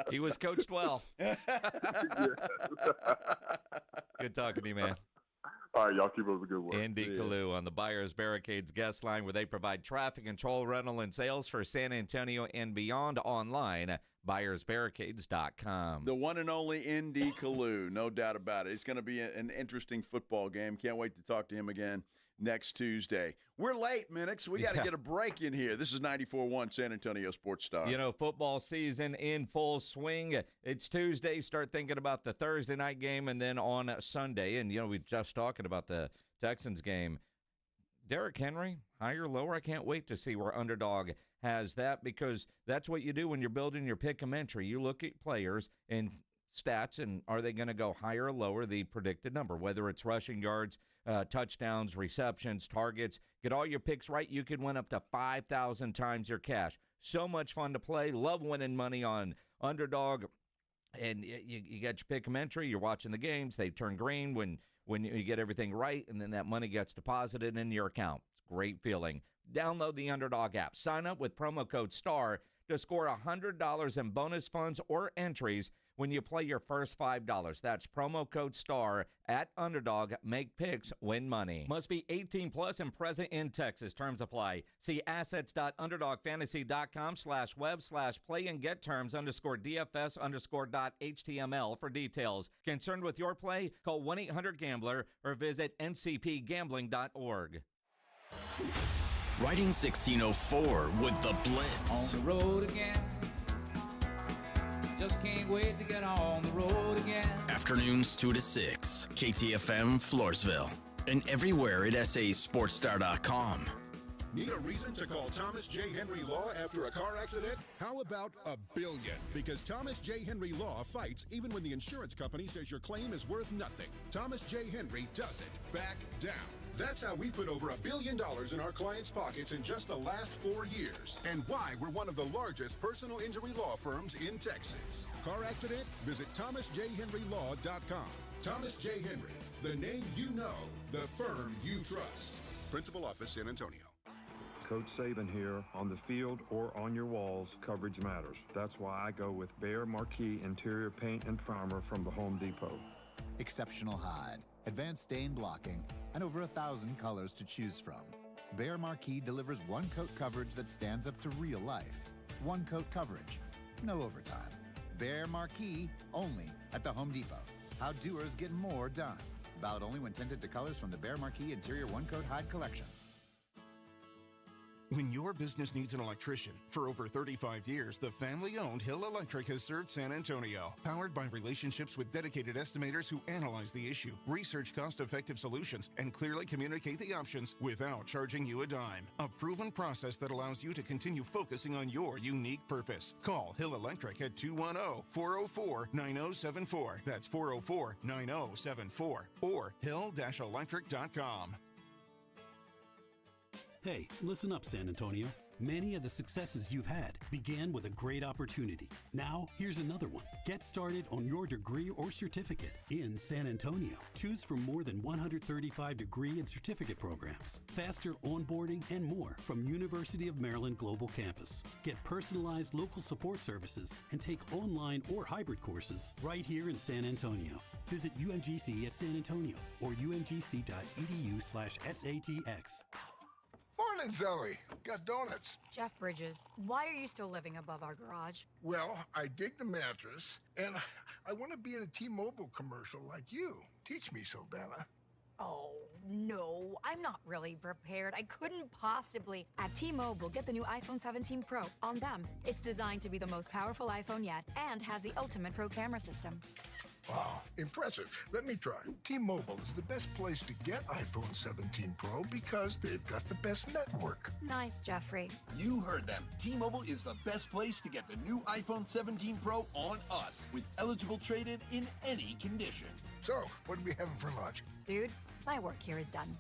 He was coached well. Good talking to you, man. All right, y'all keep up the good work. ND Kalu on the Buyers Barricades guest line, where they provide traffic control, rental, and sales for San Antonio and beyond online, buyersbarricades.com. The one and only ND Kalu, no doubt about it. It's going to be an interesting football game. Can't wait to talk to him again next Tuesday. We're late, Minix. We got to get a break in here. This is 94.1 San Antonio Sports Star. You know, football season in full swing. It's Tuesday. Start thinking about the Thursday night game, and then on Sunday. And, you know, we just talking about the Texans game. Derrick Henry, higher, lower? I can't wait to see where Underdog has that, because that's what you do when you're building your pick 'em entry. You look at players and stats, and are they going to go higher or lower the predicted number, whether it's rushing yards, touchdowns, receptions, targets. Get all your picks right. You can win up to 5,000 times your cash. So much fun to play. Love winning money on Underdog. And you got your pick 'em entry. You're watching the games. They turn green when you get everything right, and then that money gets deposited in your account. It's a great feeling. Download the Underdog app. Sign up with promo code STAR to score $100 in bonus funds or entries when you play your first $5. That's promo code STAR at Underdog. Make picks, win money. Must be 18 plus and present in Texas. Terms apply. See assets.underdogfantasy.com/web/play and get terms _DFS_.html for details. Concerned with your play? Call 1-800-GAMBLER or visit ncpgambling.org. Riding 1604 with the Blitz. On the road again. Just can't wait to get on the road again. Afternoons 2 to 6. KTFM Floresville. And everywhere at sasportstar.com. Need a reason to call Thomas J. Henry Law after a car accident? How about $1 billion? Because Thomas J. Henry Law fights even when the insurance company says your claim is worth nothing. Thomas J. Henry doesn't back down. That's how we put over $1 billion in our clients' pockets in just the last 4 years. And why we're one of the largest personal injury law firms in Texas. Car accident? Visit thomasjhenrylaw.com. Thomas J. Henry, the name you know, the firm you trust. Principal Office, San Antonio. Coach Saban here. On the field or on your walls, coverage matters. That's why I go with Behr Marquee Interior Paint and Primer from the Home Depot. Exceptional hide, advanced stain blocking, and over 1,000 colors to choose from. Behr Marquee delivers one-coat coverage that stands up to real life. One-coat coverage, no overtime. Behr Marquee, only at the Home Depot. How doers get more done. Valid only when tinted to colors from the Behr Marquee Interior One-Coat Hide Collection. When your business needs an electrician, for over 35 years, the family-owned Hill Electric has served San Antonio. Powered by relationships with dedicated estimators who analyze the issue, research cost-effective solutions, and clearly communicate the options without charging you a dime. A proven process that allows you to continue focusing on your unique purpose. Call Hill Electric at 210-404-9074. That's 404-9074. Or hill-electric.com. Hey, listen up, San Antonio. Many of the successes you've had began with a great opportunity. Now, here's another one. Get started on your degree or certificate in San Antonio. Choose from more than 135 degree and certificate programs, faster onboarding, and more from University of Maryland Global Campus. Get personalized local support services and take online or hybrid courses right here in San Antonio. Visit UMGC at San Antonio or umgc.edu/SATX. Morning, Zoe. Got donuts. Jeff Bridges, why are you still living above our garage? Well, I dig the mattress, and I want to be in a T-Mobile commercial like you. Teach me, Saldana. Oh, no, I'm not really prepared. I couldn't possibly. At T-Mobile, get the new iPhone 17 Pro on them. It's designed to be the most powerful iPhone yet and has the ultimate pro camera system. Wow, impressive. Let me try. T-Mobile is the best place to get iPhone 17 Pro because they've got the best network. Nice, Jeffrey. You heard them. T-Mobile is the best place to get the new iPhone 17 Pro on us, with eligible trade-in in any condition. So, what are we having for lunch? Dude, my work here is done.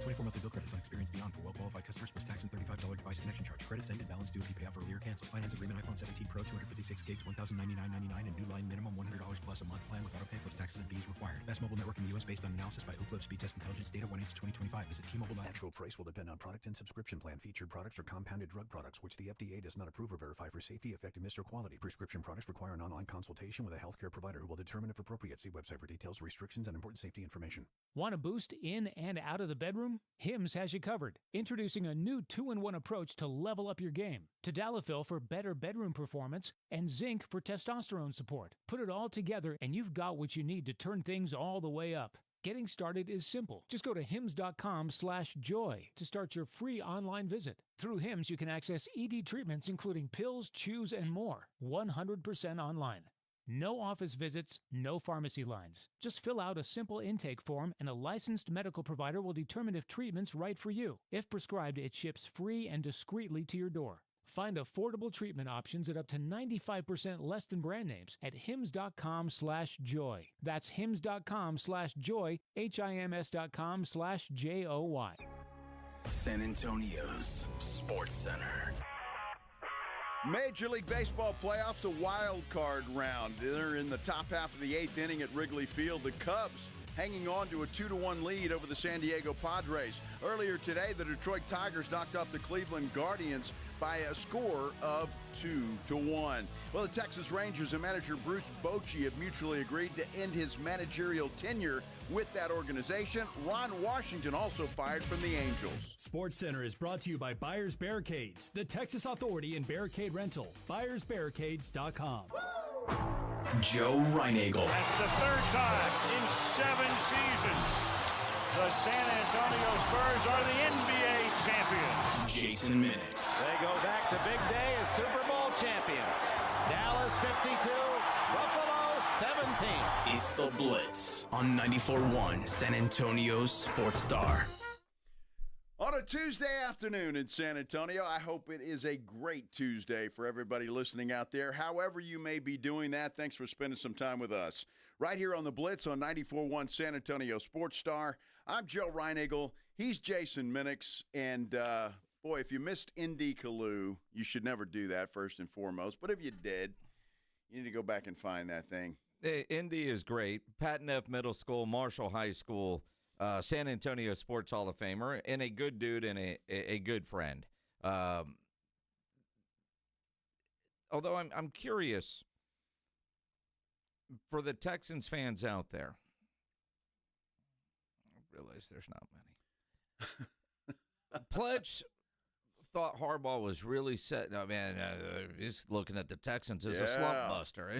24 monthly bill credits on experience beyond for well-qualified customers plus tax and $35 device connection charge. Credits end and balance due if you pay off early or cancel. Finance agreement iPhone 17 Pro, 256 gigs, $1,099.99 and new line minimum $100 plus a month plan with auto pay plus taxes and fees required. Best mobile network in the U.S. based on analysis by Ookla Speed Test Intelligence data 1H 2025. Visit T-Mobile. Actual price will depend on product and subscription plan. Featured products are compounded drug products, which the FDA does not approve or verify for safety, effectiveness, or quality. Prescription products require an online consultation with a healthcare provider who will determine if appropriate. See website for details, restrictions, and important safety information. Want a boost in and out of the bedroom? Hims has you covered. Introducing a new 2-in-1 approach to level up your game. Tadalafil for better bedroom performance and zinc for testosterone support. Put it all together and you've got what you need to turn things all the way up. Getting started is simple. Just go to hims.com/joy to start your free online visit. Through Hims, you can access ED treatments including pills, chews, and more. 100% online. No office visits, no pharmacy lines. Just fill out a simple intake form and a licensed medical provider will determine if treatment's right for you. If prescribed, it ships free and discreetly to your door. Find affordable treatment options at up to 95% less than brand names at hims.com/joy. That's hims.com/joy, HIMS.com/JOY. San Antonio's Sports Center. Major League Baseball playoffs, a wild card round. They're in the top half of the 8th inning at Wrigley Field. The Cubs hanging on to a 2-1 lead over the San Diego Padres. Earlier today, the Detroit Tigers knocked off the Cleveland Guardians by a score of 2-1. Well, the Texas Rangers and manager Bruce Bochy have mutually agreed to end his managerial tenure with that organization. Ron Washington also fired from the Angels. Sports Center is brought to you by Buyers Barricades, the Texas authority in barricade rental. BuyersBarricades.com. Joe Reinagel. That's the third time in 7 seasons the San Antonio Spurs are the NBA champions. Jason Minix. They go back to big day as Super Bowl champions. Dallas 52, Buffalo 17. It's the Blitz on 94.1 San Antonio's Sports Star. On a Tuesday afternoon in San Antonio, I hope it is a great Tuesday for everybody listening out there. However you may be doing that, thanks for spending some time with us. Right here on the Blitz on 94.1 San Antonio Sports Star, I'm Joe Reinagel. He's Jason Minix. And, boy, if you missed ND Kalu, you should never do that first and foremost. But if you did, you need to go back and find that thing. Indy is great. Patton F. Middle School, Marshall High School, San Antonio Sports Hall of Famer, and a good dude and a good friend. Although I'm curious, for the Texans fans out there, I realize there's not many. Pledge thought Harbaugh was really set. No, man, he's looking at the Texans as a slump buster.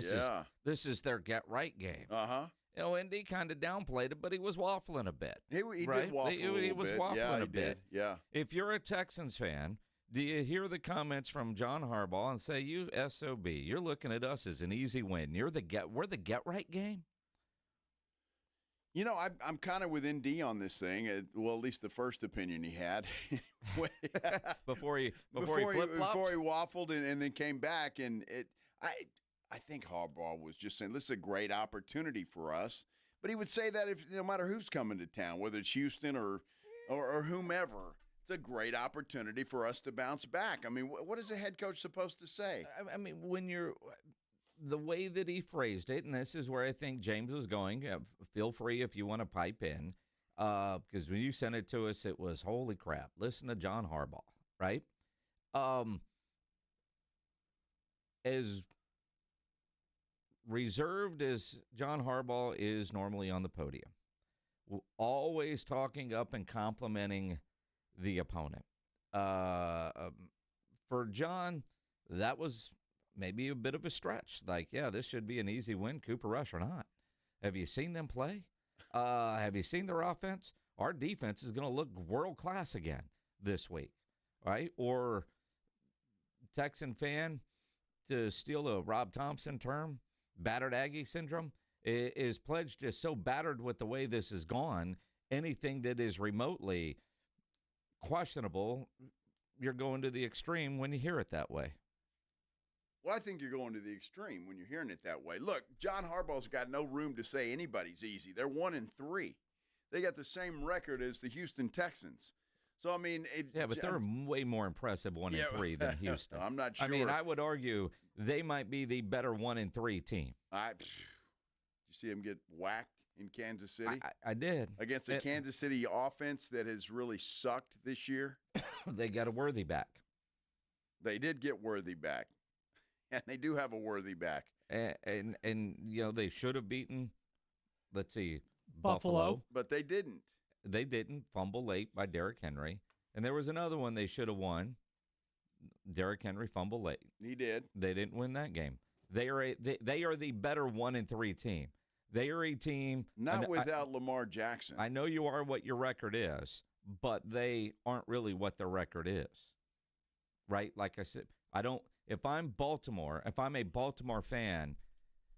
This is their get-right game. Uh-huh. You know, Indy kind of downplayed it, but he was waffling a bit. He right? did waffle He was waffling a bit. Yeah. If you're a Texans fan, do you hear the comments from John Harbaugh and say, you SOB, you're looking at us as an easy win. We're the get-right game? You know, I'm kind of with ND on this thing. Well, at least the first opinion he had. before he waffled and then came back. And I think Harbaugh was just saying, this is a great opportunity for us. But he would say that if no matter who's coming to town, whether it's Houston or whomever, it's a great opportunity for us to bounce back. I mean, what is a head coach supposed to say? I mean, when you're – the way that he phrased it, and this is where I think James was going, feel free if you want to pipe in, because when you sent it to us, it was, holy crap, listen to John Harbaugh, right? As reserved as John Harbaugh is normally on the podium, always talking up and complimenting the opponent. For John, that was maybe a bit of a stretch. Like, yeah, this should be an easy win, Cooper Rush or not. Have you seen them play? Have you seen their offense? Our defense is going to look world-class again this week, right? Or Texan fan, to steal a Rob Thompson term, battered Aggie syndrome, is Pledge just so battered with the way this has gone, anything that is remotely questionable, you're going to the extreme when you hear it that way. Well, I think you're going to the extreme when you're hearing it that way. Look, John Harbaugh's got no room to say anybody's easy. They're 1-3. They got the same record as the Houston Texans. So, I mean. But they're way more impressive 1-3 than Houston. I'm not sure. I mean, I would argue they might be the better 1-3 team. Did you see them get whacked in Kansas City? I did. Against a Kansas City offense that has really sucked this year. They got a Worthy back. They did get Worthy back. And they do have a Worthy back. And you know, they should have beaten, let's see, Buffalo. But they didn't. They didn't. Fumble late by Derrick Henry. And there was another one they should have won. Derrick Henry fumble late. He did. They didn't win that game. They are the better 1-3 team. They are a team. Not without Lamar Jackson. I know you are what your record is, but they aren't really what their record is. Right? Like I said, if I'm Baltimore, if I'm a Baltimore fan,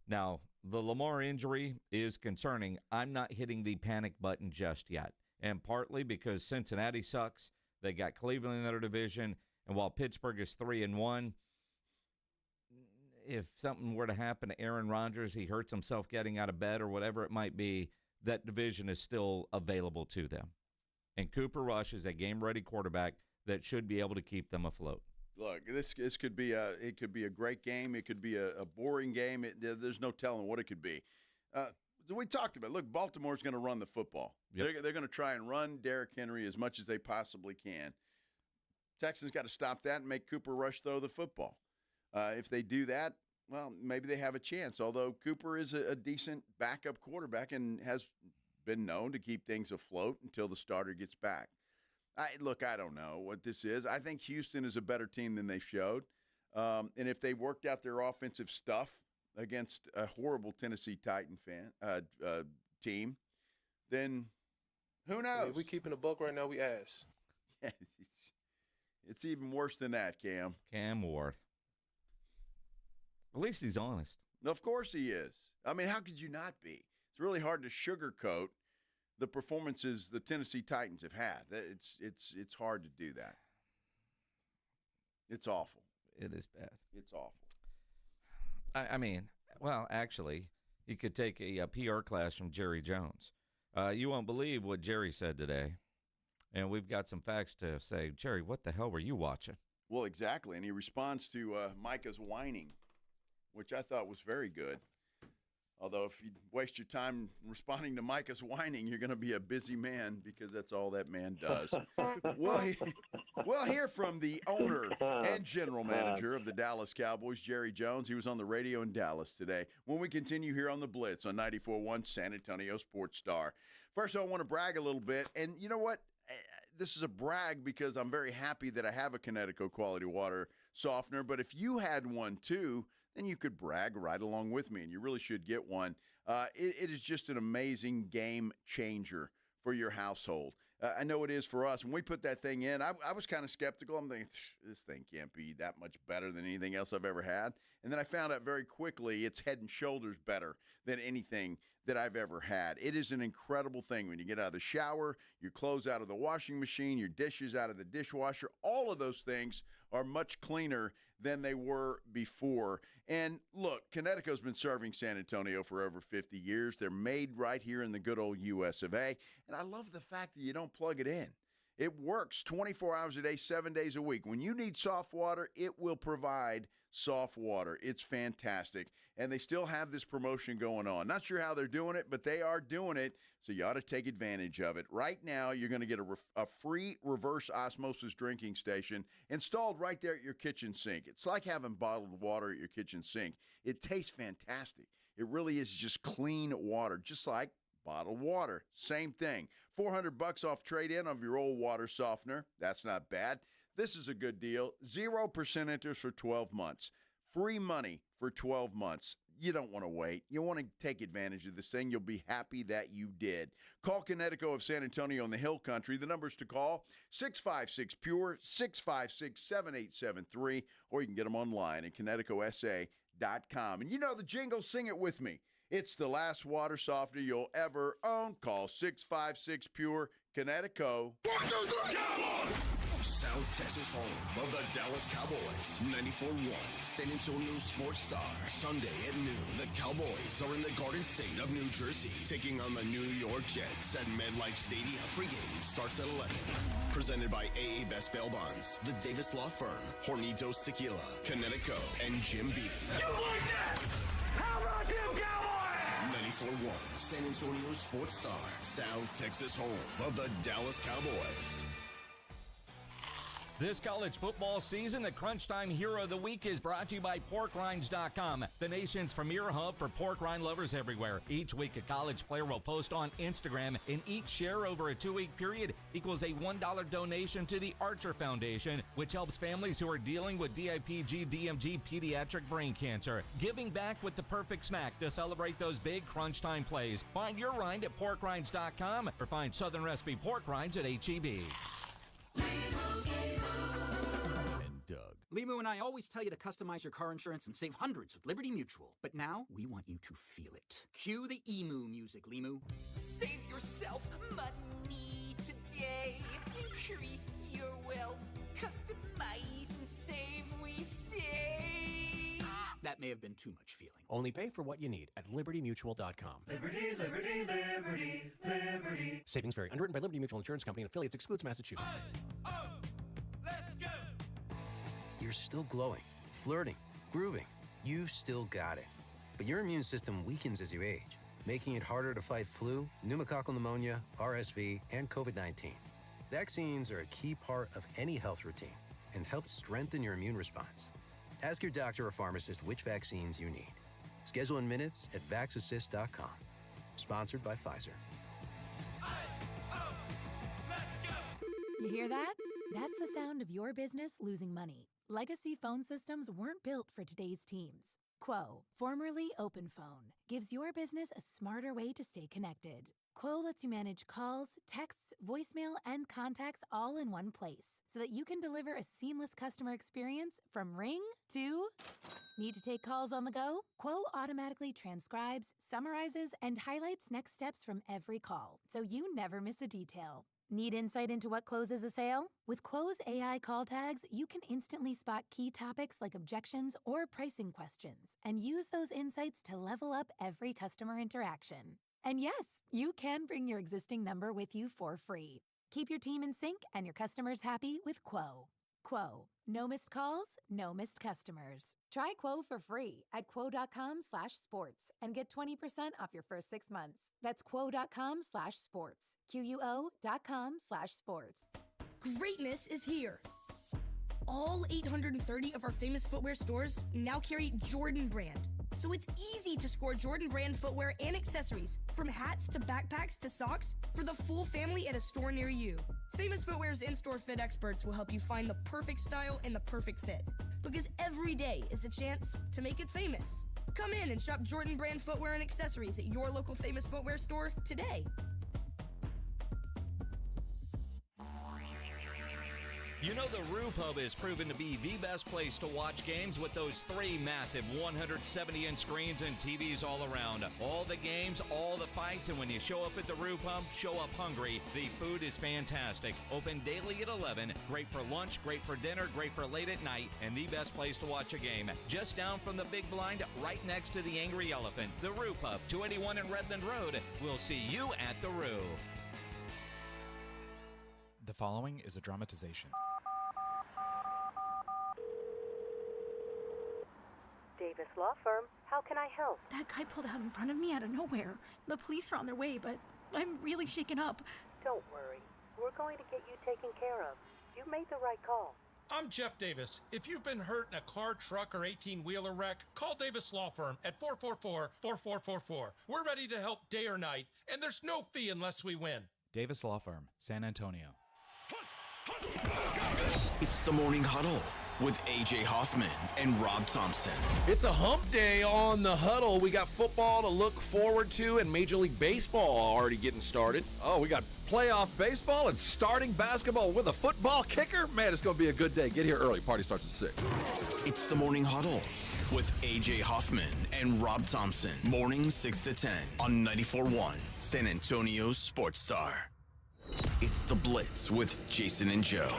now the Lamar injury is concerning. I'm not hitting the panic button just yet. And partly because Cincinnati sucks. They got Cleveland in their division. And while Pittsburgh is 3-1, if something were to happen to Aaron Rodgers, he hurts himself getting out of bed or whatever it might be, that division is still available to them. And Cooper Rush is a game-ready quarterback that should be able to keep them afloat. Look, this could be a great game. It could be a boring game. There's no telling what it could be. We talked about it. Look, Baltimore's going to run the football. Yep. They're going to try and run Derrick Henry as much as they possibly can. Texans got to stop that and make Cooper Rush throw the football. If they do that, well, maybe they have a chance. Although Cooper is a decent backup quarterback and has been known to keep things afloat until the starter gets back. I don't know what this is. I think Houston is a better team than they showed. And if they worked out their offensive stuff against a horrible Tennessee Titan team, then who knows? If we keeping a buck right now, we ass. It's even worse than that, Cam. Cam Ward. At least he's honest. Of course he is. I mean, how could you not be? It's really hard to sugarcoat the performances the Tennessee Titans have had. It's hard to do that. It's awful. It is bad. It's awful. I mean, well, actually, you could take a PR class from Jerry Jones. You won't believe what Jerry said today. And we've got some facts to say. Jerry, what the hell were you watching? Well, exactly. And he responds to Micah's whining, which I thought was very good. Although if you waste your time responding to Micah's whining, you're going to be a busy man because that's all that man does. We'll hear from the owner and general manager of the Dallas Cowboys, Jerry Jones. He was on the radio in Dallas today. When we continue here on the Blitz on 94.1 San Antonio Sports Star. First, I want to brag a little bit. And you know what? This is a brag because I'm very happy that I have a Connecticut quality water softener. But if you had one too, then you could brag right along with me, and you really should get one. It is just an amazing game changer for your household. I know it is for us. When we put that thing in, I was kind of skeptical. I'm thinking, this thing can't be that much better than anything else I've ever had. And then I found out very quickly it's head and shoulders better than anything that I've ever had. It is an incredible thing when you get out of the shower, your clothes out of the washing machine, your dishes out of the dishwasher. All of those things are much cleaner than they were before. And look, Connecticut's been serving San Antonio for over 50 years. They're made right here in the good old US of A. And I love the fact that you don't plug it in. It works 24 hours a day, 7 days a week. When you need soft water, it will provide soft water. It's fantastic. And they still have this promotion going on. Not sure how they're doing it, but they are doing it, so you ought to take advantage of it. Right now, you're going to get a free reverse osmosis drinking station installed right there at your kitchen sink. It's like having bottled water at your kitchen sink. It tastes fantastic. It really is just clean water, just like bottled water. Same thing. $400 off trade-in of your old water softener. That's not bad. This is a good deal. 0% interest for 12 months. Free money for 12 months. You don't want to wait. You want to take advantage of this thing. You'll be happy that you did. Call Kinetico of San Antonio in the Hill Country. The numbers to call, 656-PURE, 656-7873, or you can get them online at KineticoSA.com. And you know the jingle, sing it with me. It's the last water softener you'll ever own. Call 656-PURE, Kinetico. 1, 2, 3, Cowboys! South Texas home of the Dallas Cowboys. 94-1, San Antonio Sports Star. Sunday at noon, the Cowboys are in the Garden State of New Jersey, taking on the New York Jets at MetLife Stadium. Pre-game starts at 11. Presented by AA Best Bail Bonds, the Davis Law Firm, Hornitos Tequila, Kinetico, and Jim B. You like that? How about them Cowboys? 94-1, San Antonio Sports Star. South Texas home of the Dallas Cowboys. This college football season, the Crunch Time Hero of the Week is brought to you by PorkRinds.com, the nation's premier hub for pork rind lovers everywhere. Each week, a college player will post on Instagram, and each share over a 2-week period equals a $1 donation to the Archer Foundation, which helps families who are dealing with DIPG, DMG, pediatric brain cancer. Giving back with the perfect snack to celebrate those big Crunch Time plays. Find your rind at PorkRinds.com or find Southern Recipe pork rinds at H-E-B. Limu and I always tell you to customize your car insurance and save hundreds with Liberty Mutual. But now, we want you to feel it. Cue the emu music, Limu. Save yourself money today. Increase your wealth. Customize and save, we say. That may have been too much feeling. Only pay for what you need at libertymutual.com. Liberty, liberty, liberty, liberty. Savings vary. Underwritten by Liberty Mutual Insurance Company and affiliates. Excludes Massachusetts. You're still glowing, flirting, grooving. You've still got it. But your immune system weakens as you age, making it harder to fight flu, pneumococcal pneumonia, RSV, and COVID-19. Vaccines are a key part of any health routine and help strengthen your immune response. Ask your doctor or pharmacist which vaccines you need. Schedule in minutes at vaxassist.com. Sponsored by Pfizer. You hear that? That's the sound of your business losing money. Legacy phone systems weren't built for today's teams. Quo, formerly OpenPhone, gives your business a smarter way to stay connected. Quo lets you manage calls, texts, voicemail, and contacts all in one place so that you can deliver a seamless customer experience from ring to... Need to take calls on the go? Quo automatically transcribes, summarizes, and highlights next steps from every call, so you never miss a detail. Need insight into what closes a sale? With Quo's AI call tags, you can instantly spot key topics like objections or pricing questions and use those insights to level up every customer interaction. And yes, you can bring your existing number with you for free. Keep your team in sync and your customers happy with Quo. Quo. No missed calls, no missed customers. Try Quo for free at quo.com/sports and get 20% off your first 6 months. That's quo.com/sports. QUO.com/sports. Greatness is here. All 830 of our famous footwear stores now carry Jordan brand. So it's easy to score Jordan brand footwear and accessories, from hats to backpacks to socks, for the full family at a store near you. Famous Footwear's in-store fit experts will help you find the perfect style and the perfect fit. Because every day is a chance to make it famous. Come in and shop Jordan brand footwear and accessories at your local Famous Footwear store today. You know the Roo Pub is proven to be the best place to watch games with those 3 massive 170-inch screens and TVs all around. All the games, all the fights, and when you show up at the Roo Pub, show up hungry. The food is fantastic. Open daily at 11. Great for lunch, great for dinner, great for late at night, and the best place to watch a game. Just down from the big blind, right next to the Angry Elephant. The Roo Pub, 281 in Redland Road. We'll see you at the Roo. The following is a dramatization. Davis Law Firm, how can I help? That guy pulled out in front of me out of nowhere. The police are on their way, but I'm really shaken up. Don't worry. We're going to get you taken care of. You made the right call. I'm Jeff Davis. If you've been hurt in a car, truck, or 18-wheeler wreck, call Davis Law Firm at 444-4444. We're ready to help day or night, and there's no fee unless we win. Davis Law Firm, San Antonio. It's the Morning Huddle with A.J. Hoffman and Rob Thompson. It's a hump day on the Huddle. We got football to look forward to and Major League Baseball already getting started. Oh, we got playoff baseball and starting basketball with a football kicker. Man, it's going to be a good day. Get here early. Party starts at 6. It's the Morning Huddle with A.J. Hoffman and Rob Thompson. Mornings 6 to 10 on 94.1 San Antonio's Sports Star. It's the Blitz with Jason and Joe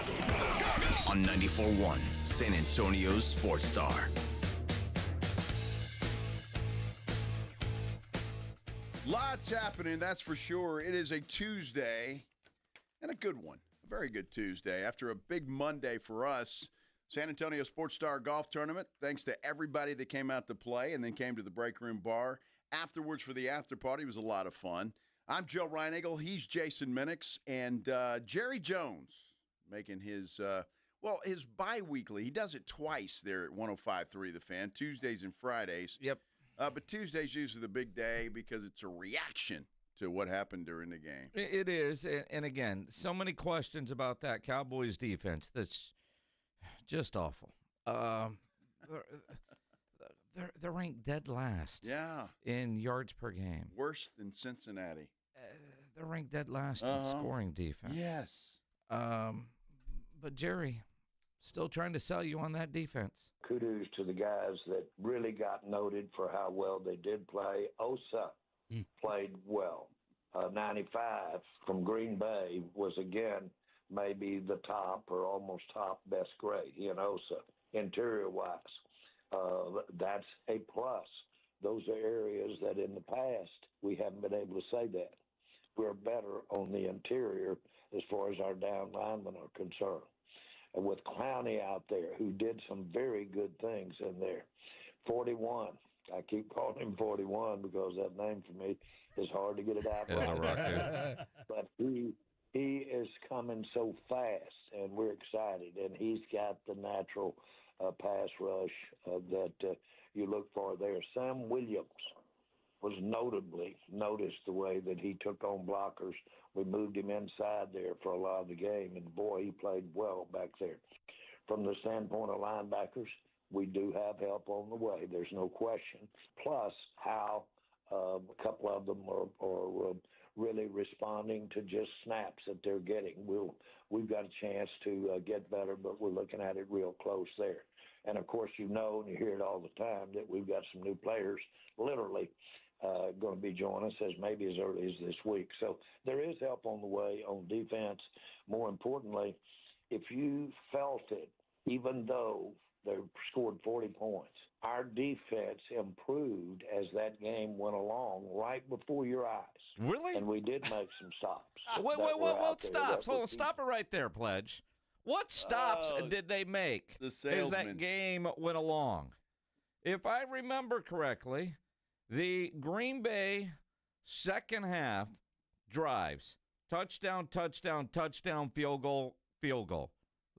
on 94.1 San Antonio's Sports Star. Lots happening, that's for sure. It is a Tuesday, and a good one. A very good Tuesday. After a big Monday for us, San Antonio Sports Star Golf Tournament, thanks to everybody that came out to play and then came to the break room bar afterwards for the after party. It was a lot of fun. I'm Joe Reinagle. He's Jason Minix. And Jerry Jones making his, his bi-weekly. He does it twice there at 105.3 The Fan, Tuesdays and Fridays. Yep. But Tuesday's usually the big day because it's a reaction to what happened during the game. It is. And again, so many questions about that Cowboys defense that's just awful. They're ranked dead last. Yeah. In yards per game. Worse than Cincinnati. They're ranked dead last in scoring defense. Yes. But Jerry, still trying to sell you on that defense. Kudos to the guys that really got noted for how well they did play. Osa played well. 95 from Green Bay was, again, maybe the top or almost top best grade. He and Osa, interior-wise. That's a plus. Those are areas that in the past we haven't been able to say that. We're better on the interior as far as our down linemen are concerned. And with Clowney out there, who did some very good things in there. 41. I keep calling him 41 because that name for me is hard to get it out right. But he is coming so fast, and we're excited. And he's got the natural pass rush that you look for there. Sam Williams was notably noticed the way that he took on blockers. We moved him inside there for a lot of the game, and boy, he played well back there. From the standpoint of linebackers, we do have help on the way. There's no question. Plus, how a couple of them are really responding to just snaps that they're getting. We've got a chance to get better, but we're looking at it real close there. And, of course, you know, and you hear it all the time, that we've got some new players literally going to be joining us as maybe as early as this week. So there is help on the way on defense. More importantly, if you felt it, even though they scored 40 points, our defense improved as that game went along right before your eyes. Really? And we did make some stops. What stops? Hold on, stop it right there, Pledge. What stops did they make as that game went along? If I remember correctly, the Green Bay second half drives, touchdown, touchdown, touchdown, field goal, field goal.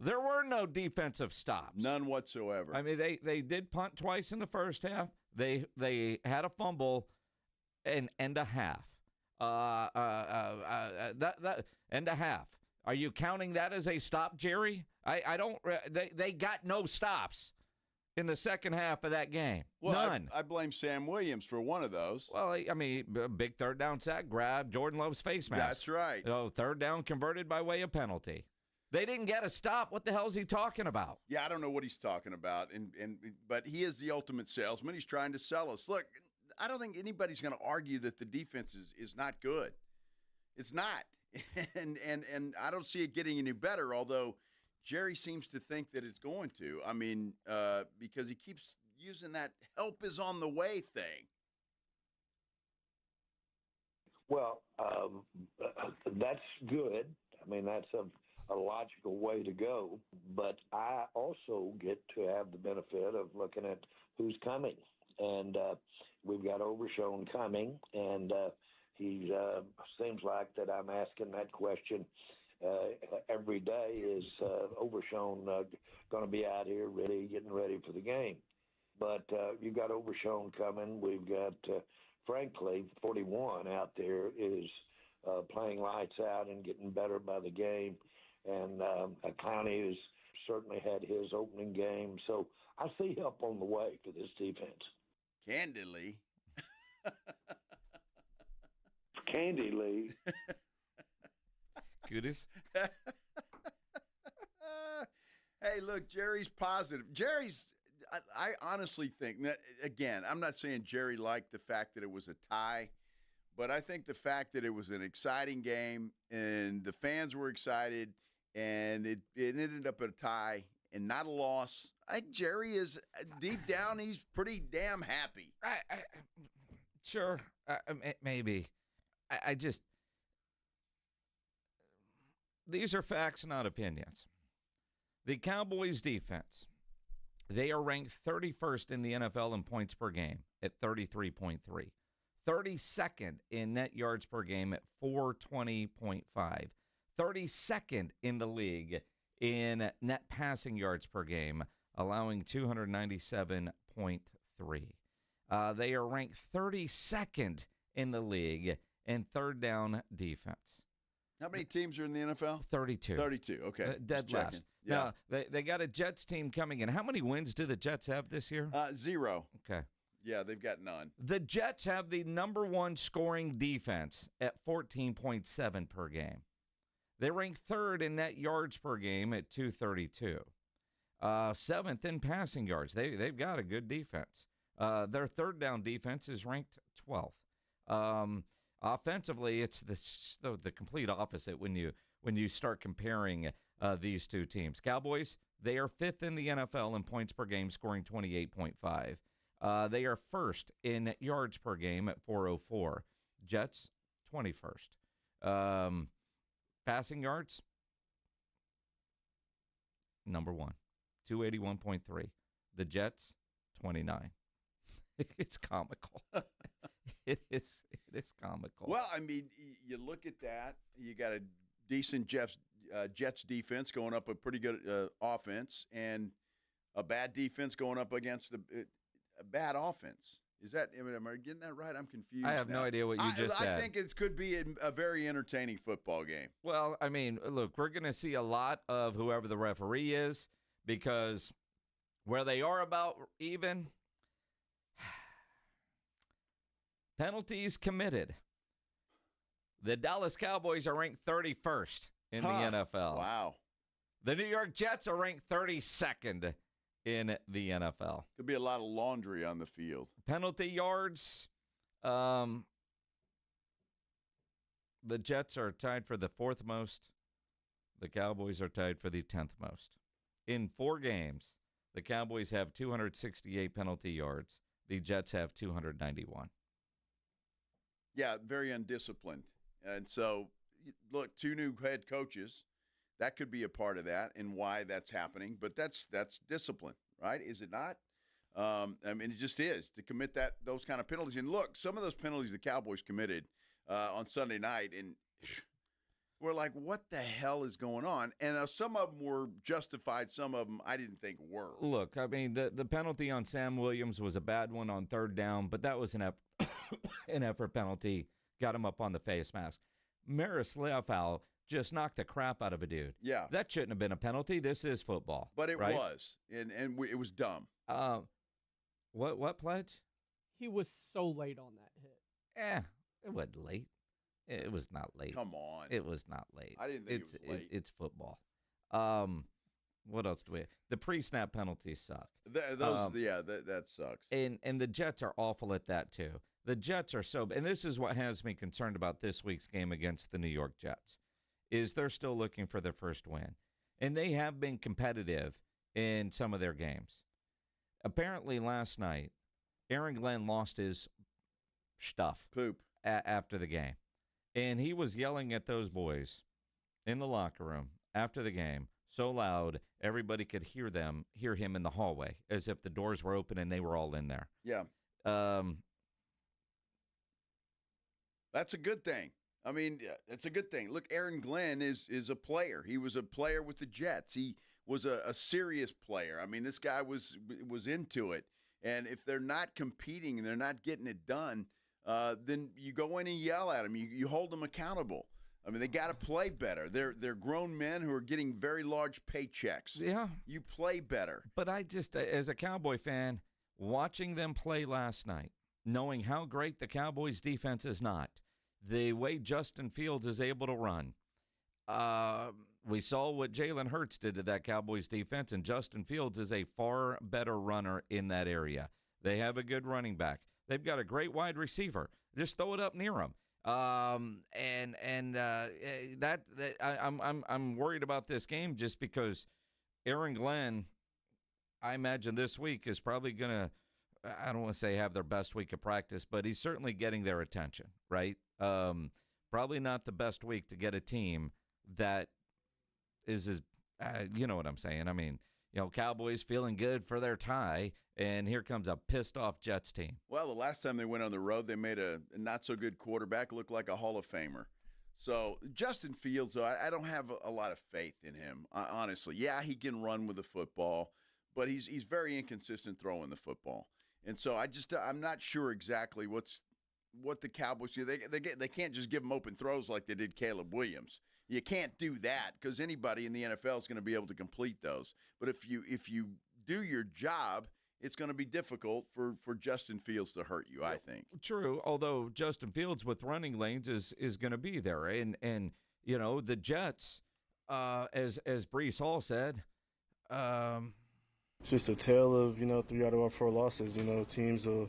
There were no defensive stops. None whatsoever. I mean, they did punt twice in the first half. They had a fumble and a half. That and a half. Are you counting that as a stop, Jerry? I don't. They got no stops in the second half of that game. Well, None. I blame Sam Williams for one of those. Well, I mean, a big third down sack grab, Jordan Love's face mask. That's right. Third down converted by way of penalty. They didn't get a stop. What the hell is he talking about? Yeah, I don't know what he's talking about. But he is the ultimate salesman. He's trying to sell us. Look, I don't think anybody's going to argue that the defense is not good. It's not. And I don't see it getting any better, although Jerry seems to think that it's going to. I mean, because he keeps using that help is on the way thing. Well, that's good. I mean, that's a logical way to go. But I also get to have the benefit of looking at who's coming. And we've got Overshown coming, and he seems like that I'm asking that question every day. Is Overshown going to be out here getting ready for the game? But you've got Overshown coming. We've got, frankly, 41 out there is playing lights out and getting better by the game. and Clowney has certainly had his opening game. So I see help on the way for this defense. Candidly. Candidly. Goodies. Hey, look, Jerry's positive. I honestly think that, again, I'm not saying Jerry liked the fact that it was a tie, but I think the fact that it was an exciting game and the fans were excited and it ended up a tie and not a loss. I think Jerry is, deep down, he's pretty damn happy. Sure, maybe. I just, these are facts, not opinions. The Cowboys defense, they are ranked 31st in the NFL in points per game at 33.3. 32nd in net yards per game at 420.5. 32nd in the league in net passing yards per game, allowing 297.3. They are ranked 32nd in the league in third down defense. How many teams are in the NFL? 32. 32, okay. Dead last. Yeah. Now, they got a Jets team coming in. How many wins do the Jets have this year? 0. Okay. Yeah, they've got none. The Jets have the number one scoring defense at 14.7 per game. They rank third in net yards per game at 232. Seventh in passing yards. They've got a good defense. Their third down defense is ranked 12th. Offensively, it's the complete opposite when you start comparing these two teams. Cowboys, they are fifth in the NFL in points per game, scoring 28.5. They are first in yards per game at 404. Jets, 21st. Passing yards, number one, 281.3. The Jets, 29. It's comical. It is comical. Well, I mean, you look at that. You got a decent Jets defense going up a pretty good offense, and a bad defense going up against a bad offense. Is that? Am I getting that right? I'm confused. I have no idea what you just said. I think it could be a very entertaining football game. Well, I mean, look, we're going to see a lot of whoever the referee is, because where they are about even. Penalties committed. The Dallas Cowboys are ranked 31st in the NFL. Wow. The New York Jets are ranked 32nd in the NFL. Could be a lot of laundry on the field. Penalty yards. The Jets are tied for the 4th most. The Cowboys are tied for the 10th most. In 4 games, the Cowboys have 268 penalty yards. The Jets have 291. Yeah, very undisciplined. And so, look, 2 new head coaches, that could be a part of that and why that's happening. But that's discipline, right? Is it not? I mean, it just is to commit those kind of penalties. And look, some of those penalties the Cowboys committed on Sunday night, and we're like, what the hell is going on? And some of them were justified. Some of them I didn't think were. Look, I mean, the penalty on Sam Williams was a bad one on 3rd down, but that was an effort penalty. Got him up on the face mask. Maris Leofau just knocked the crap out of a dude. Yeah. That shouldn't have been a penalty. This is football. But it right? was, and it was dumb. What Pledge? He was so late on that hit. It wasn't late. It was not late. Come on. It was not late. I didn't think it was late. It's football. What else do we have? The pre-snap penalties suck. That sucks. And the Jets are awful at that too. The Jets are and this is what has me concerned about this week's game against the New York Jets, is they're still looking for their first win. And they have been competitive in some of their games. Apparently last night, Aaron Glenn lost his stuff. Poop. After the game. And he was yelling at those boys in the locker room after the game so loud everybody could hear him in the hallway, as if the doors were open and they were all in there. Yeah. That's a good thing. I mean, it's a good thing. Look, Aaron Glenn is a player. He was a player with the Jets. He was a serious player. I mean, this guy was into it. And if they're not competing and they're not getting it done, then you go in and yell at them. You hold them accountable. I mean, they got to play better. They're grown men who are getting very large paychecks. Yeah. You play better. But I just, as a Cowboy fan, watching them play last night, knowing how great the Cowboys defense is not, the way Justin Fields is able to run. We saw what Jalen Hurts did to that Cowboys defense, and Justin Fields is a far better runner in that area. They have a good running back. They've got a great wide receiver. Just throw it up near them. I'm worried about this game just because Aaron Glenn, I imagine this week is probably going to, I don't want to say have their best week of practice, but he's certainly getting their attention, right? Probably not the best week to get a team that is you know what I'm saying. I mean, Cowboys feeling good for their tie, and here comes a pissed-off Jets team. Well, the last time they went on the road, they made a not-so-good quarterback look like a Hall of Famer. So Justin Fields, though, I don't have a lot of faith in him, honestly. Yeah, he can run with the football, but he's very inconsistent throwing the football. And so I'm not sure exactly what the Cowboys do. They can't just give him open throws like they did Caleb Williams. You can't do that because anybody in the NFL is going to be able to complete those. But if you do your job, it's going to be difficult for Justin Fields to hurt you, I think. True, although Justin Fields with running lanes is going to be there. And the Jets, as Breece Hall said, it's just a tale of, 3 out of our 4 losses. Teams will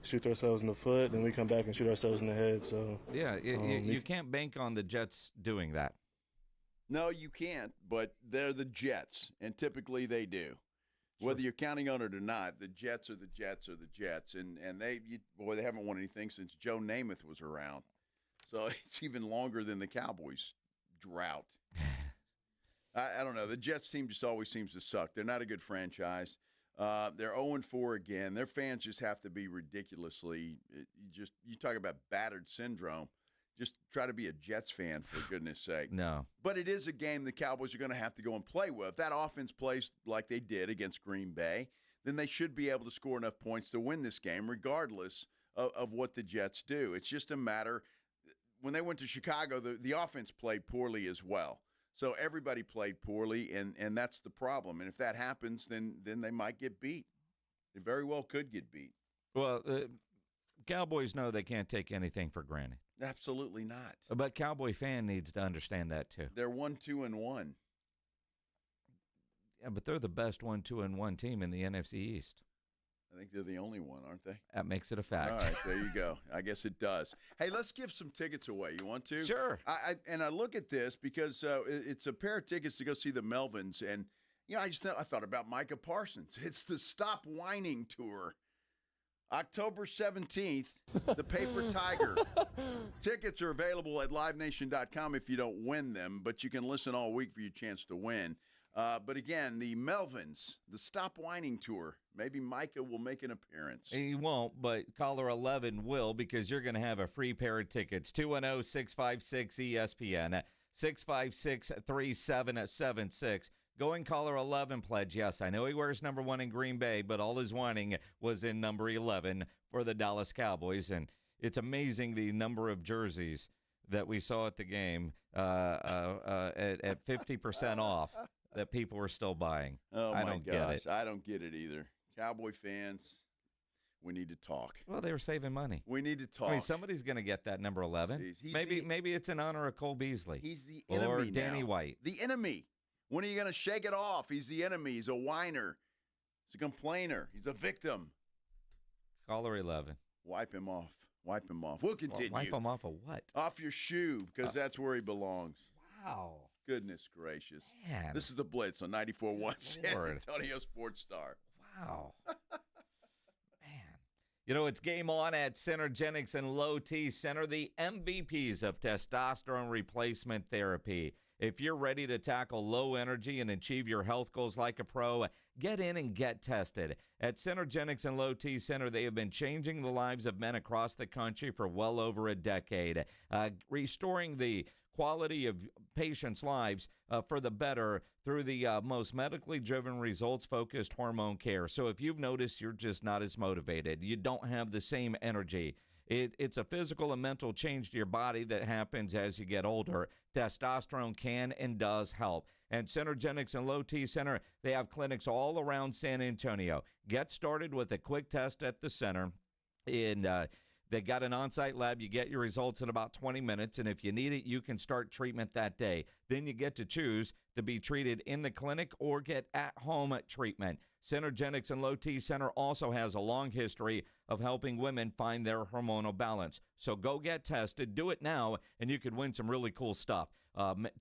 shoot ourselves in the foot, then we come back and shoot ourselves in the head. So yeah, you can't bank on the Jets doing that. No, you can't, but they're the Jets, and typically they do. Sure. Whether you're counting on it or not, the Jets are the Jets are the Jets, and they haven't won anything since Joe Namath was around. So it's even longer than the Cowboys drought. I don't know. The Jets team just always seems to suck. They're not a good franchise. They're 0-4 again. Their fans just have to be ridiculously you talk about battered syndrome. Just try to be a Jets fan, for goodness sake. No. But it is a game the Cowboys are going to have to go and play with. If that offense plays like they did against Green Bay, then they should be able to score enough points to win this game, regardless of what the Jets do. It's just a matter. When they went to Chicago, the offense played poorly as well. So everybody played poorly, and that's the problem. And if that happens, then they might get beat. They very well could get beat. Well, Cowboys know they can't take anything for granted. Absolutely not. But Cowboy fan needs to understand that too. They're 1-2-1. Yeah, but they're the best 1-2-1 team in the NFC East. I think they're the only one, aren't they? That makes it a fact. All right, there you go. I guess it does. Hey, let's give some tickets away. You want to? Sure. I look at this because it's a pair of tickets to go see the Melvins, and I thought about Micah Parsons. It's the Stop Whining Tour. October 17th, the Paper Tiger. Tickets are available at livenation.com if you don't win them, but you can listen all week for your chance to win. But again, the Melvins, the Stop Whining Tour. Maybe Micah will make an appearance. He won't, but caller 11 will, because you're going to have a free pair of tickets. 210-656-ESPN, 656-3776. Going caller 11 pledge. Yes, I know he wears number 1 in Green Bay, but all his whining was in number 11 for the Dallas Cowboys. And it's amazing the number of jerseys that we saw at the game at 50% off that people were still buying. Oh, I my don't gosh. get it. I don't get it either. Cowboy fans, we need to talk. Well, they were saving money. We need to talk. I mean, somebody's going to get that number 11. Jeez, maybe it's in honor of Cole Beasley. He's the enemy or Danny now. White. The enemy. When are you going to shake it off? He's the enemy. He's a whiner. He's a complainer. He's a victim. Caller 11. Wipe him off. Wipe him off. We'll continue. Wipe him off of what? Off your shoe, because that's where he belongs. Wow. Goodness gracious. Man. This is the Blitz on 94.1 San Lord. Antonio Sports Star. Wow. Man. It's game on at Synergenics and Low T Center, the MVPs of testosterone replacement therapy. If you're ready to tackle low energy and achieve your health goals like a pro, get in and get tested. At Synergenics and Low T Center, they have been changing the lives of men across the country for well over a decade, restoring the quality of patients' lives for the better through the most medically driven, results-focused hormone care. So if you've noticed you're just not as motivated, you don't have the same energy, It's a physical and mental change to your body that happens as you get older. Testosterone can and does help. And Synergenics and Low T Center, they have clinics all around San Antonio. Get started with a quick test at the center. They got an on-site lab. You get your results in about 20 minutes, and if you need it, you can start treatment that day. Then you get to choose to be treated in the clinic or get at-home treatment. Synergenics and Low T Center also has a long history of helping women find their hormonal balance. So go get tested. Do it now, and you could win some really cool stuff.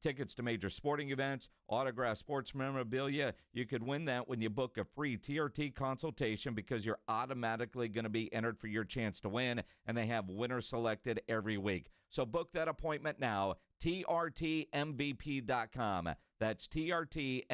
Tickets to major sporting events, autographed sports memorabilia. You could win that when you book a free TRT consultation because you're automatically going to be entered for your chance to win, and they have winners selected every week. So book that appointment now, trtmvp.com. That's trtmvp.com.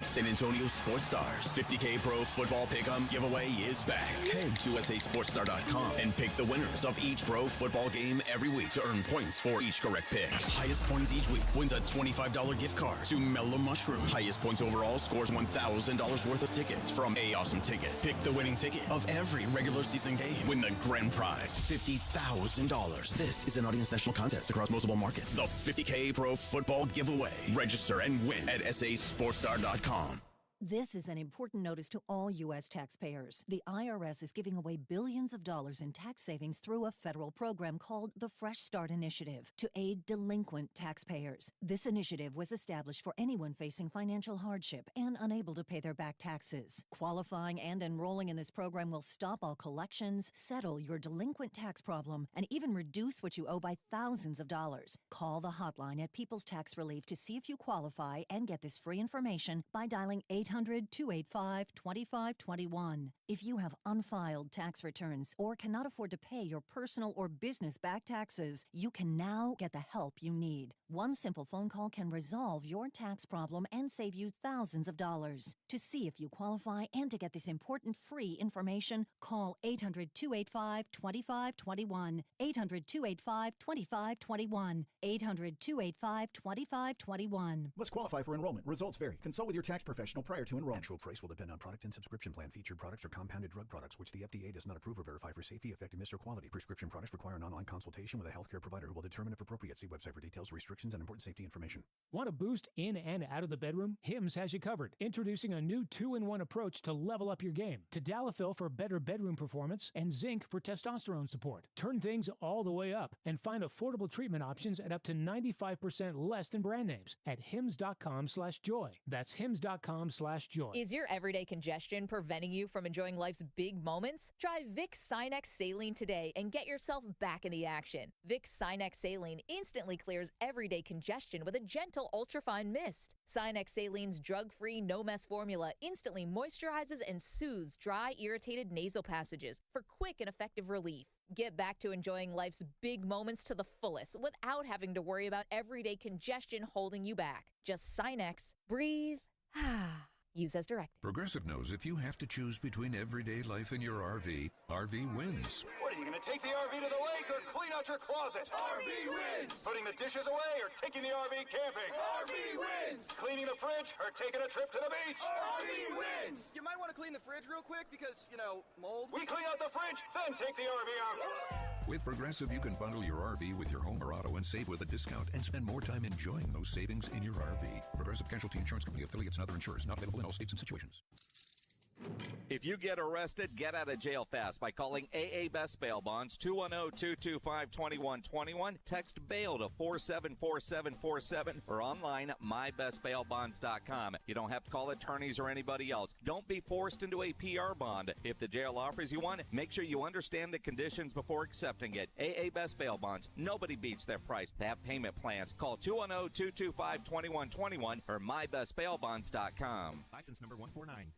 San Antonio Sports Stars 50K Pro Football Pick'em giveaway is back. Head to USASportsStar.com and pick the winners of each pro football game every week to earn points for each correct pick. Highest points each week wins a $25 gift card to Mellow Mushroom. Highest points overall scores $1,000 worth of tickets from A Awesome Tickets. Pick the winning ticket of every regular season game. Win the grand prize, $50,000. This is an audience national contest across multiple markets. The 50K Pro Football Giveaway. Register and win at SASportsStar.com. This is an important notice to all U.S. taxpayers. The IRS is giving away billions of dollars in tax savings through a federal program called the Fresh Start Initiative to aid delinquent taxpayers. This initiative was established for anyone facing financial hardship and unable to pay their back taxes. Qualifying and enrolling in this program will stop all collections, settle your delinquent tax problem, and even reduce what you owe by thousands of dollars. Call the hotline at People's Tax Relief to see if you qualify and get this free information by dialing 800-285-2521. If you have unfiled tax returns or cannot afford to pay your personal or business back taxes, you can now get the help you need. One simple phone call can resolve your tax problem and save you thousands of dollars. To see if you qualify and to get this important free information, call 800-285-2521. 800-285-2521. 800-285-2521. Must qualify for enrollment. Results vary. Consult with your tax professional prior to enrollment. Actual price will depend on product and subscription plan. Featured products are compounded drug products, which the FDA does not approve or verify for safety, effectiveness, or quality. Prescription products require an online consultation with a healthcare provider who will determine if appropriate. See website for details, restrictions, and important safety information. Want a boost in and out of the bedroom? Hims has you covered. Introducing a new 2-in-1 approach to level up your game. Tadalafil for better bedroom performance and zinc for testosterone support. Turn things all the way up and find affordable treatment options at up to 95% less than brand names at hims.com/joy. That's hims.com/joy. Is your everyday congestion preventing you from enjoying life's big moments? Try Vicks Sinex Saline today and get yourself back in the action. Vicks Sinex Saline instantly clears everyday congestion with a gentle ultrafine mist. Sinex Saline's drug-free, no-mess formula instantly moisturizes and soothes dry, irritated nasal passages for quick and effective relief. Get back to enjoying life's big moments to the fullest without having to worry about everyday congestion holding you back. Just Sinex, breathe, use as directed. Progressive knows if you have to choose between everyday life and your RV, RV wins. What, are you going to take the RV to the lake or clean out your closet? RV wins! Putting the dishes away or taking the RV camping? RV wins! Cleaning the fridge or taking a trip to the beach? RV wins! You might want to clean the fridge real quick because, mold. We clean out the fridge, then take the RV out. With Progressive, you can bundle your RV with your home or auto and save with a discount and spend more time enjoying those savings in your RV. Progressive Casualty Insurance Company, affiliates, and other insurers not available in all states and situations. If you get arrested, get out of jail fast by calling AA Best Bail Bonds, 210-225-2121. Text BAIL to 474747 or online at mybestbailbonds.com. You don't have to call attorneys or anybody else. Don't be forced into a PR bond. If the jail offers you one, make sure you understand the conditions before accepting it. AA Best Bail Bonds. Nobody beats their price. They have payment plans. Call 210-225-2121 or mybestbailbonds.com. License number 149.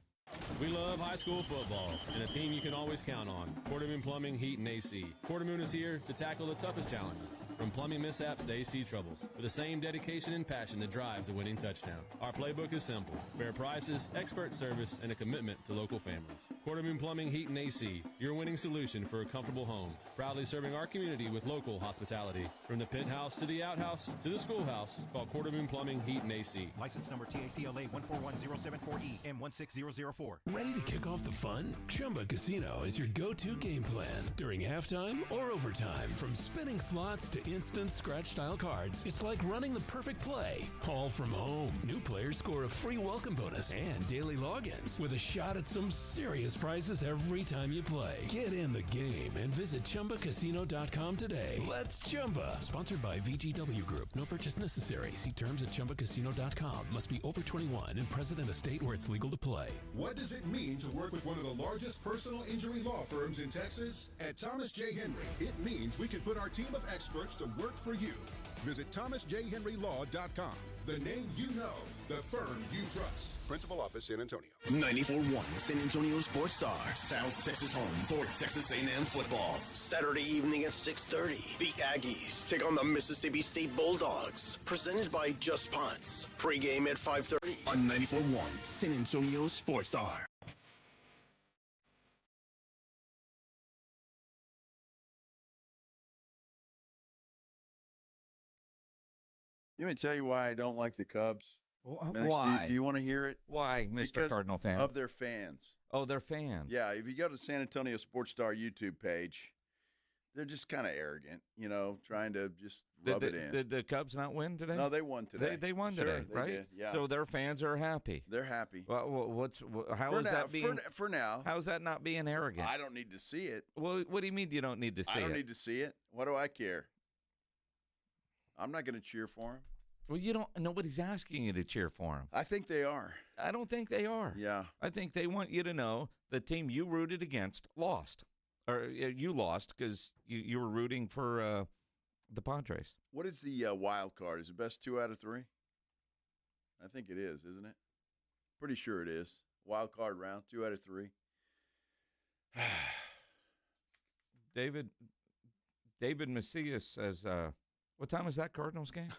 We love high school football and a team you can always count on. Quartermoon Plumbing, Heat, and AC. Quartermoon is here to tackle the toughest challenges, from plumbing mishaps to AC troubles, with the same dedication and passion that drives a winning touchdown. Our playbook is simple: fair prices, expert service, and a commitment to local families. Quartermoon Plumbing, Heat, and AC, your winning solution for a comfortable home. Proudly serving our community with local hospitality. From the penthouse to the outhouse to the schoolhouse, call Quartermoon Plumbing, Heat, and AC. License number TACLA 141074E M16004. 4444. Ready to kick off the fun? Chumba Casino is your go-to game plan during halftime or overtime. From spinning slots to instant scratch-style cards, it's like running the perfect play, all from home. New players score a free welcome bonus and daily logins with a shot at some serious prizes every time you play. Get in the game and visit ChumbaCasino.com today. Let's Chumba. Sponsored by VGW Group. No purchase necessary. See terms at ChumbaCasino.com. Must be over 21 and present in a state where it's legal to play. What does it mean to work with one of the largest personal injury law firms in Texas? At Thomas J. Henry, it means we can put our team of experts to work for you. Visit ThomasJHenryLaw.com. The name you know, the firm you trust. Principal office, San Antonio. 94.1 San Antonio Sports Star, South Texas home for Texas A&M football. Saturday evening at 6:30, the Aggies take on the Mississippi State Bulldogs. Presented by Just Ponce. Pre-game at 5:30 on 94.1 San Antonio Sports Star. Let me tell you why I don't like the Cubs. Why? Do you want to hear it? Why, Mr. Because Cardinal fan? of their fans. Oh, they're fans. Yeah, if you go to San Antonio Sports Star YouTube page, they're just kind of arrogant, trying to just rub it in. Did the Cubs not win today? No, they won today. They won Sure, today, they right? did, yeah. So their fans are happy. They're happy. Well, how For is now- that being for now? How is that not being arrogant? I don't need to see it. Well, what do you mean you don't need to see it? I don't need to see it. What do I care? I'm not going to cheer for them. Well, you don't. Nobody's asking you to cheer for them. I think they are. I don't think they are. Yeah. I think they want you to know the team you rooted against lost, or you lost because you were rooting for the Padres. What is the wild card? Is it best 2 out of 3? I think it is, isn't it? Pretty sure it is. Wild card round, 2 out of 3. David Macias says, what time is that Cardinals game?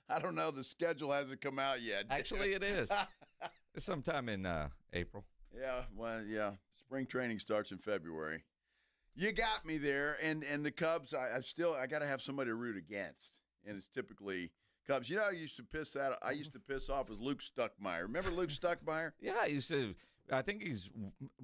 I don't know. The schedule hasn't come out yet. Actually, it is. It's sometime in April. Yeah, well, yeah. Spring training starts in February. You got me there, and the Cubs. I got to have somebody to root against, and it's typically Cubs. I used to piss off was Luke Stuckmeyer. Remember Luke Stuckmeyer? Yeah, I think he's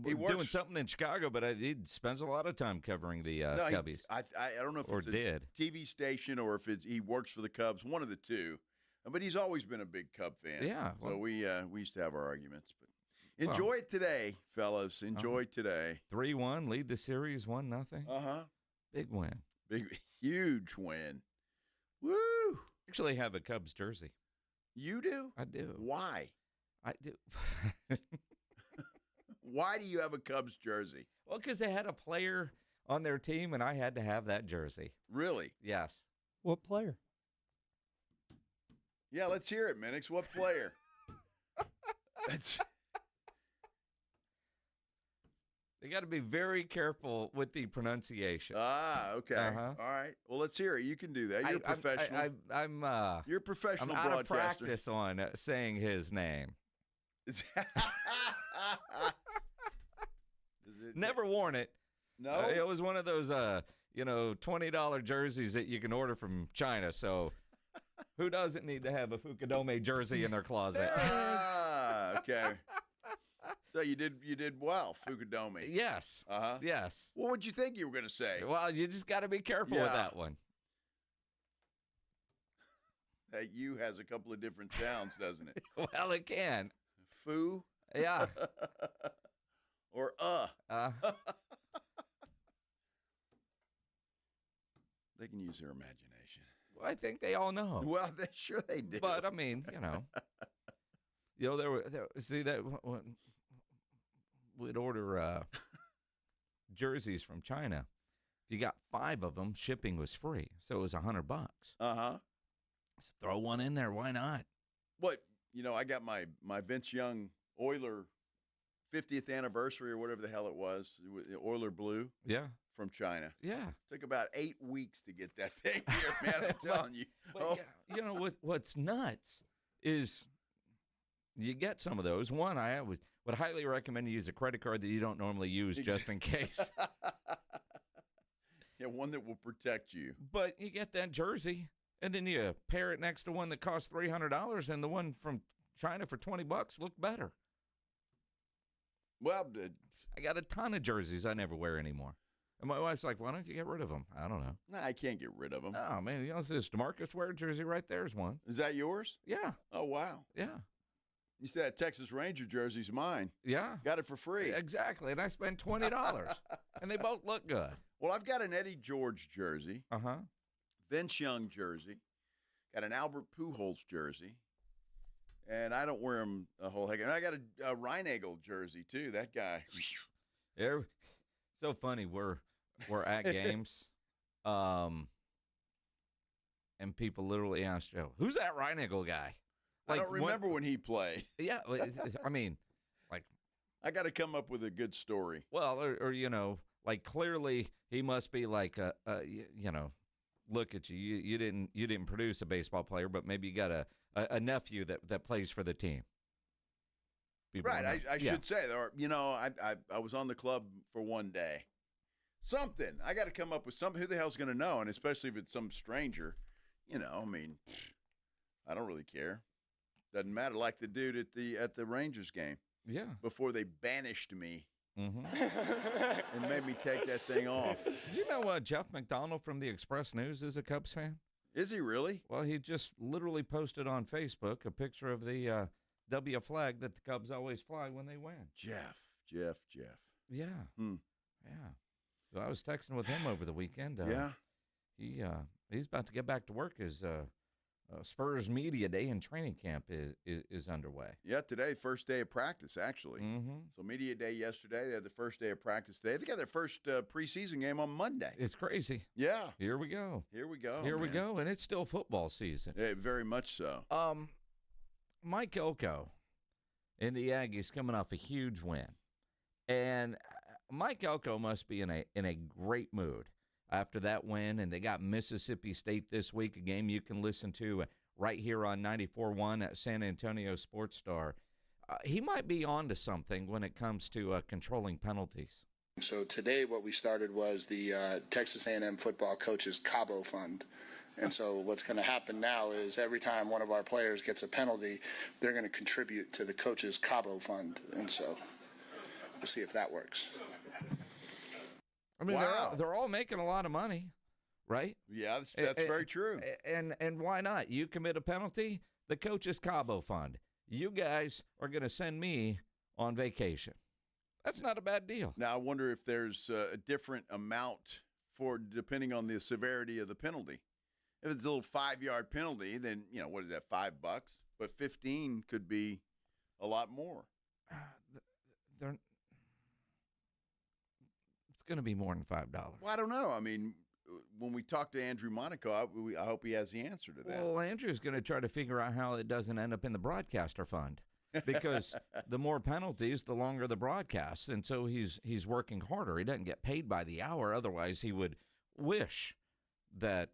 doing something in Chicago, but he spends a lot of time covering the Cubbies. I don't know if or it's a did. TV station or if he works for the Cubs, one of the two. But he's always been a big Cub fan. Yeah. So we used to have our arguments. But enjoy it today, fellas. Enjoy today. 3-1, lead the series 1-0. Big win. Huge win. Woo! Actually have a Cubs jersey. You do? I do. Why? I do. Why do you have a Cubs jersey? Well, because they had a player on their team, and I had to have that jersey. Really? Yes. What player? Yeah, let's hear it, Minix. What player? They got to be very careful with the pronunciation. Ah, okay. All right. Well, let's hear it. You can do that. You're a professional. You're a professional I'm out of broadcaster. practice on saying his name. Never worn it. No. It was one of those, $20 jerseys that you can order from China. So, who doesn't need to have a Fukudome jersey in their closet? Okay. So you did well, Fukudome. Yes. Yes. Well, what'd you think you were going to say? Well, you just got to be careful with that one. That U has a couple of different sounds, doesn't it? Well, it can. Foo. Yeah. Or They can use their imagination. Well, I think they all know. Well, sure they do. But I mean, there were see that we'd order jerseys from China. If you got 5 of them, shipping was free, so it was $100. Throw one in there. Why not? What I got my Vince Young Oiler 50th anniversary or whatever the hell it was, Oiler Blue. Yeah. From China. Yeah. Took about 8 weeks to get that thing here, man. I'm telling you. But what's nuts is you get some of those. One, I would highly recommend you use a credit card that you don't normally use just in case. Yeah, one that will protect you. But you get that jersey, and then you pair it next to one that costs $300, and the one from China for $20 look better. Well, I got a ton of jerseys I never wear anymore. And my wife's like, why don't you get rid of them? I don't know. Nah, I can't get rid of them. Oh, man, this DeMarcus Ware jersey right there is one. Is that yours? Yeah. Oh, wow. Yeah. You said that Texas Ranger jersey's mine. Yeah. Got it for free. Exactly, and I spent $20, and they both look good. Well, I've got an Eddie George jersey. Uh-huh. Vince Young jersey. Got an Albert Pujols jersey. And I don't wear them a whole heck. And I got a Reinagel jersey, too. That guy. So funny. We're at games, and people literally ask Joe, who's that Reinagel guy? Like, I don't remember when he played. Yeah, I mean, like. I got to come up with a good story. Well, or like clearly he must be like look at you. You didn't produce a baseball player, but maybe you got a nephew that plays for the team. People right. I should say, I was on the club for one day. Something. I got to come up with something. Who the hell's going to know? And especially if it's some stranger, I mean, I don't really care. Doesn't matter. Like the dude at the Rangers game. Yeah. Before they banished me. Mm-hmm. And made me take that thing off. Did you know Jeff McDonald from the Express News is a Cubs fan? Is he really? Well, he just literally posted on Facebook a picture of the W flag that the Cubs always fly when they win. Jeff. Yeah. Yeah. So I was texting with him over the weekend. He's about to get back to work. His Spurs Media Day and training camp is underway. Yeah, today, first day of practice, actually. Mm-hmm. So Media Day yesterday. They had the first day of practice today. They got their first preseason game on Monday. It's crazy. Yeah. Here we go. Here we go. Here we go, and it's still football season. Yeah, very much so. Mike Elko and the Aggies coming off a huge win. And Mike Elko must be in a great mood after that win, and they got Mississippi State this week, a game you can listen to right here on 94.1 at San Antonio Sports Star. He might be on to something when it comes to controlling penalties. So today what we started was the Texas A&M Football Coaches Cabo Fund. And so what's going to happen now is every time one of our players gets a penalty, they're going to contribute to the Coaches Cabo Fund. And so we'll see if that works. I mean, wow. they're all making a lot of money, right? Yeah, that's very true. And why not? You commit a penalty, the Coaches Cabo Fund. You guys are going to send me on vacation. That's not a bad deal. Now, I wonder if there's a different amount depending on the severity of the penalty. If it's a little 5-yard penalty, then, what is that, $5? But 15 could be a lot more. It's going to be more than $5. Well, I don't know. I mean, when we talk to Andrew Monaco, I hope he has the answer to that. Well, Andrew's going to try to figure out how it doesn't end up in the broadcaster fund, because the more penalties, the longer the broadcast, and so he's working harder. He doesn't get paid by the hour. Otherwise, he would wish that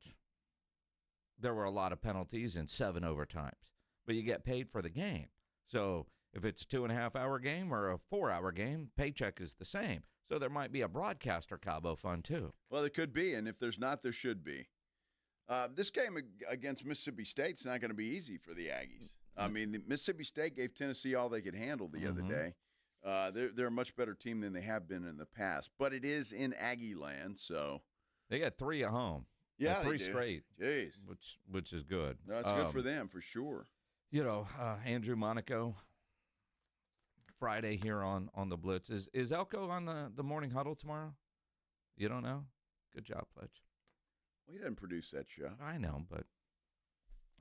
there were a lot of penalties and 7 overtimes, but you get paid for the game. So if it's a 2.5-hour game or a 4-hour game, paycheck is the same. So there might be a broadcaster Cabo Fund too. Well, there could be, and if there's not, there should be. This game against Mississippi State's not going to be easy for the Aggies. I mean, the Mississippi State gave Tennessee all they could handle the other day. They're a much better team than they have been in the past, but it is in Aggie land, so they got 3 at home. Yeah, 3 straight. Jeez, which is good. No, it's good for them for sure. Andrew Monaco. Friday here on the Blitz. Is Elko on the morning huddle tomorrow? You don't know? Good job, Pledge. Well, he doesn't produce that show. I know, but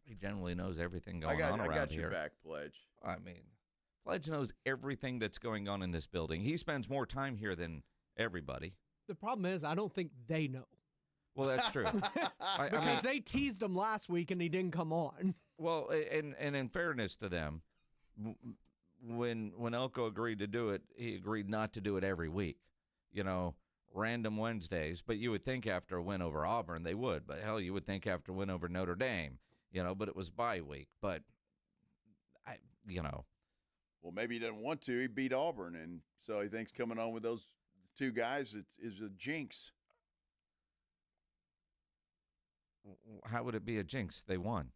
he generally knows everything going on around here. I got your back, Pledge. I mean, Pledge knows everything that's going on in this building. He spends more time here than everybody. The problem is I don't think they know. Well, that's true. Because they teased him last week and he didn't come on. Well, and in fairness to them, when Elko agreed to do it, he agreed not to do it every week. Random Wednesdays. But you would think after a win over Auburn they would. But hell, you would think after a win over Notre Dame. But it was bye week. But Well, maybe he doesn't want to. He beat Auburn, and so he thinks coming on with those 2 guys is a jinx. How would it be a jinx? They won.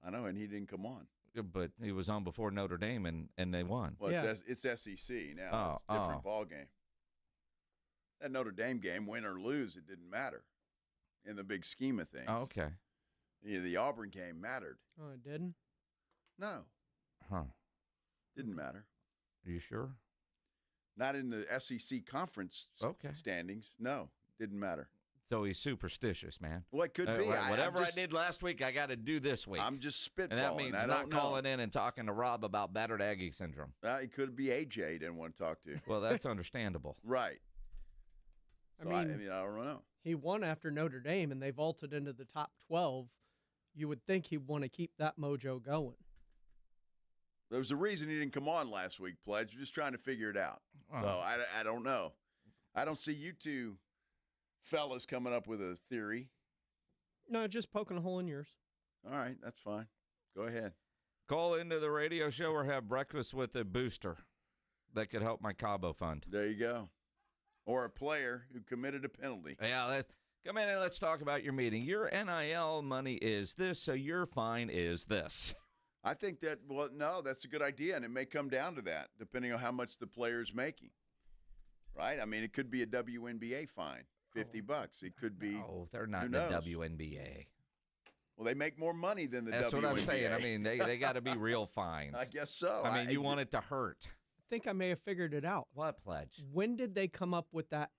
I know, and he didn't come on. But he was on before Notre Dame, and they won. Well, it's SEC now. It's a different ball game. That Notre Dame game, win or lose, it didn't matter in the big scheme of things. Oh, okay. Yeah, the Auburn game mattered. Oh, it didn't? No. Huh. Didn't matter. Are you sure? Not in the SEC conference standings. No, didn't matter. So he's superstitious, man. Well, it could be. Whatever I did last week, I got to do this week. I'm just spitballing. And that means not calling in and talking to Rob about battered Aggie syndrome. It could be AJ he didn't want to talk to. Well, that's understandable. Right. So I don't know. He won after Notre Dame, and they vaulted into the top 12. You would think he'd want to keep that mojo going. There was a reason he didn't come on last week, Pledge. We're just trying to figure it out. Oh. So I don't know. I don't see you two fellas coming up with a theory. No, just poking a hole in yours. All right, that's fine. Go ahead. Call into the radio show or have breakfast with a booster that could help my Cabo fund. There you go. Or a player who committed a penalty. Yeah, come in and let's talk about your meeting. Your NIL money is this, so your fine is this. I think that's a good idea, and it may come down to that, depending on how much the player's making. Right? I mean, it could be a WNBA fine, $50. It could be. Oh, they're not in the WNBA. Well, they make more money than the WNBA. That's what I'm saying. I mean, they got to be real fines. I guess so. I mean, you want it to hurt. I think I may have figured it out. What, Pledge? When did they come up with that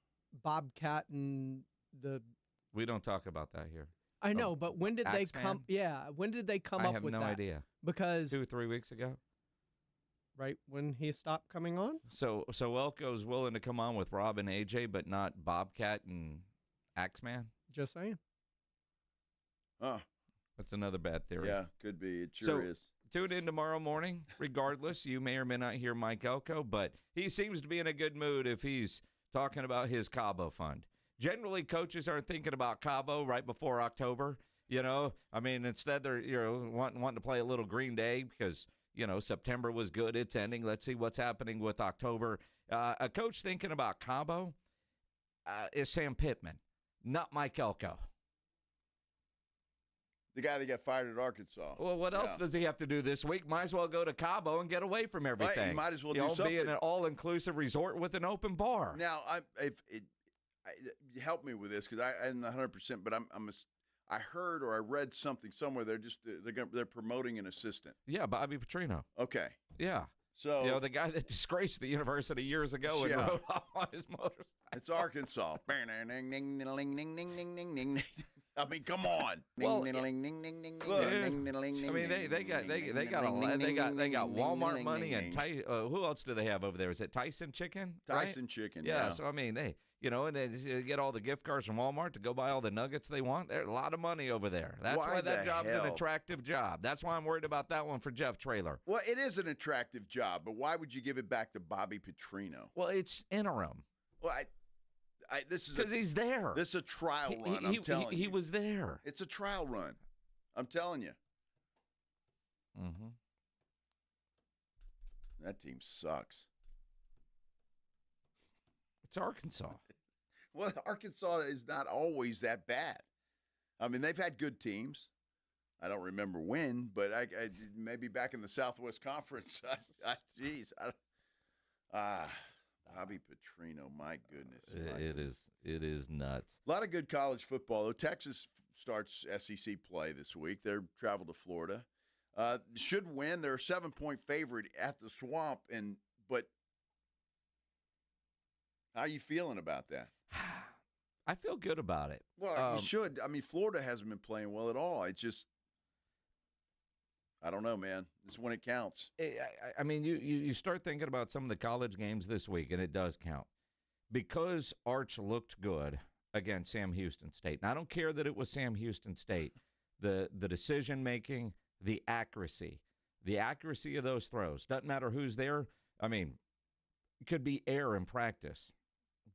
Bobcat and the... We don't talk about that here. I know, but when did they come... Yeah, when did they come up with that? I have no idea. Because... 2 or 3 weeks ago. Right when he stopped coming on? So Elko's willing to come on with Rob and AJ, but not Bobcat and Axeman? Just saying. Oh. That's another bad theory. Yeah, could be. It sure is. Tune in tomorrow morning. Regardless, you may or may not hear Mike Elko, but he seems to be in a good mood if he's talking about his Cabo fund. Generally, coaches aren't thinking about Cabo right before October. I mean, instead they're wanting to play a little Green Day because September was good. It's ending. Let's see what's happening with October. A coach thinking about Cabo is Sam Pittman, not Mike Elko. The guy that got fired at Arkansas. Well, what else does he have to do this week? Might as well go to Cabo and get away from everything. Right, he might as well do something. Be in an all-inclusive resort with an open bar. Now, help me with this because I'm not 100%, but I heard or I read something somewhere. They're promoting an assistant. Yeah, Bobby Petrino. Okay. Yeah. So the guy that disgraced the university years ago and rode off on his motorcycle. It's Arkansas. I mean, come on. Well, I mean, they got Walmart money and who else do they have over there? Is it Tyson Chicken? Tyson Chicken. Yeah. So I mean, they get all the gift cards from Walmart to go buy all the nuggets they want. There's a lot of money over there. That's why that job's an attractive job. That's why I'm worried about that one for Jeff Traylor. Well, it is an attractive job, but why would you give it back to Bobby Petrino? Well, it's interim. Well, this is because he's there. This is a trial run. I'm telling you, he was there. It's a trial run. I'm telling you. Mm-hmm. That team sucks. It's Arkansas. Well, Arkansas is not always that bad. I mean, they've had good teams. I don't remember when, but I maybe back in the Southwest Conference. Bobby Petrino, my goodness. It is nuts. A lot of good college football, though. Texas starts SEC play this week. They're travel to Florida. Should win. They're a 7-point favorite at the Swamp, but how are you feeling about that? I feel good about it. Well, you should. I mean, Florida hasn't been playing well at all. It's just, I don't know, man. It's when it counts. I mean, you start thinking about some of the college games this week, and it does count. Because Arch looked good against Sam Houston State. And I don't care that it was Sam Houston State. The decision-making, the accuracy of those throws. Doesn't matter who's there. I mean, it could be air in practice.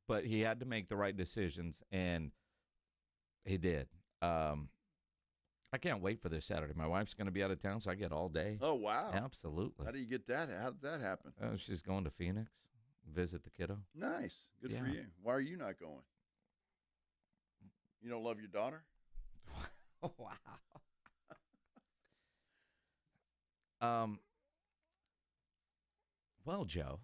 But he had to make the right decisions, and he did. I can't wait for this Saturday. My wife's going to be out of town, so I get all day. Oh, wow. Absolutely. How do you get that? How did that happen? She's going to Phoenix, visit the kiddo. Nice. Good for you. Why are you not going? You don't love your daughter? Well, Joe,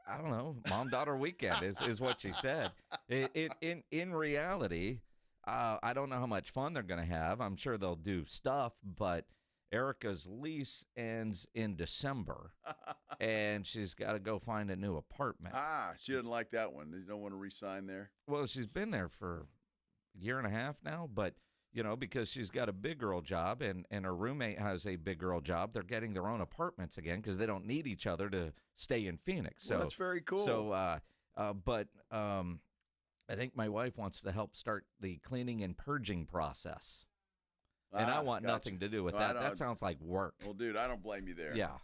I don't know. Mom-daughter weekend is what she said. In reality, I don't know how much fun they're going to have. I'm sure they'll do stuff, but Erica's lease ends in December, and she's got to go find a new apartment. She doesn't like that one. You don't want to re-sign there? Well, she's been there for a year and a half now, but, because she's got a big girl job and her roommate has a big girl job, they're getting their own apartments again because they don't need each other to stay in Phoenix. So that's very cool. So, but I think my wife wants to help start the cleaning and purging process. And I want nothing to do with that. That sounds like work. Well, dude, I don't blame you there. Yeah.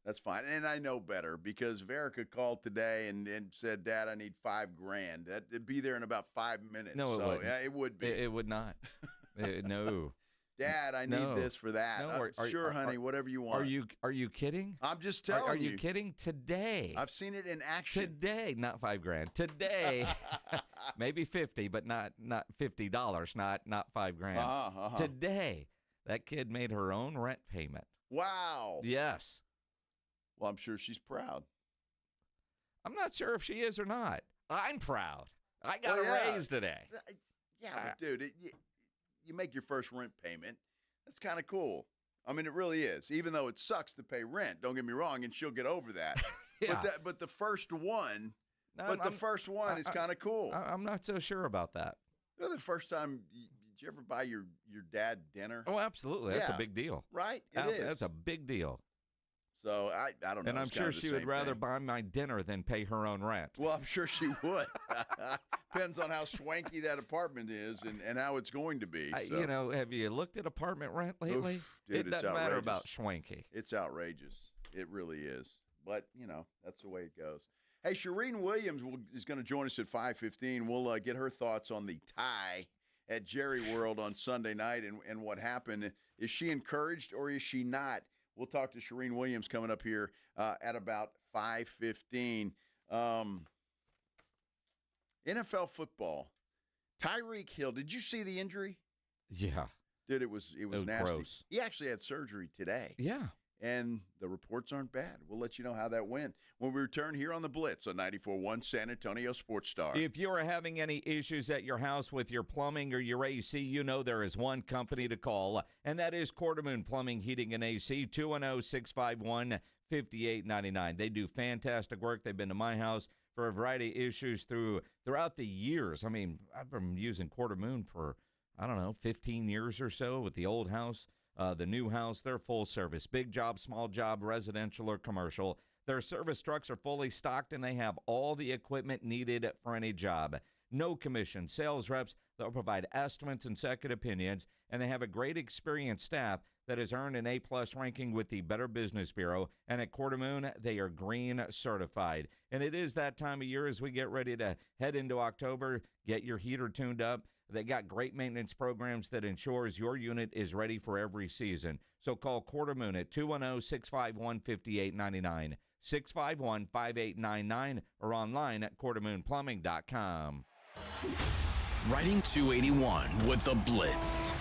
That's fine. And I know better because Erica called today and said, Dad, I need $5,000. It'd be there in about 5 minutes. No, it wouldn't. Yeah, it would be. It would not. No. Dad, I need this for that. No, sure, honey, whatever you want. Are you kidding? I'm just telling you. Are you kidding? Today. I've seen it in action. Today, not $5,000. Today, maybe 50, but not $50. Not $5,000. Today, that kid made her own rent payment. Wow. Yes. Well, I'm sure she's proud. I'm not sure if she is or not. I'm proud. I got a raise today. Yeah, but dude, you make your first rent payment. That's kind of cool. I mean, it really is. Even though it sucks to pay rent, don't get me wrong, and she'll get over that. Yeah. But the first one, is kind of cool. I'm not so sure about that. You know, the first time, did you ever buy your dad dinner? Oh, absolutely. That's a big deal. Right? It is. That's a big deal. So I don't know. And I'm sure she would rather buy my dinner than pay her own rent. Well, I'm sure she would. Depends on how swanky that apartment is and how it's going to be. So. Have you looked at apartment rent lately? Oof, dude, it doesn't matter about swanky. It's outrageous. It really is. But, that's the way it goes. Hey, Charean Williams is going to join us at 5:15. We'll get her thoughts on the tie at Jerry World on Sunday night and what happened. Is she encouraged or is she not? We'll talk to Charean Williams coming up here at about 5:15. NFL football. Tyreke Hill. Did you see the injury? Yeah. Dude, it was nasty. Gross. He actually had surgery today. Yeah. And the reports aren't bad. We'll let you know how that went when we return here on the Blitz on 94.1 San Antonio Sports Star. If you're having any issues at your house with your plumbing or your AC, there is one company to call, and that is Quartermoon Plumbing, Heating, and AC, 210-651-5899. They do fantastic work. They've been to my house for a variety of issues throughout the years. I mean, I've been using Quartermoon for, 15 years or so with the old house. The new house, they're full service. Big job, small job, residential or commercial. Their service trucks are fully stocked, and they have all the equipment needed for any job. No commission. Sales reps, they'll provide estimates and second opinions, and they have a great experienced staff that has earned an A-plus ranking with the Better Business Bureau. And at Quartermoon, they are green certified. And it is that time of year as we get ready to head into October, get your heater tuned up. They got great maintenance programs that ensures your unit is ready for every season. So call Quartermoon at 210-651-5899, 651-5899, or online at quartermoonplumbing.com. Riding 281 with the Blitz.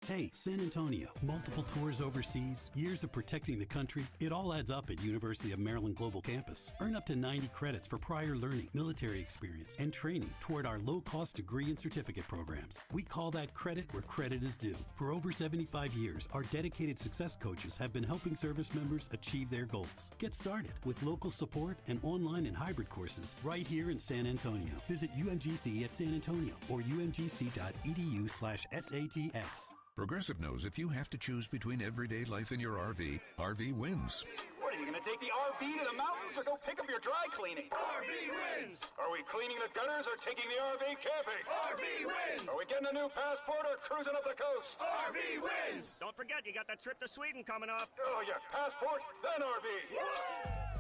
Hey, San Antonio, multiple tours overseas, years of protecting the country, it all adds up at University of Maryland Global Campus. Earn up to 90 credits for prior learning, military experience, and training toward our low-cost degree and certificate programs. We call that credit where credit is due. For over 75 years, our dedicated success coaches have been helping service members achieve their goals. Get started with local support and online and hybrid courses right here in San Antonio. Visit UMGC at San Antonio or umgc.edu/SATX. Progressive knows if you have to choose between everyday life and your RV, RV wins. What, are you going to take the RV to the mountains or go pick up your dry cleaning? RV wins! Are we cleaning the gutters or taking the RV camping? RV wins! Are we getting a new passport or cruising up the coast? RV wins! Don't forget, you got that trip to Sweden coming up. Oh, yeah, passport, then RV.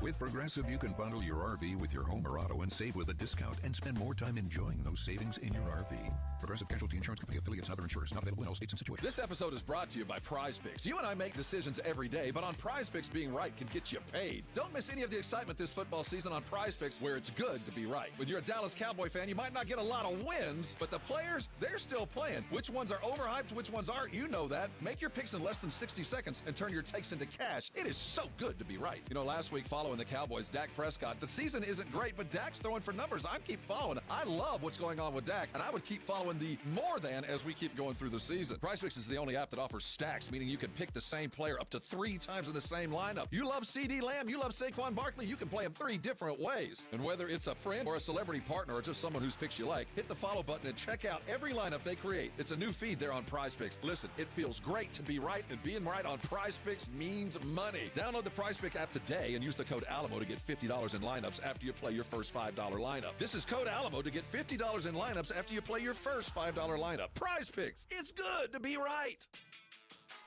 With Progressive, you can bundle your RV with your home or auto and save with a discount and spend more time enjoying those savings in your RV. Progressive Casualty Insurance Company affiliates and other insurers. Not available in all states and situations. This episode is brought to you by Prize Picks. You and I make decisions every day, but on Prize Picks, being right can get you paid. Don't miss any of the excitement this football season on Prize Picks, where it's good to be right. When you're a Dallas Cowboy fan, you might not get a lot of wins, but the players, they're still playing. Which ones are overhyped, which ones aren't, you know that. Make your picks in less than 60 seconds and turn your takes into cash. It is so good to be right. You know, last week following the Cowboys, Dak Prescott, the season isn't great, but Dak's throwing for numbers. I keep following. I love what's going on with Dak, and I would keep following the more than as we keep going through the season. PrizePicks is the only app that offers stacks, meaning you can pick the same player up to 3 times in the same lineup. You love CeeDee Lamb, you love Saquon Barkley, you can play him 3 different ways. And whether it's a friend or a celebrity partner or just someone whose picks you like, hit the follow button and check out every lineup they create. It's a new feed there on PrizePicks. Listen, it feels great to be right, and being right on PrizePicks means money. Download the PrizePicks app today and use the code ALAMO to get $50 in lineups after you play your first $5 lineup. This is code ALAMO to get $50 in lineups after you play your first $5 lineup. PrizePicks. It's good to be right.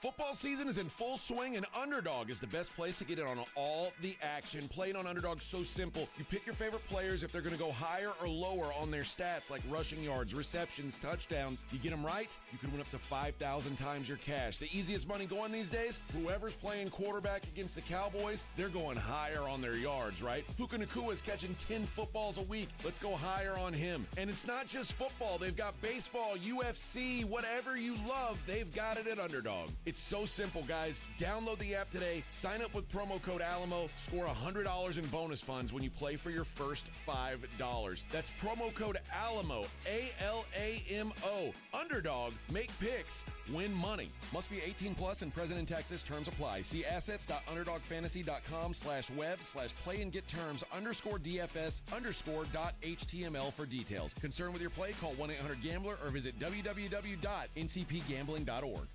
Football season is in full swing, and Underdog is the best place to get in on all the action. Playing on Underdog is so simple. You pick your favorite players if they're going to go higher or lower on their stats, like rushing yards, receptions, touchdowns. You get them right, you can win up to 5,000 times your cash. The easiest money going these days, whoever's playing quarterback against the Cowboys, they're going higher on their yards, right? Puka Nacua is catching 10 footballs a week. Let's go higher on him. And it's not just football. They've got baseball, UFC, whatever you love, they've got it at Underdog. It's so simple, guys. Download the app today, sign up with promo code ALAMO, score $100 in bonus funds when you play for your first $5. That's promo code ALAMO, ALAMO. Underdog, make picks, win money. Must be 18 plus and present in Texas. Terms apply. See assets.underdogfantasy.com/web/play-and-get-terms_DFS_.html for details. Concerned with your play? Call 1-800-GAMBLER or visit www.ncpgambling.org.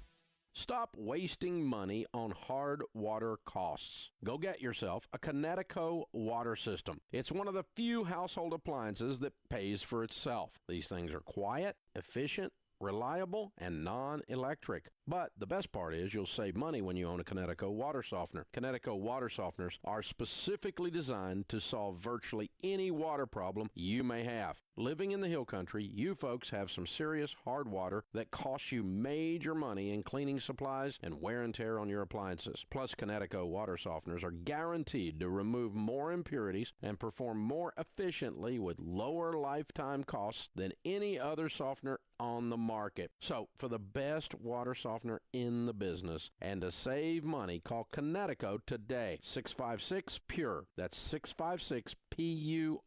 Stop wasting money on hard water costs. Go get yourself a Connecticut water system. It's one of the few household appliances that pays for itself. These things are quiet, efficient, reliable, and non-electric. But the best part is you'll save money when you own a Connecticut water softener. Connecticut water softeners are specifically designed to solve virtually any water problem you may have. Living in the hill country, you folks have some serious hard water that costs you major money in cleaning supplies and wear and tear on your appliances. Plus, Connecticut water softeners are guaranteed to remove more impurities and perform more efficiently with lower lifetime costs than any other softener on the market. So, for the best water softener in the business and to save money, call Connecticut today. 656-PURE. That's 656-PURE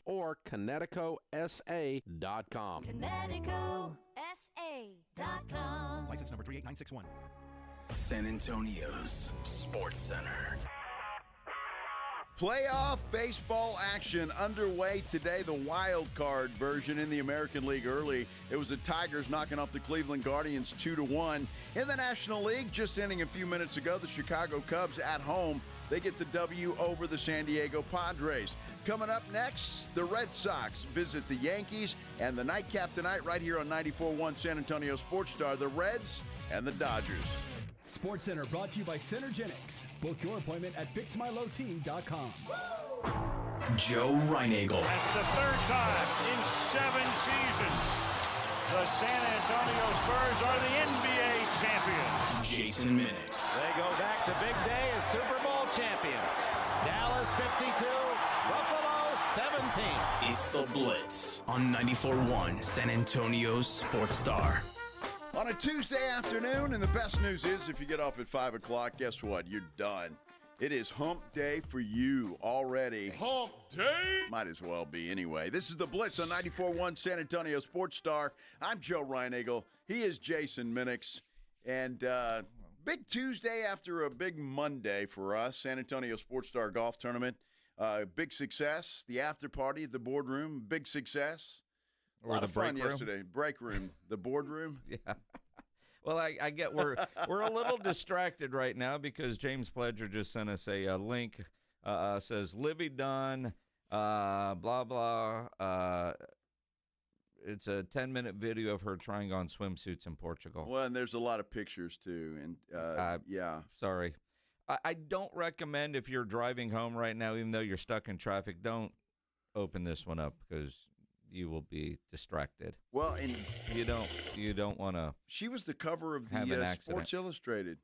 or ConnecticutSA.com. ConnecticutSA.com. License number 38961. San Antonio's Sports Center. Playoff baseball action underway today, the wild card version in the American League early. It was the Tigers knocking off the Cleveland Guardians 2-1. In the National League, just ending a few minutes ago, the Chicago Cubs at home, they get the W over the San Diego Padres. Coming up next, the Red Sox visit the Yankees, and the nightcap tonight right here on 94.1 San Antonio Sports Star, the Reds and the Dodgers. Sports Center brought to you by Synergenics. Book your appointment at fixmylowteam.com. Joe Reinagel. That's the third time in 7 seasons, the San Antonio Spurs are the NBA champions. Jason Minix. They go back to big day as Super Bowl champions. Dallas 52, Buffalo 17. It's the Blitz on 94.1 San Antonio's Sports Star. On a Tuesday afternoon, and the best news is if you get off at 5 o'clock, guess what? You're done. It is hump day for you already. Hump day? Might as well be anyway. This is the Blitz on 94.1 San Antonio Sports Star. I'm Joe Reinagel. He is Jason Minix. And big Tuesday after a big Monday for us. San Antonio Sports Star Golf Tournament. Big success. The after party at the boardroom, big success. A lot of fun yesterday. Break room, the boardroom. Yeah. Well, I get we're a little distracted right now because James Pledger just sent us a link. Says Livy Dunn, blah blah. It's a 10-minute video of her trying on swimsuits in Portugal. Well, and there's a lot of pictures too, and yeah. Sorry. I don't recommend if you're driving home right now, even though you're stuck in traffic, don't open this one up because you will be distracted. Well, and you don't want to. She was the cover of have the an accident. Sports Illustrated.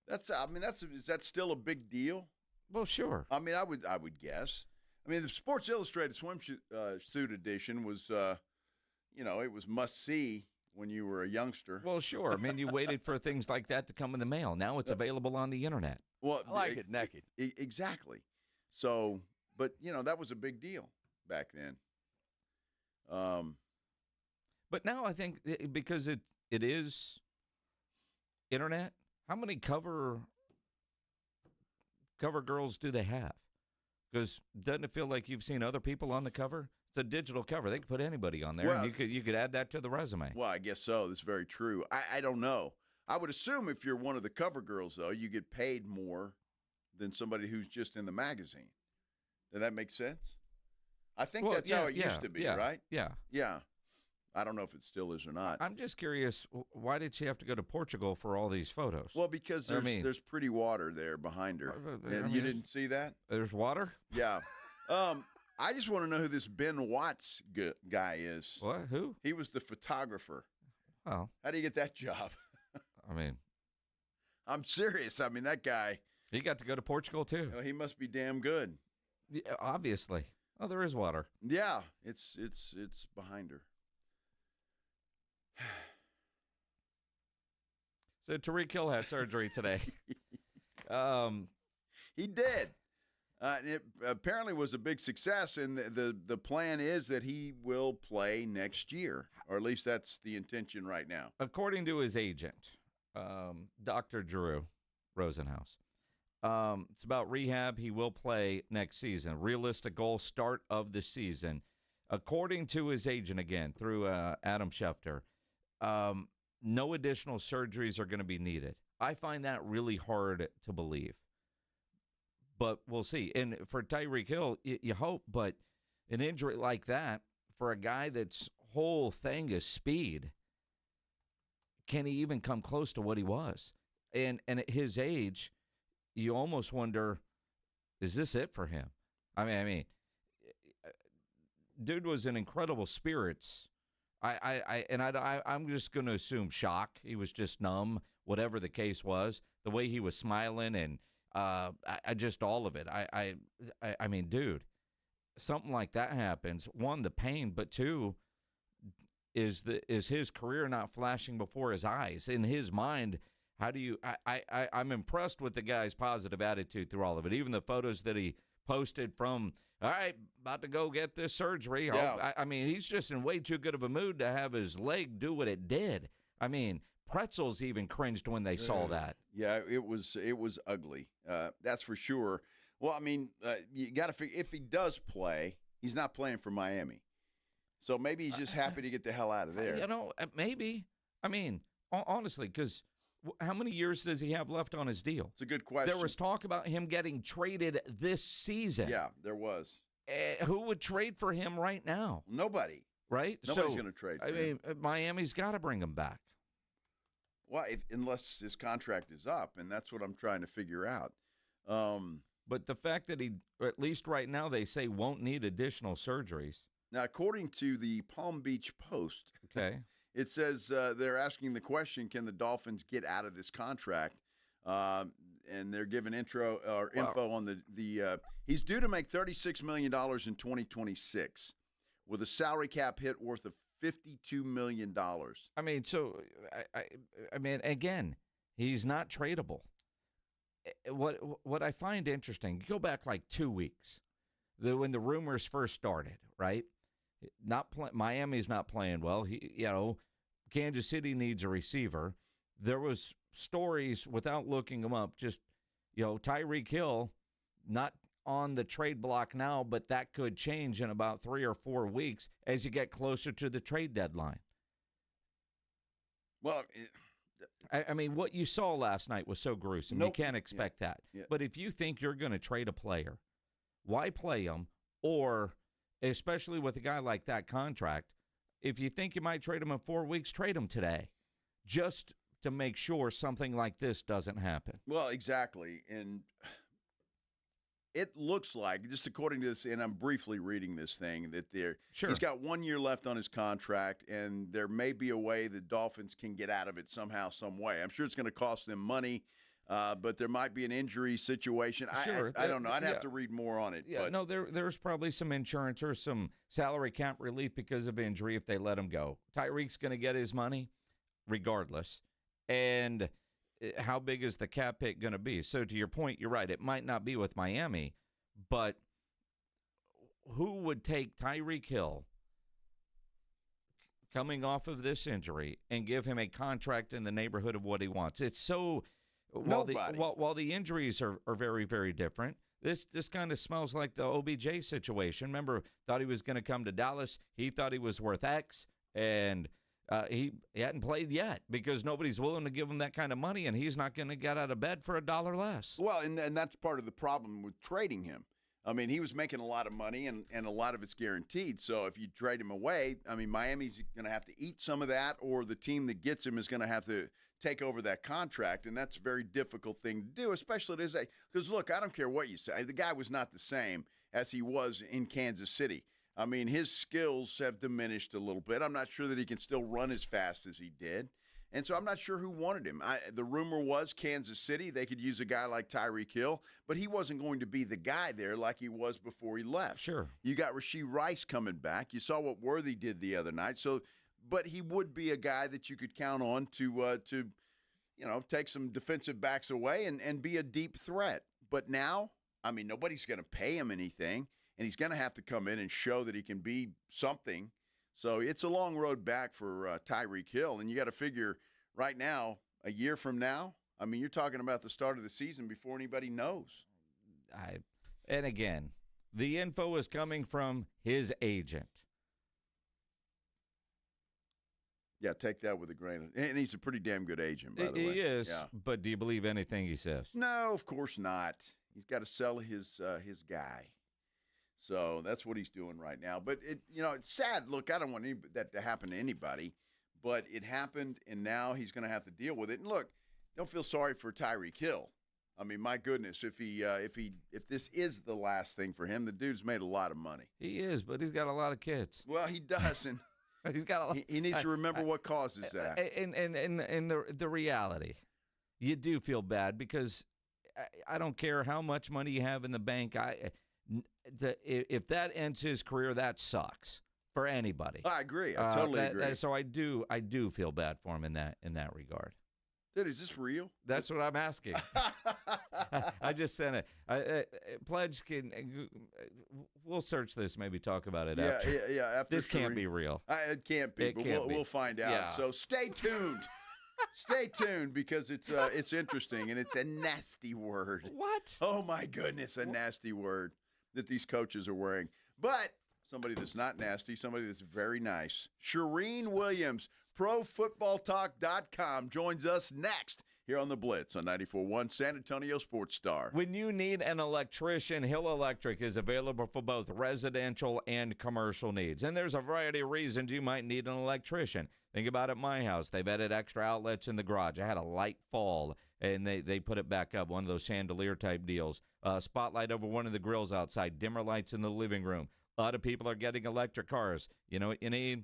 Is that still a big deal? Well, sure. I mean, I would guess. I mean, the Sports Illustrated swimsuit edition was, it was must see when you were a youngster. Well, sure. I mean, you waited for things like that to come in the mail. Now it's available on the internet. Well, I like it naked. Exactly. So, but that was a big deal back then. But now I think because it is internet, how many cover girls do they have? Because doesn't it feel like you've seen other people on the cover? It's a digital cover. They could put anybody on there, and you could add that to the resume. Well, I guess so. That's very true. I don't know. I would assume if you're one of the cover girls, though, you get paid more than somebody who's just in the magazine. Does that make sense? I think that's how it used to be, right? Yeah. Yeah. I don't know if it still is or not. I'm just curious, why did she have to go to Portugal for all these photos? Well, because there's pretty water there behind her. You didn't see that? There's water? Yeah. I just want to know who this Ben Watts guy is. What? Who? He was the photographer. Oh. How do you get that job? I mean. I'm serious. I mean, that guy. He got to go to Portugal, too. He must be damn good. Yeah, obviously. Oh, there is water. Yeah. It's behind her. So Tyreke Hill had surgery today. He did. It apparently was a big success, and the plan is that he will play next year, or at least that's the intention right now. According to his agent, Dr. Drew Rosenhaus, it's about rehab. He will play next season. Realistic goal, start of the season. According to his agent, again, through Adam Schefter, no additional surgeries are going to be needed. I find that really hard to believe. But we'll see. And for Tyreke Hill, you hope, but an injury like that, for a guy that's whole thing is speed, can he even come close to what he was? And at his age, you almost wonder, is this it for him? I mean, dude was in incredible spirits. I'm just going to assume shock. He was just numb, whatever the case was. The way he was smiling and just all of it. I mean, dude, something like that happens. One, the pain, but two, is his career not flashing before his eyes? In his mind, how do you? I'm impressed with the guy's positive attitude through all of it. Even the photos that he posted from, all right, about to go get this surgery. Yeah. I mean, he's just in way too good of a mood to have his leg do what it did. I mean, Pretzels even cringed when they saw that. Yeah, it was ugly. That's for sure. Well, I mean, you got to figure, if he does play, he's not playing for Miami. So maybe he's just happy to get the hell out of there. Maybe. I mean, honestly, because how many years does he have left on his deal? It's a good question. There was talk about him getting traded this season. Yeah, there was. Who would trade for him right now? Nobody. Right? Nobody's going to trade for him. Miami's got to bring him back. Well, unless his contract is up, and that's what I'm trying to figure out. But the fact that he, at least right now, they say won't need additional surgeries. Now, according to the Palm Beach Post, okay, it says they're asking the question, can the Dolphins get out of this contract? And they're giving info on the he's due to make $36 million in 2026 with a salary cap hit worth of $52 million. I mean, so, I mean, again, he's not tradable. What I find interesting, go back like 2 weeks, when the rumors first started, right? Miami's not playing well. Kansas City needs a receiver. There was stories, without looking them up, just, Tyreke Hill, not on the trade block now, but that could change in about 3 or 4 weeks as you get closer to the trade deadline. Well, I mean, what you saw last night was so gruesome. Nope. You can't expect that. Yeah. But if you think you're going to trade a player, why play him? Or, especially with a guy like that contract, if you think you might trade him in 4 weeks, trade him today. Just to make sure something like this doesn't happen. Well, exactly. And it looks like, just according to this, and I'm briefly reading this thing, that he's got 1 year left on his contract, and there may be a way the Dolphins can get out of it somehow, some way. I'm sure it's going to cost them money, but there might be an injury situation. I don't know. I'd have to read more on it. Yeah, no, there's probably some insurance or some salary cap relief because of injury if they let him go. Tyreek's going to get his money regardless. And how big is the cap hit going to be? So to your point, you're right. It might not be with Miami, but who would take Tyreke Hill coming off of this injury and give him a contract in the neighborhood of what he wants? It's so while the injuries are very, very different, this kind of smells like the OBJ situation. Remember, thought he was going to come to Dallas. He thought he was worth X, and he hadn't played yet because nobody's willing to give him that kind of money, and he's not going to get out of bed for $1 less. Well, and that's part of the problem with trading him. I mean, he was making a lot of money, and a lot of it's guaranteed. So if you trade him away, I mean, Miami's going to have to eat some of that, or the team that gets him is going to have to take over that contract, and that's a very difficult thing to do, especially at his age. Because, look, I don't care what you say. The guy was not the same as he was in Kansas City. I mean, his skills have diminished a little bit. I'm not sure that he can still run as fast as he did. And so I'm not sure who wanted him. The rumor was Kansas City. They could use a guy like Tyreke Hill, but he wasn't going to be the guy there like he was before he left. Sure. You got Rashee Rice coming back. You saw what Worthy did the other night. So, but he would be a guy that you could count on to take some defensive backs away and be a deep threat. But now, I mean, nobody's going to pay him anything. And he's going to have to come in and show that he can be something. So it's a long road back for Tyreke Hill. And you got to figure right now, a year from now, I mean, you're talking about the start of the season before anybody knows. And again, the info is coming from his agent. Yeah, take that with a grain of, and he's a pretty damn good agent, by the way. He is, yeah. But do you believe anything he says? No, of course not. He's got to sell his guy. So that's what he's doing right now. But, it's sad. Look, I don't want that to happen to anybody, but it happened, and now he's going to have to deal with it. And, look, don't feel sorry for Tyreke Hill. I mean, my goodness, if this is the last thing for him, the dude's made a lot of money. He is, but he's got a lot of kids. Well, he does, and he's got a lot. He needs to remember what causes that. And the reality, you do feel bad because I don't care how much money you have in the bank. If that ends his career, that sucks for anybody. I agree. I totally agree. So I do feel bad for him in that regard. Dude, is this real? That's what I'm asking. I just sent it. Pledge we'll search this, maybe talk about it after. Yeah. After this can't be real. It can't be, but we'll find out. Yeah. So stay tuned. Stay tuned because it's interesting, and it's a nasty word. What? Oh, my goodness, a nasty word that these coaches are wearing. But somebody that's not nasty, somebody that's very nice. Charean Williams, ProFootballTalk.com, joins us next here on The Blitz on 94.1 San Antonio Sports Star. When you need an electrician, Hill Electric is available for both residential and commercial needs. And there's a variety of reasons you might need an electrician. Think about at my house. They've added extra outlets in the garage. I had a light fall, and they put it back up, one of those chandelier-type deals. Spotlight over one of the grills outside, dimmer lights in the living room. A lot of people are getting electric cars. You know, you need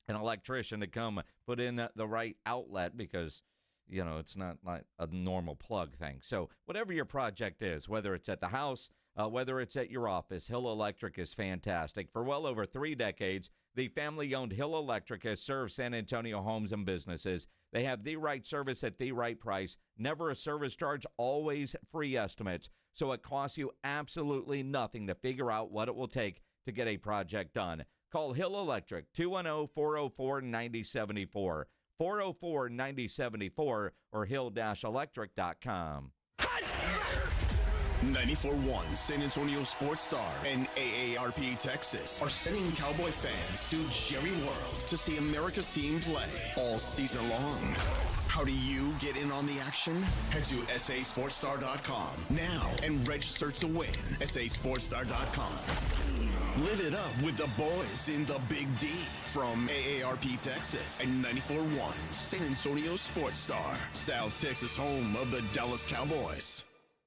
an electrician to come put in the right outlet because, it's not like a normal plug thing. So whatever your project is, whether it's at the house, whether it's at your office, Hill Electric is fantastic. For well over 3 decades, the family-owned Hill Electric has served San Antonio homes and businesses. They have the right service at the right price, never a service charge, always free estimates. So it costs you absolutely nothing to figure out what it will take to get a project done. Call Hill Electric, 210-404-9074, 404-9074, or hill-electric.com. 94.1 San Antonio Sports Star and AARP Texas are sending Cowboy fans to Jerry World to see America's team play all season long. How do you get in on the action? Head to SASportsStar.com now and register to win. SASportsStar.com. Live it up with the boys in the Big D from AARP Texas and 94.1 San Antonio Sports Star, South Texas home of the Dallas Cowboys.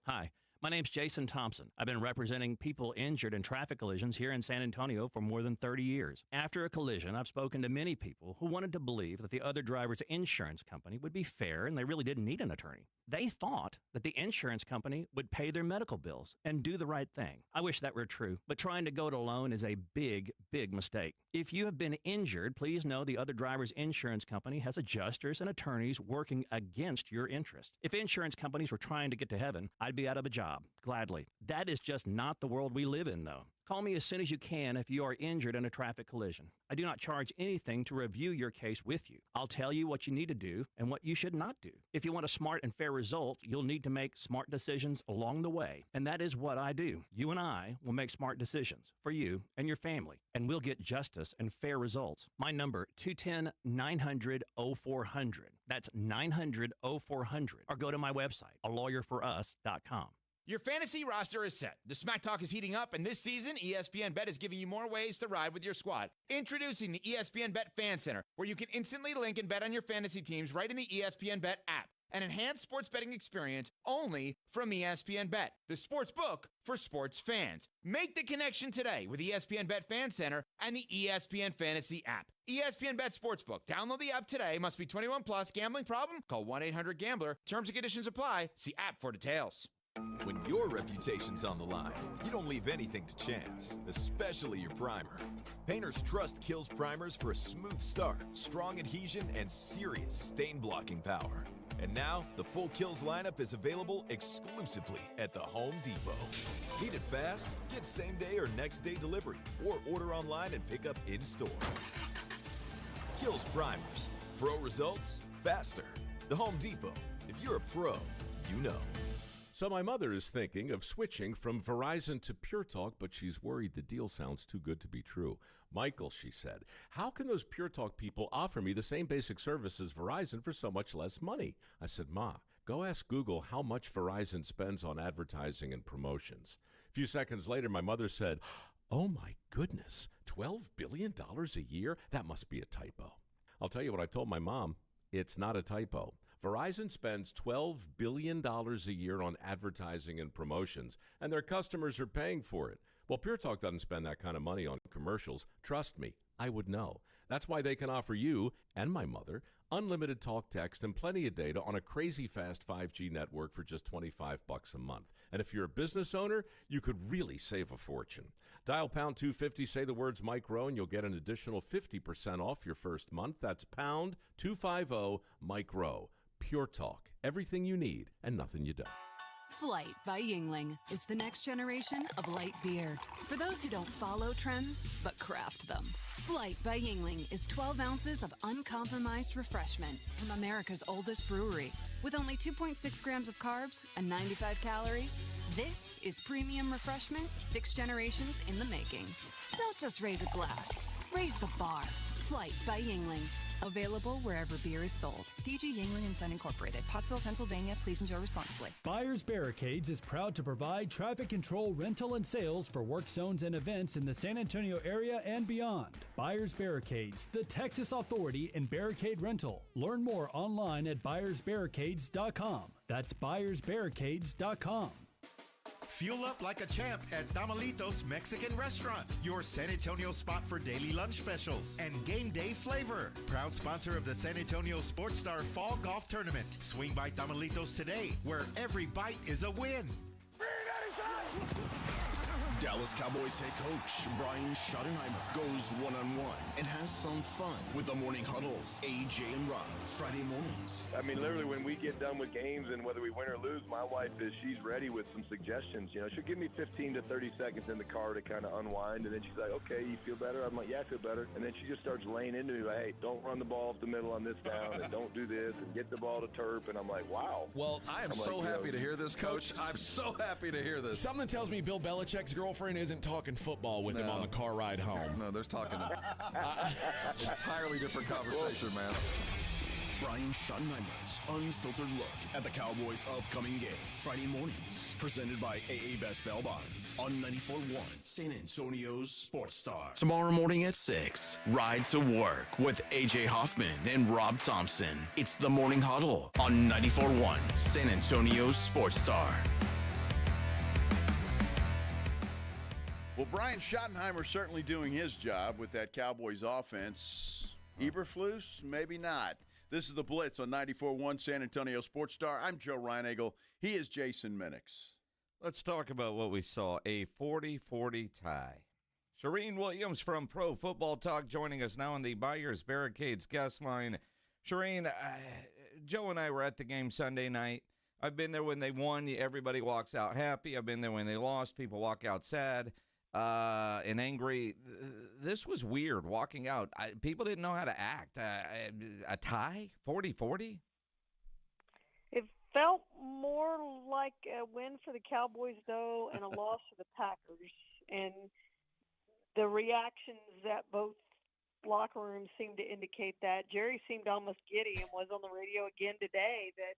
Hi, my name's Jason Thompson. I've been representing people injured in traffic collisions here in San Antonio for more than 30 years. After a collision, I've spoken to many people who wanted to believe that the other driver's insurance company would be fair and they really didn't need an attorney. They thought that the insurance company would pay their medical bills and do the right thing. I wish that were true, but trying to go it alone is a big, big mistake. If you have been injured, please know the other driver's insurance company has adjusters and attorneys working against your interest. If insurance companies were trying to get to heaven, I'd be out of a job, gladly. That is just not the world we live in, though. Call me as soon as you can if you are injured in a traffic collision. I do not charge anything to review your case with you. I'll tell you what you need to do and what you should not do. If you want a smart and fair result, you'll need to make smart decisions along the way. And that is what I do. You and I will make smart decisions for you and your family, and we'll get justice and fair results. My number, 210-900-0400. That's 900-0400. Or go to my website, alawyerforus.com. Your fantasy roster is set. The Smack Talk is heating up, and this season, ESPN Bet is giving you more ways to ride with your squad. Introducing the ESPN Bet Fan Center, where you can instantly link and bet on your fantasy teams right in the ESPN Bet app. An enhanced sports betting experience only from ESPN Bet, the sports book for sports fans. Make the connection today with ESPN Bet Fan Center and the ESPN Fantasy app. ESPN Bet Sportsbook. Download the app today. Must be 21 plus. Gambling problem? Call 1-800-GAMBLER. Terms and conditions apply. See app for details. When your reputation's on the line, you don't leave anything to chance, especially your primer. Painters trust Kills primers for a smooth start, strong adhesion, and serious stain-blocking power. And now, the full Kills lineup is available exclusively at the Home Depot. Need it fast? Get same-day or next-day delivery, or order online and pick up in-store. Kills primers. Pro results, faster. The Home Depot. If you're a pro, you know. So my mother is thinking of switching from Verizon to Pure Talk, but she's worried the deal sounds too good to be true. Michael, she said, how can those Pure Talk people offer me the same basic service as Verizon for so much less money? I said, Ma, go ask Google how much Verizon spends on advertising and promotions. A few seconds later, my mother said, oh my goodness, $12 billion a year? That must be a typo. I'll tell you what I told my mom. It's not a typo. Verizon spends $12 billion a year on advertising and promotions, and their customers are paying for it. Well, Pure Talk doesn't spend that kind of money on commercials. Trust me, I would know. That's why they can offer you and my mother unlimited talk, text, and plenty of data on a crazy fast 5G network for just $25 a month. And if you're a business owner, you could really save a fortune. Dial pound 250, say the words Mike Rowe, and you'll get an additional 50% off your first month. That's pound 250 Mike Rowe. Pure Talk. Everything you need and nothing you don't. Flight by Yuengling is the next generation of light beer. For those who don't follow trends, but craft them. Flight by Yuengling is 12 ounces of uncompromised refreshment from America's oldest brewery. With only 2.6 grams of carbs and 95 calories, this is premium refreshment 6 generations in the making. Don't just raise a glass, raise the bar. Flight by Yuengling. Available wherever beer is sold. DG Yuengling & Son Incorporated, Pottsville, Pennsylvania. Please enjoy responsibly. Buyers Barricades is proud to provide traffic control, rental, and sales for work zones and events in the San Antonio area and beyond. Buyers Barricades, the Texas authority in barricade rental. Learn more online at buyersbarricades.com. That's buyersbarricades.com. Fuel up like a champ at Tamalitos Mexican Restaurant, your San Antonio spot for daily lunch specials and game day flavor. Proud sponsor of the San Antonio Sports Star Fall Golf Tournament. Swing by Tamalitos today, where every bite is a win. Dallas Cowboys head coach Brian Schottenheimer goes one-on-one and has some fun with the morning huddles, AJ and Rob, Friday mornings. I mean, literally, when we get done with games and whether we win or lose, my wife she's ready with some suggestions. You know, she'll give me 15 to 30 seconds in the car to kind of unwind, and then she's like, okay, you feel better? I'm like, yeah, I feel better. And then she just starts laying into me like, hey, don't run the ball off the middle on this down, and don't do this, and get the ball to Terp. And I'm like, wow. Well, I am so happy to hear this, Coach. I'm so happy to hear this. Something tells me Bill Belichick's girlfriend isn't talking football with him on the car ride home. No, there's talking entirely different conversation, man. Brian Schottenheimer's unfiltered look at the Cowboys' upcoming game, Friday mornings, presented by AA Best Bail Bonds on 94.1 San Antonio's Sports Star. Tomorrow morning at 6, Ride to Work with AJ Hoffman and Rob Thompson. It's the Morning Huddle on 94.1 San Antonio's Sports Star. Well, Brian Schottenheimer's certainly doing his job with that Cowboys offense. Eberflus, maybe not. This is the Blitz on 94.1 San Antonio Sports Star. I'm Joe Reinagle. He is Jason Minix. Let's talk about what we saw, a 40-40 tie. Charean Williams from Pro Football Talk joining us now on the Buyers Barricades guest line. Charean, Joe and I were at the game Sunday night. I've been there when they won. Everybody walks out happy. I've been there when they lost. People walk out sad and angry. This was weird, walking out. People didn't know how to act. A tie, 40-40? It felt more like a win for the Cowboys, though, and a loss for the Packers. And the reactions at both locker rooms seemed to indicate that. Jerry seemed almost giddy and was on the radio again today that,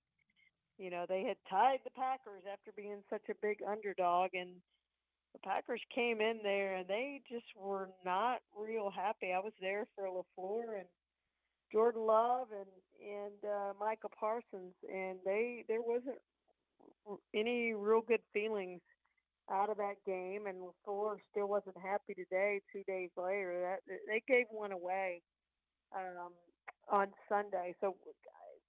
they had tied the Packers after being such a big underdog. And the Packers came in there, and they just were not real happy. I was there for LaFleur and Jordan Love and Micah Parsons, and there wasn't any real good feelings out of that game. And LaFleur still wasn't happy today, 2 days later. They gave one away on Sunday. So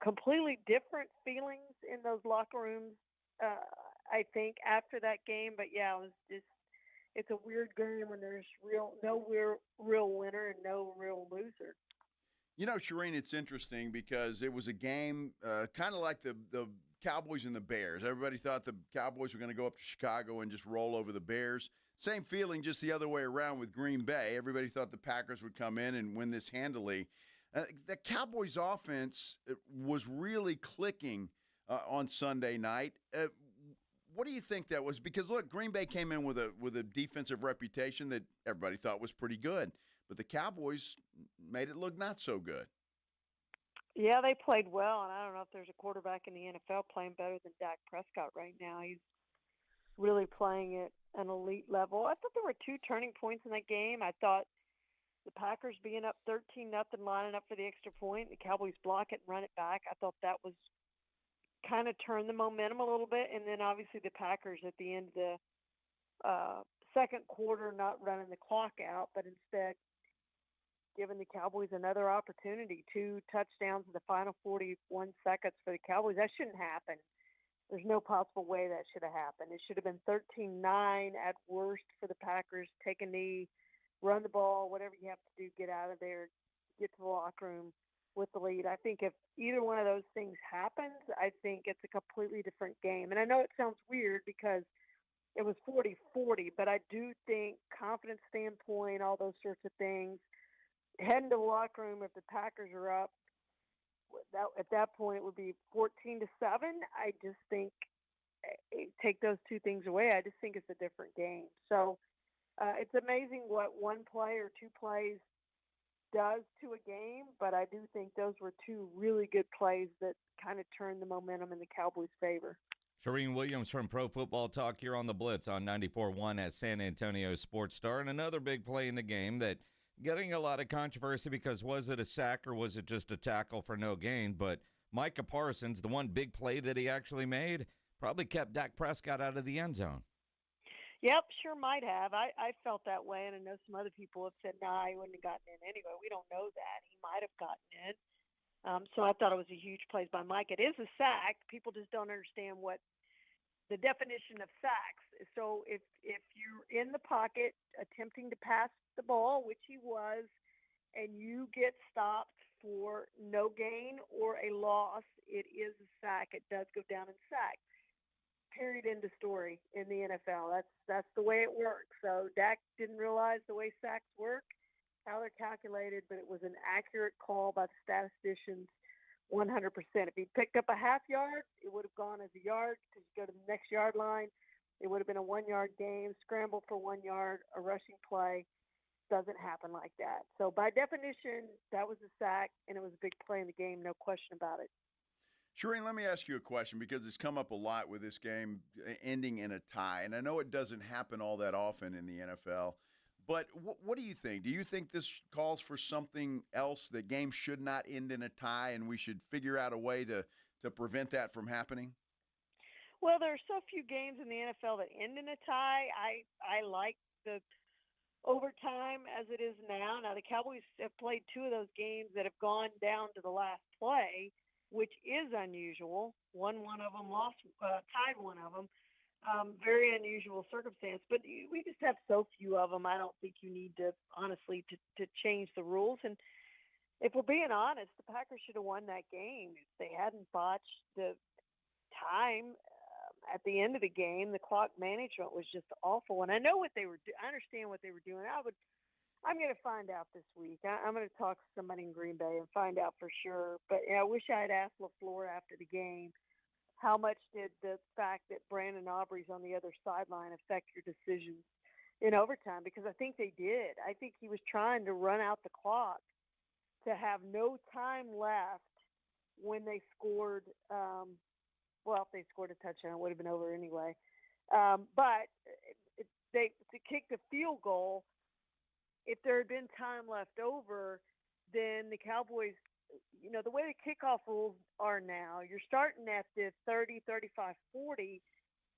completely different feelings in those locker rooms, I think, after that game. But, yeah, it's a weird game when there's no real winner and no real loser. Charean, it's interesting because it was a game kind of like the Cowboys and the Bears. Everybody thought the Cowboys were going to go up to Chicago and just roll over the Bears. Same feeling, just the other way around with Green Bay. Everybody thought the Packers would come in and win this handily. The Cowboys' offense was really clicking on Sunday night. What do you think that was? Because, look, Green Bay came in with a defensive reputation that everybody thought was pretty good. But the Cowboys made it look not so good. Yeah, they played well, and I don't know if there's a quarterback in the NFL playing better than Dak Prescott right now. He's really playing at an elite level. I thought there were two turning points in that game. I thought the Packers being up 13-0, lining up for the extra point, the Cowboys block it and run it back. I thought that was kind of turned the momentum a little bit. And then obviously the Packers at the end of the second quarter not running the clock out, but instead giving the Cowboys another opportunity. 2 touchdowns in the final 41 seconds for the Cowboys. That shouldn't happen. There's no possible way that should have happened. It should have been 13-9 at worst for the Packers. Take a knee, run the ball, whatever you have to do, get out of there, get to the locker room with the lead. I think if either one of those things happens, I think it's a completely different game. And I know it sounds weird because it was 40-40, but I do think confidence standpoint, all those sorts of things, heading to the locker room, if the Packers are up, at that point it would be 14-7. I just think, take those two things away, I just think it's a different game. So it's amazing what one play or two plays does to a game, but I do think those were two really good plays that kind of turned the momentum in the Cowboys' favor. Charean Williams from Pro Football Talk here on the Blitz on 94.1 at San Antonio Sports Star. And another big play in the game that getting a lot of controversy because was it a sack or was it just a tackle for no gain? But Micah Parsons, the one big play that he actually made, probably kept Dak Prescott out of the end zone. Yep, sure might have. I felt that way, and I know some other people have said, nah, he wouldn't have gotten in anyway. We don't know that. He might have gotten in. So I thought it was a huge play by Mike. It is a sack. People just don't understand what the definition of sacks. So if you're in the pocket attempting to pass the ball, which he was, and you get stopped for no gain or a loss, it is a sack. It does go down in sack. Period, end of story in the NFL. That's the way it works. So Dak didn't realize the way sacks work, how they're calculated, but it was an accurate call by the statisticians 100%. If he picked up a half yard, it would have gone as a yard because you go to the next yard line. It would have been a 1 yard game, scramble for 1 yard, a rushing play. doesn't happen like that. So by definition, that was a sack, and it was a big play in the game, no question about it. Charean, let me ask you a question because it's come up a lot with this game ending in a tie. And I know it doesn't happen all that often in the NFL, but what do you think? Do you think this calls for something else, that games should not end in a tie and we should figure out a way to prevent that from happening? Well, there are so few games in the NFL that end in a tie. I like the overtime as it is now. Now, the Cowboys have played 2 of those games that have gone down to the last play, which is unusual. Won one of them, tied one of them. Very unusual circumstance. But we just have so few of them. I don't think you need to, honestly, to change the rules. And if we're being honest, the Packers should have won that game if they hadn't botched the time at the end of the game. The clock management was just awful. And I know what they were I understand what they were doing. I'm going to find out this week. I'm going to talk to somebody in Green Bay and find out for sure. But I wish I had asked LaFleur after the game, how much did the fact that Brandon Aubrey's on the other sideline affect your decisions in overtime? Because I think they did. I think he was trying to run out the clock to have no time left when they scored. If they scored a touchdown, it would have been over anyway. But to kick the field goal, if there had been time left over, then the Cowboys, the way the kickoff rules are now, you're starting at the 30, 35, 40.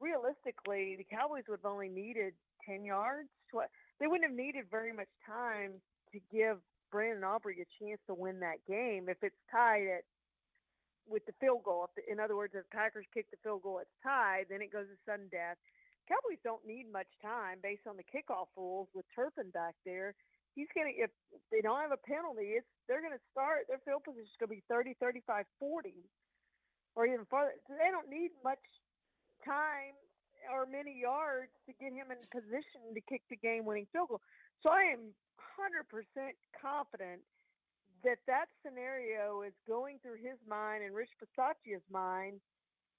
Realistically, the Cowboys would have only needed 10 yards. They wouldn't have needed very much time to give Brandon Aubrey a chance to win that game if it's tied with the field goal. In other words, if Packers kick the field goal, it's tied, then it goes to sudden death. Cowboys don't need much time based on the kickoff rules with Turpin back there. If they don't have a penalty, they're going to start, their field position is going to be 30, 35, 40, or even farther. So they don't need much time or many yards to get him in position to kick the game-winning field goal. So I am 100% confident that scenario is going through his mind and Rich Bisaccia's mind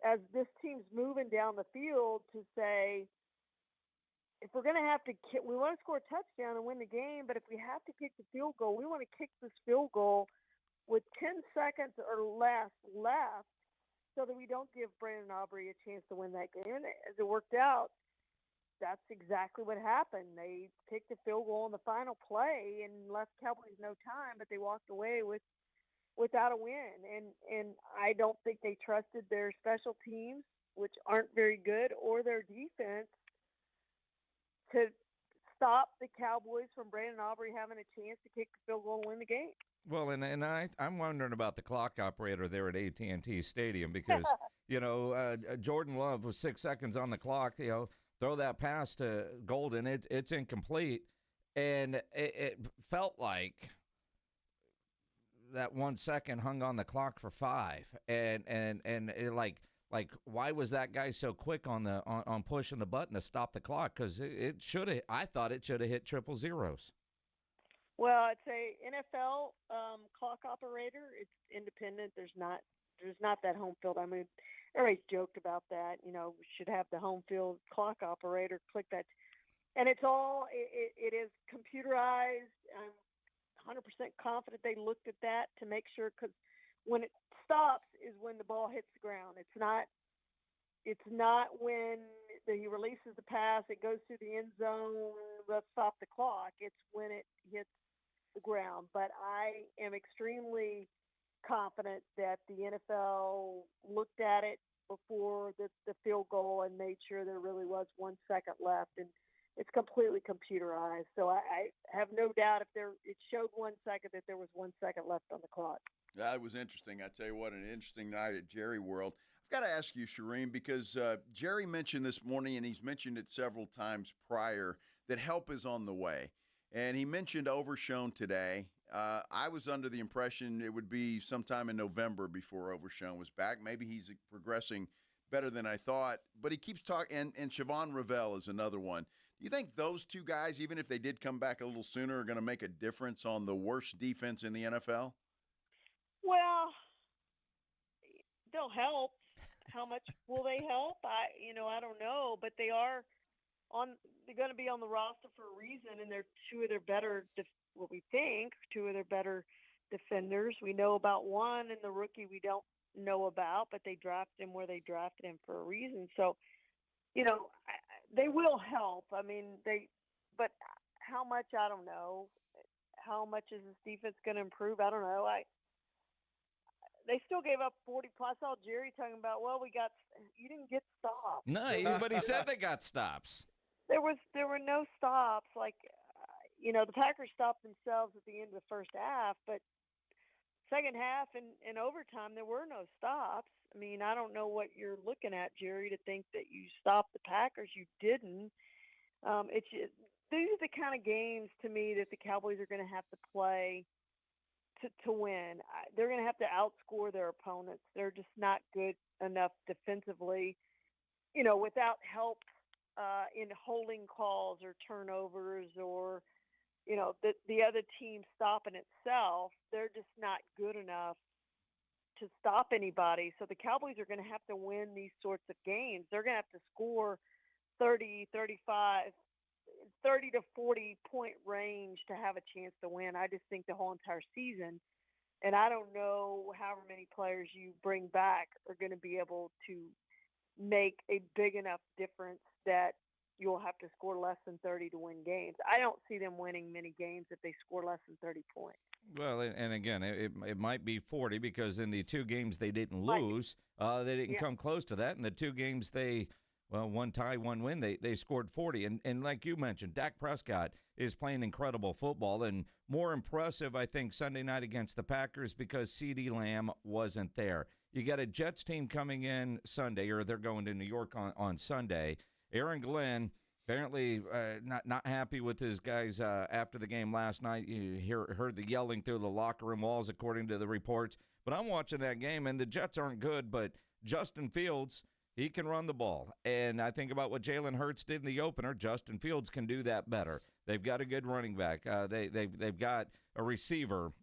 as this team's moving down the field to say, if we're going to have to kick, we want to score a touchdown and win the game, but if we have to kick the field goal, we want to kick this field goal with 10 seconds or less left so that we don't give Brandon Aubrey a chance to win that game. And as it worked out, that's exactly what happened. They kicked the field goal in the final play and left Cowboys no time, but they walked away without a win. And I don't think they trusted their special teams, which aren't very good, or their defense to stop the Cowboys from Brandon Aubrey having a chance to kick the field goal and win the game. Well, and I'm wondering about the clock operator there at AT&T Stadium because, Jordan Love with 6 seconds on the clock, throw that pass to Golden, it's incomplete. And it felt like that 1 second hung on the clock for 5. And it like why was that guy so quick on pushing the button to stop the clock? Because I thought it should have hit 000. Well, it's a NFL clock operator. It's independent. There's not that home field. I mean, everybody's joked about that. We should have the home field clock operator click that, and it's all it is computerized. I'm 100% confident they looked at that to make sure, because when it stops is when the ball hits the ground. It's not when he releases the pass, it goes through the end zone, let's stop the clock. It's when it hits the ground. But I am extremely confident that the NFL looked at it before the field goal and made sure there really was 1 second left, and it's completely computerized. So I have no doubt it showed 1 second that there was 1 second left on the clock. That was interesting. I tell you what, an interesting night at Jerry World. I've got to ask you, Charean, because Jerry mentioned this morning, and he's mentioned it several times prior, that help is on the way. And he mentioned Overshown today. I was under the impression it would be sometime in November before Overshown was back. Maybe he's progressing better than I thought. But he keeps talking, and Siobhan Ravel is another one. Do you think those two guys, even if they did come back a little sooner, are going to make a difference on the worst defense in the NFL? Well, they'll help. How much will they help? I don't know, but they are they're going to be on the roster for a reason, and they're two of their better, what we think, two of their better defenders. We know about one, and the rookie we don't know about, but they drafted him where they drafted him for a reason. So, they will help. I mean, but how much, I don't know. How much is this defense going to improve? I don't know. They still gave up 40 plus. I saw Jerry talking about, you didn't get stops. No, but he said they got stops. There were no stops. The Packers stopped themselves at the end of the first half, but second half and overtime, there were no stops. I mean, I don't know what you're looking at, Jerry, to think that you stopped the Packers. You didn't. These are the kind of games, to me, that the Cowboys are going to have to play to win. They're going to have to outscore their opponents. They're just not good enough defensively, without help in holding calls or turnovers or, the other team stopping itself. They're just not good enough to stop anybody. So the Cowboys are going to have to win these sorts of games. They're going to have to score 30, 35, 30 to 40 point range to have a chance to win. I just think the whole entire season, and I don't know however many players you bring back are going to be able to make a big enough difference that you'll have to score less than 30 to win games. I don't see them winning many games if they score less than 30 points. Well, and again, it might be 40 because in the two games they didn't lose, they didn't come close to that. In the two games one tie, one win, they scored 40. And like you mentioned, Dak Prescott is playing incredible football. And more impressive, I think, Sunday night against the Packers because CeeDee Lamb wasn't there. You got a Jets team coming in Sunday, or they're going to New York on Sunday. Aaron Glenn apparently not happy with his guys after the game last night. You heard the yelling through the locker room walls, according to the reports. But I'm watching that game, and the Jets aren't good, but Justin Fields, he can run the ball. And I think about what Jalen Hurts did in the opener. Justin Fields can do that better. They've got a good running back. They've got a receiver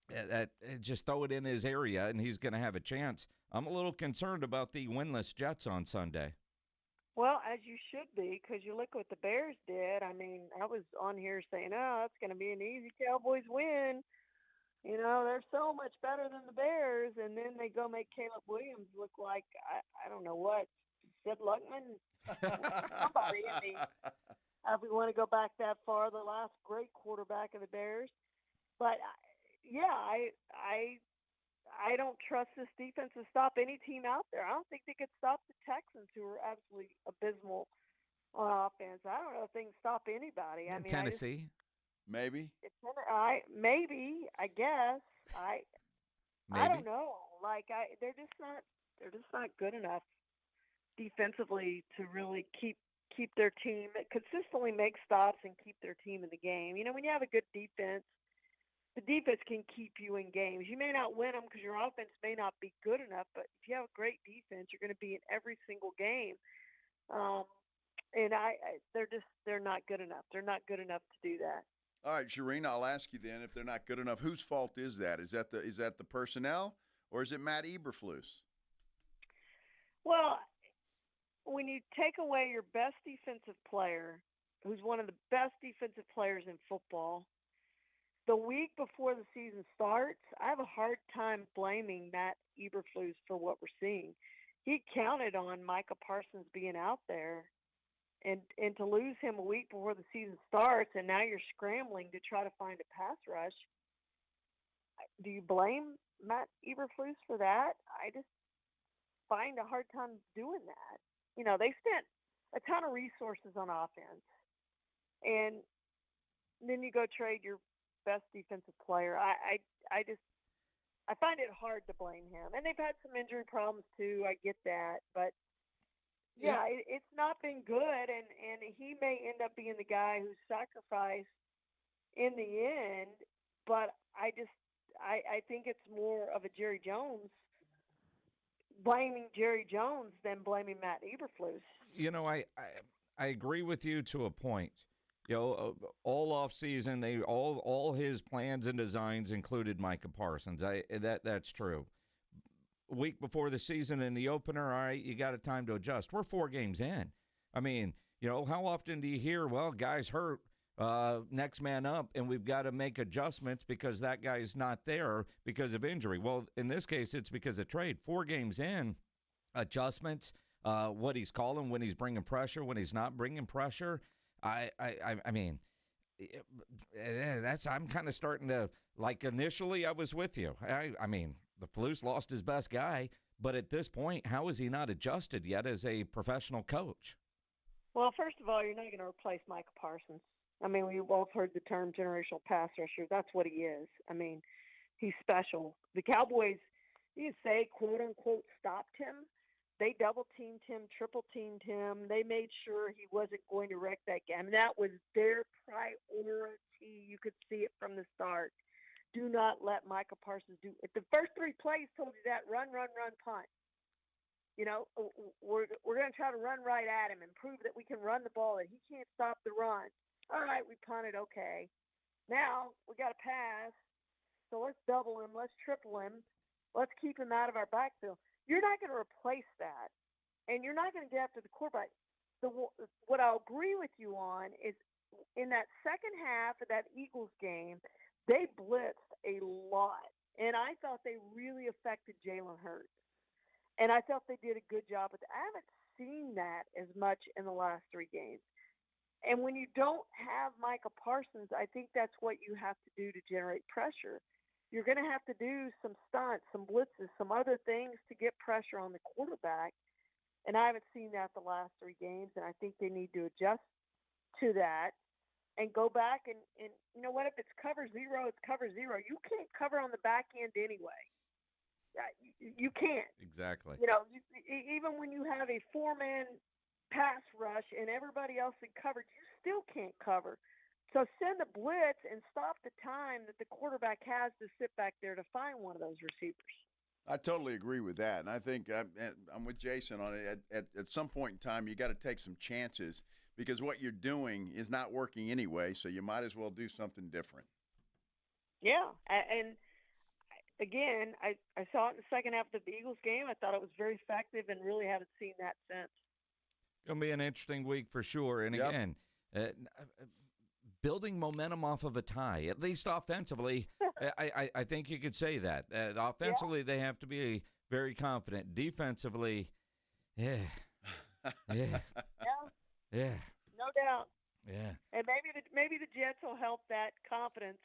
that just throw it in his area, and he's going to have a chance. I'm a little concerned about the winless Jets on Sunday. Well, as you should be, because you look what the Bears did. I mean, I was on here saying, it's going to be an easy Cowboys win. They're so much better than the Bears. And then they go make Caleb Williams look like, I don't know what, Sid Luckman? Somebody. I mean, if we want to go back that far, the last great quarterback of the Bears. But, I don't trust this defense to stop any team out there. I don't think they could stop the Texans, who are absolutely abysmal on offense. I don't know if they can stop anybody. I mean, Tennessee, maybe. Maybe, I guess. I don't know. They're just not good enough defensively to really keep their team, consistently make stops and keep their team in the game. When you have a good defense, the defense can keep you in games. You may not win them because your offense may not be good enough, but if you have a great defense, you're going to be in every single game. And they're not good enough. They're not good enough to do that. All right, Charean, I'll ask you then, if they're not good enough, whose fault is that? Is that the personnel, or is it Matt Eberflus? Well, when you take away your best defensive player, who's one of the best defensive players in football, the week before the season starts, I have a hard time blaming Matt Eberflus for what we're seeing. He counted on Micah Parsons being out there, and to lose him a week before the season starts, and now you're scrambling to try to find a pass rush. Do you blame Matt Eberflus for that? I just find a hard time doing that. They spent a ton of resources on offense, and then you go trade your best defensive player. I find it hard to blame him. And they've had some injury problems too. I get that. But it's not been good, and he may end up being the guy who's sacrificed in the end, but I think it's more of a Jerry Jones, blaming Jerry Jones than blaming Matt Eberflus. I agree with you to a point. All off season, all his plans and designs included Micah Parsons. That's true. Week before the season in the opener, all right, you got a time to adjust. We're 4 games in. I mean, how often do you hear, well, guy's hurt, next man up, and we've got to make adjustments because that guy's not there because of injury? Well, in this case, it's because of trade. 4 games in, adjustments, what he's calling, when he's bringing pressure, when he's not bringing pressure. I mean, I'm kind of starting to, like, initially I was with you. I mean, the Flus lost his best guy, but at this point, how is he not adjusted yet as a professional coach? Well, first of all, you're not going to replace Micah Parsons. I mean, we both heard the term generational pass rusher. That's what he is. I mean, he's special. The Cowboys, you say, quote unquote, stopped him. They double-teamed him, triple-teamed him. They made sure he wasn't going to wreck that game. And that was their priority. You could see it from the start. Do not let Micah Parsons do it. The first 3 plays told you that: run, punt. We're going to try to run right at him and prove that we can run the ball, that he can't stop the run. All right, we punted, okay. Now we got to pass, so let's double him, let's triple him, let's keep him out of our backfield. You're not going to replace that, and you're not going to get after the quarterback. What I'll agree with you on is in that second half of that Eagles game, they blitzed a lot, and I thought they really affected Jalen Hurts. And I thought they did a good job with that. I haven't seen that as much in the last 3 games. And when you don't have Micah Parsons, I think that's what you have to do to generate pressure. You're going to have to do some stunts, some blitzes, some other things to get pressure on the quarterback. And I haven't seen that the last 3 games, and I think they need to adjust to that and go back and you know what? If it's cover 0, it's cover 0. You can't cover on the back end anyway. You can't. Exactly. Even when you have a 4-man pass rush and everybody else in coverage, you still can't cover. So send the blitz and stop the time that the quarterback has to sit back there to find one of those receivers. I totally agree with that, and I think I'm with Jason on it. At some point in time, you got to take some chances because what you're doing is not working anyway, so you might as well do something different. Yeah, and again, I saw it in the second half of the Eagles game. I thought it was very effective and really haven't seen that since. Going to be an interesting week for sure. And again, building momentum off of a tie, at least offensively, I think you could say that. Offensively, they have to be very confident. Defensively, yeah. No doubt. Yeah. And maybe the Jets will help that confidence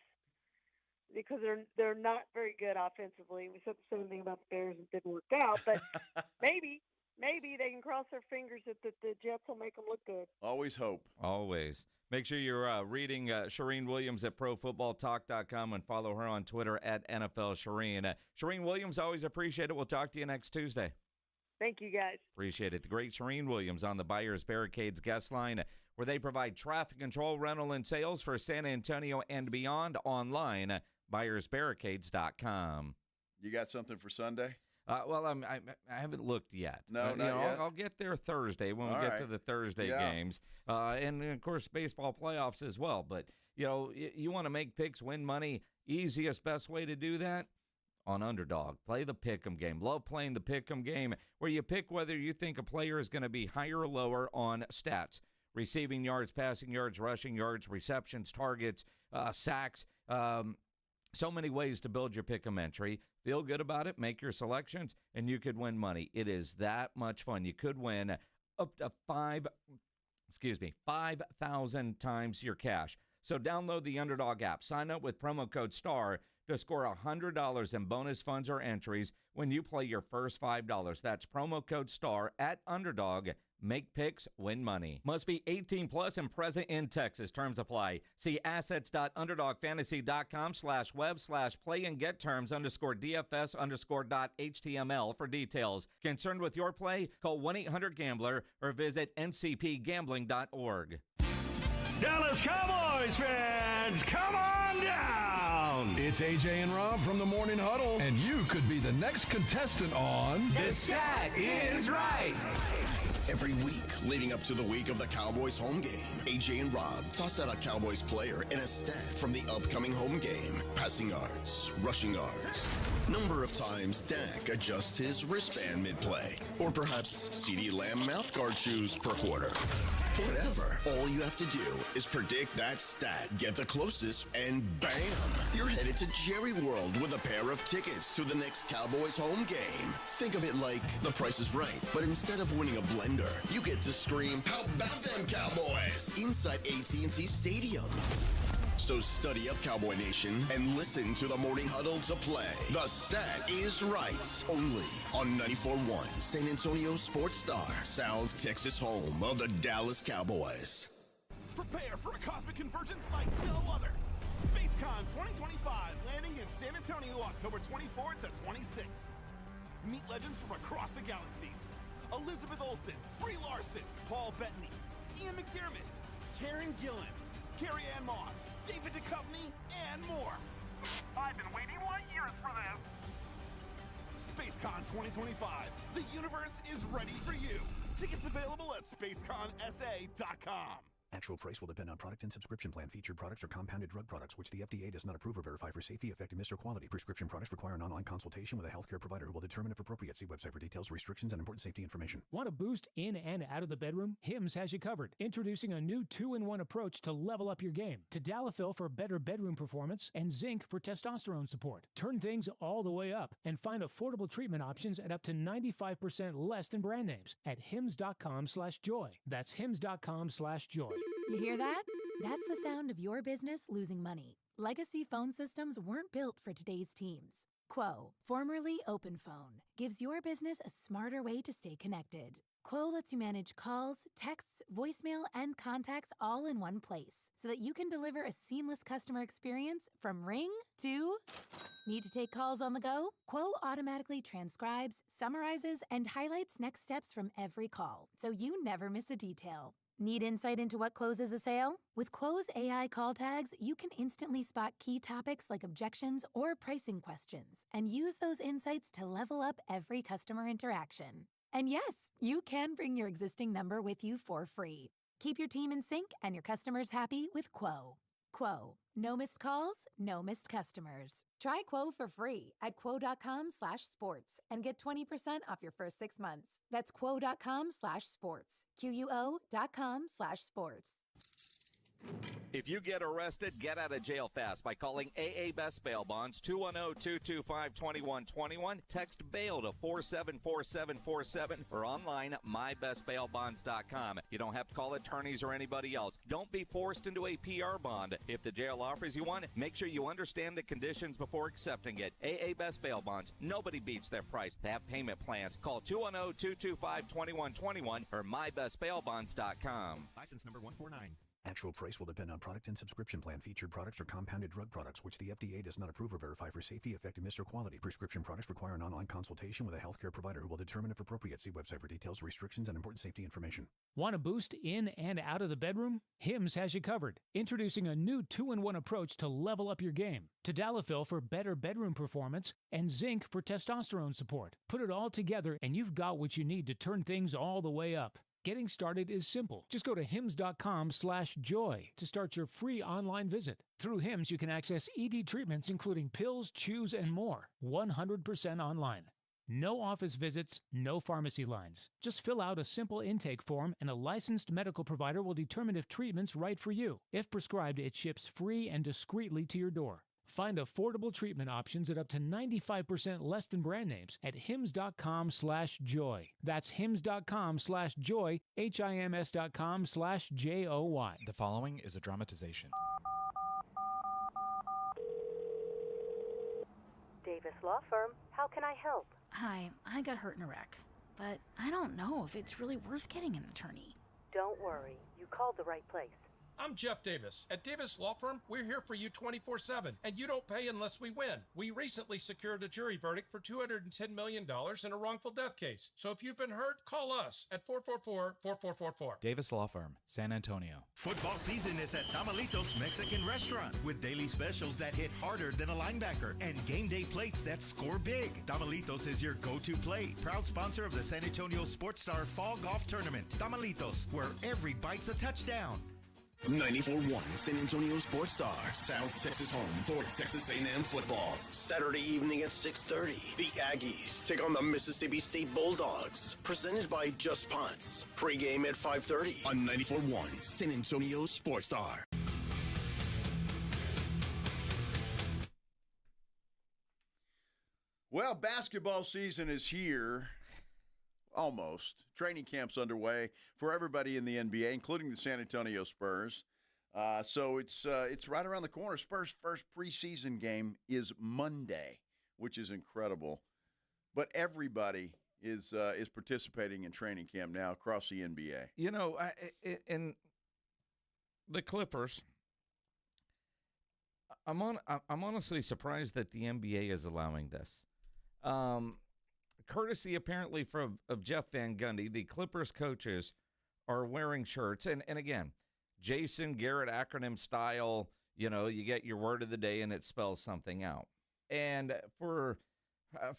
because they're not very good offensively. We said the same thing about the Bears and it didn't work out, but maybe they can cross their fingers that the Jets will make them look good. Always hope. Always. Make sure you're reading Charean Williams at ProFootballTalk.com and follow her on Twitter at NFL Charean. Charean Williams, always appreciate it. We'll talk to you next Tuesday. Thank you, guys. Appreciate it. The great Charean Williams on the Buyers Barricades guest line, where they provide traffic control, rental, and sales for San Antonio and beyond online, buyersbarricades.com. You got something for Sunday? Well, I haven't looked yet. No, not yet. I'll get there Thursday when we get to the Thursday games. And, of course, baseball playoffs as well. But, you want to make picks, win money, easiest, best way to do that? On Underdog. Play the Pick'em game. Love playing the Pick'em game, where you pick whether you think a player is going to be higher or lower on stats. Receiving yards, passing yards, rushing yards, receptions, targets, sacks. So many ways to build your Pick'em entry. Feel good about it, make your selections, and you could win money. It is that much fun. You could win up to 5,000 times your cash. So download the Underdog app. Sign up with promo code STAR to score $100 in bonus funds or entries when you play your first $5. That's promo code STAR at Underdog. Make picks, win money. Must be 18 plus and present in Texas. Terms apply. See assets.underdogfantasy.com/web/play and get terms _DFS_.html for details. Concerned with your play? Call 1-800-GAMBLER or visit ncpgambling.org. Dallas Cowboys fans, come on down! It's AJ and Rob from the Morning Huddle, and you could be the next contestant on The Stat Is Right. Every week leading up to the week of the Cowboys home game, AJ and Rob toss out a Cowboys player and a stat from the upcoming home game. Passing yards, rushing yards, number of times Dak adjusts his wristband mid-play, or perhaps CeeDee Lamb mouthguard chews per quarter. whatever. All you have to do is predict that stat, get the closest, and bam! You're headed to Jerry World with a pair of tickets to the next Cowboys home game. Think of it like The Price is Right, but instead of winning a blender, you get to scream, "How about them Cowboys?" inside AT&T Stadium. So study up, Cowboy Nation, and listen to the Morning Huddle to play. The Stat is Right. Only on 94.1 San Antonio Sports Star, South Texas home of the Dallas Cowboys. Prepare for a cosmic convergence like no other. SpaceCon 2025, landing in San Antonio October 24th to 26th. Meet legends from across the galaxies. Elizabeth Olsen, Brie Larson, Paul Bettany, Ian McDermott, Karen Gillan, Carrie-Ann Moss, David Duchovny, and more. I've been waiting long years for this. SpaceCon 2025. The universe is ready for you. Tickets available at spaceconsa.com. Actual price will depend on product and subscription plan. Featured products are compounded drug products, which the FDA does not approve or verify for safety, effectiveness, or quality. Prescription products require an online consultation with a healthcare provider who will determine if appropriate. See website for details, restrictions, and important safety information. Want to boost in and out of the bedroom? Hims has you covered. Introducing a new 2-in-1 approach to level up your game. Tadalafil for better bedroom performance and zinc for testosterone support. Turn things all the way up and find affordable treatment options at up to 95% less than brand names at hims.com/joy. That's hims.com/joy. You hear that? That's the sound of your business losing money. Legacy phone systems weren't built for today's teams. Quo, formerly OpenPhone, gives your business a smarter way to stay connected. Quo lets you manage calls, texts, voicemail, and contacts all in one place so that you can deliver a seamless customer experience from ring to... Need to take calls on the go? Quo automatically transcribes, summarizes, and highlights next steps from every call, so you never miss a detail. Need insight into what closes a sale? With Quo's AI call tags, you can instantly spot key topics like objections or pricing questions and use those insights to level up every customer interaction. And yes, you can bring your existing number with you for free. Keep your team in sync and your customers happy with Quo. Quo. No missed calls, no missed customers. Try Quo for free at quo.com/sports and get 20% off your first 6 months. That's quo.com/sports. QUO.com/sports. If you get arrested, get out of jail fast by calling AA Best Bail Bonds, 210-225-2121. Text BAIL to 474747 or online at mybestbailbonds.com. You don't have to call attorneys or anybody else. Don't be forced into a PR bond. If the jail offers you one, make sure you understand the conditions before accepting it. AA Best Bail Bonds. Nobody beats their price. They have payment plans. Call 210-225-2121 or mybestbailbonds.com. License number 149. Actual price will depend on product and subscription plan. Featured products are compounded drug products, which the FDA does not approve or verify for safety, effectiveness, or quality. Prescription products require an online consultation with a healthcare provider who will determine if appropriate. See website for details, restrictions, and important safety information. Want to boost in and out of the bedroom? Hims has you covered. Introducing a new 2-in-1 approach to level up your game. Tadalafil for better bedroom performance and zinc for testosterone support. Put it all together and you've got what you need to turn things all the way up. Getting started is simple. Just go to hims.com/joy to start your free online visit. Through Hims, you can access ED treatments including pills, chews, and more. 100% online. No office visits, no pharmacy lines. Just fill out a simple intake form and a licensed medical provider will determine if treatment's right for you. If prescribed, it ships free and discreetly to your door. Find affordable treatment options at up to 95% less than brand names at hims.com/joy. That's hims.com/joy, hims.com/joy. The following is a dramatization. Davis Law Firm, how can I help? Hi, I got hurt in a wreck, but I don't know if it's really worth getting an attorney. Don't worry, you called the right place. I'm Jeff Davis. At Davis Law Firm, we're here for you 24/7, and you don't pay unless we win. We recently secured a jury verdict for $210 million in a wrongful death case. So if you've been hurt, call us at 444-4444. Davis Law Firm, San Antonio. Football season is at Tamalitos Mexican Restaurant with daily specials that hit harder than a linebacker and game day plates that score big. Tamalitos is your go-to plate. Proud sponsor of the San Antonio Sports Star Fall Golf Tournament. Tamalitos, where every bite's a touchdown. 94.1 San Antonio Sports Star, South Texas home for Texas A&M football. Saturday evening at 6:30, the Aggies take on the Mississippi State Bulldogs. Presented by Just Ponce. Pre-game at 5:30 on 94.1 San Antonio Sports Star. Well, basketball season is here. Almost. Training camp's underway for everybody in the NBA, including the San Antonio Spurs. So it's right around the corner. Spurs' first preseason game is Monday, which is incredible. But everybody is participating in training camp now across the NBA. You know, in the Clippers, I'm honestly surprised that the NBA is allowing this. Courtesy, apparently, of Jeff Van Gundy, the Clippers coaches are wearing shirts. And again, Jason Garrett acronym style, you know, you get your word of the day and it spells something out. And for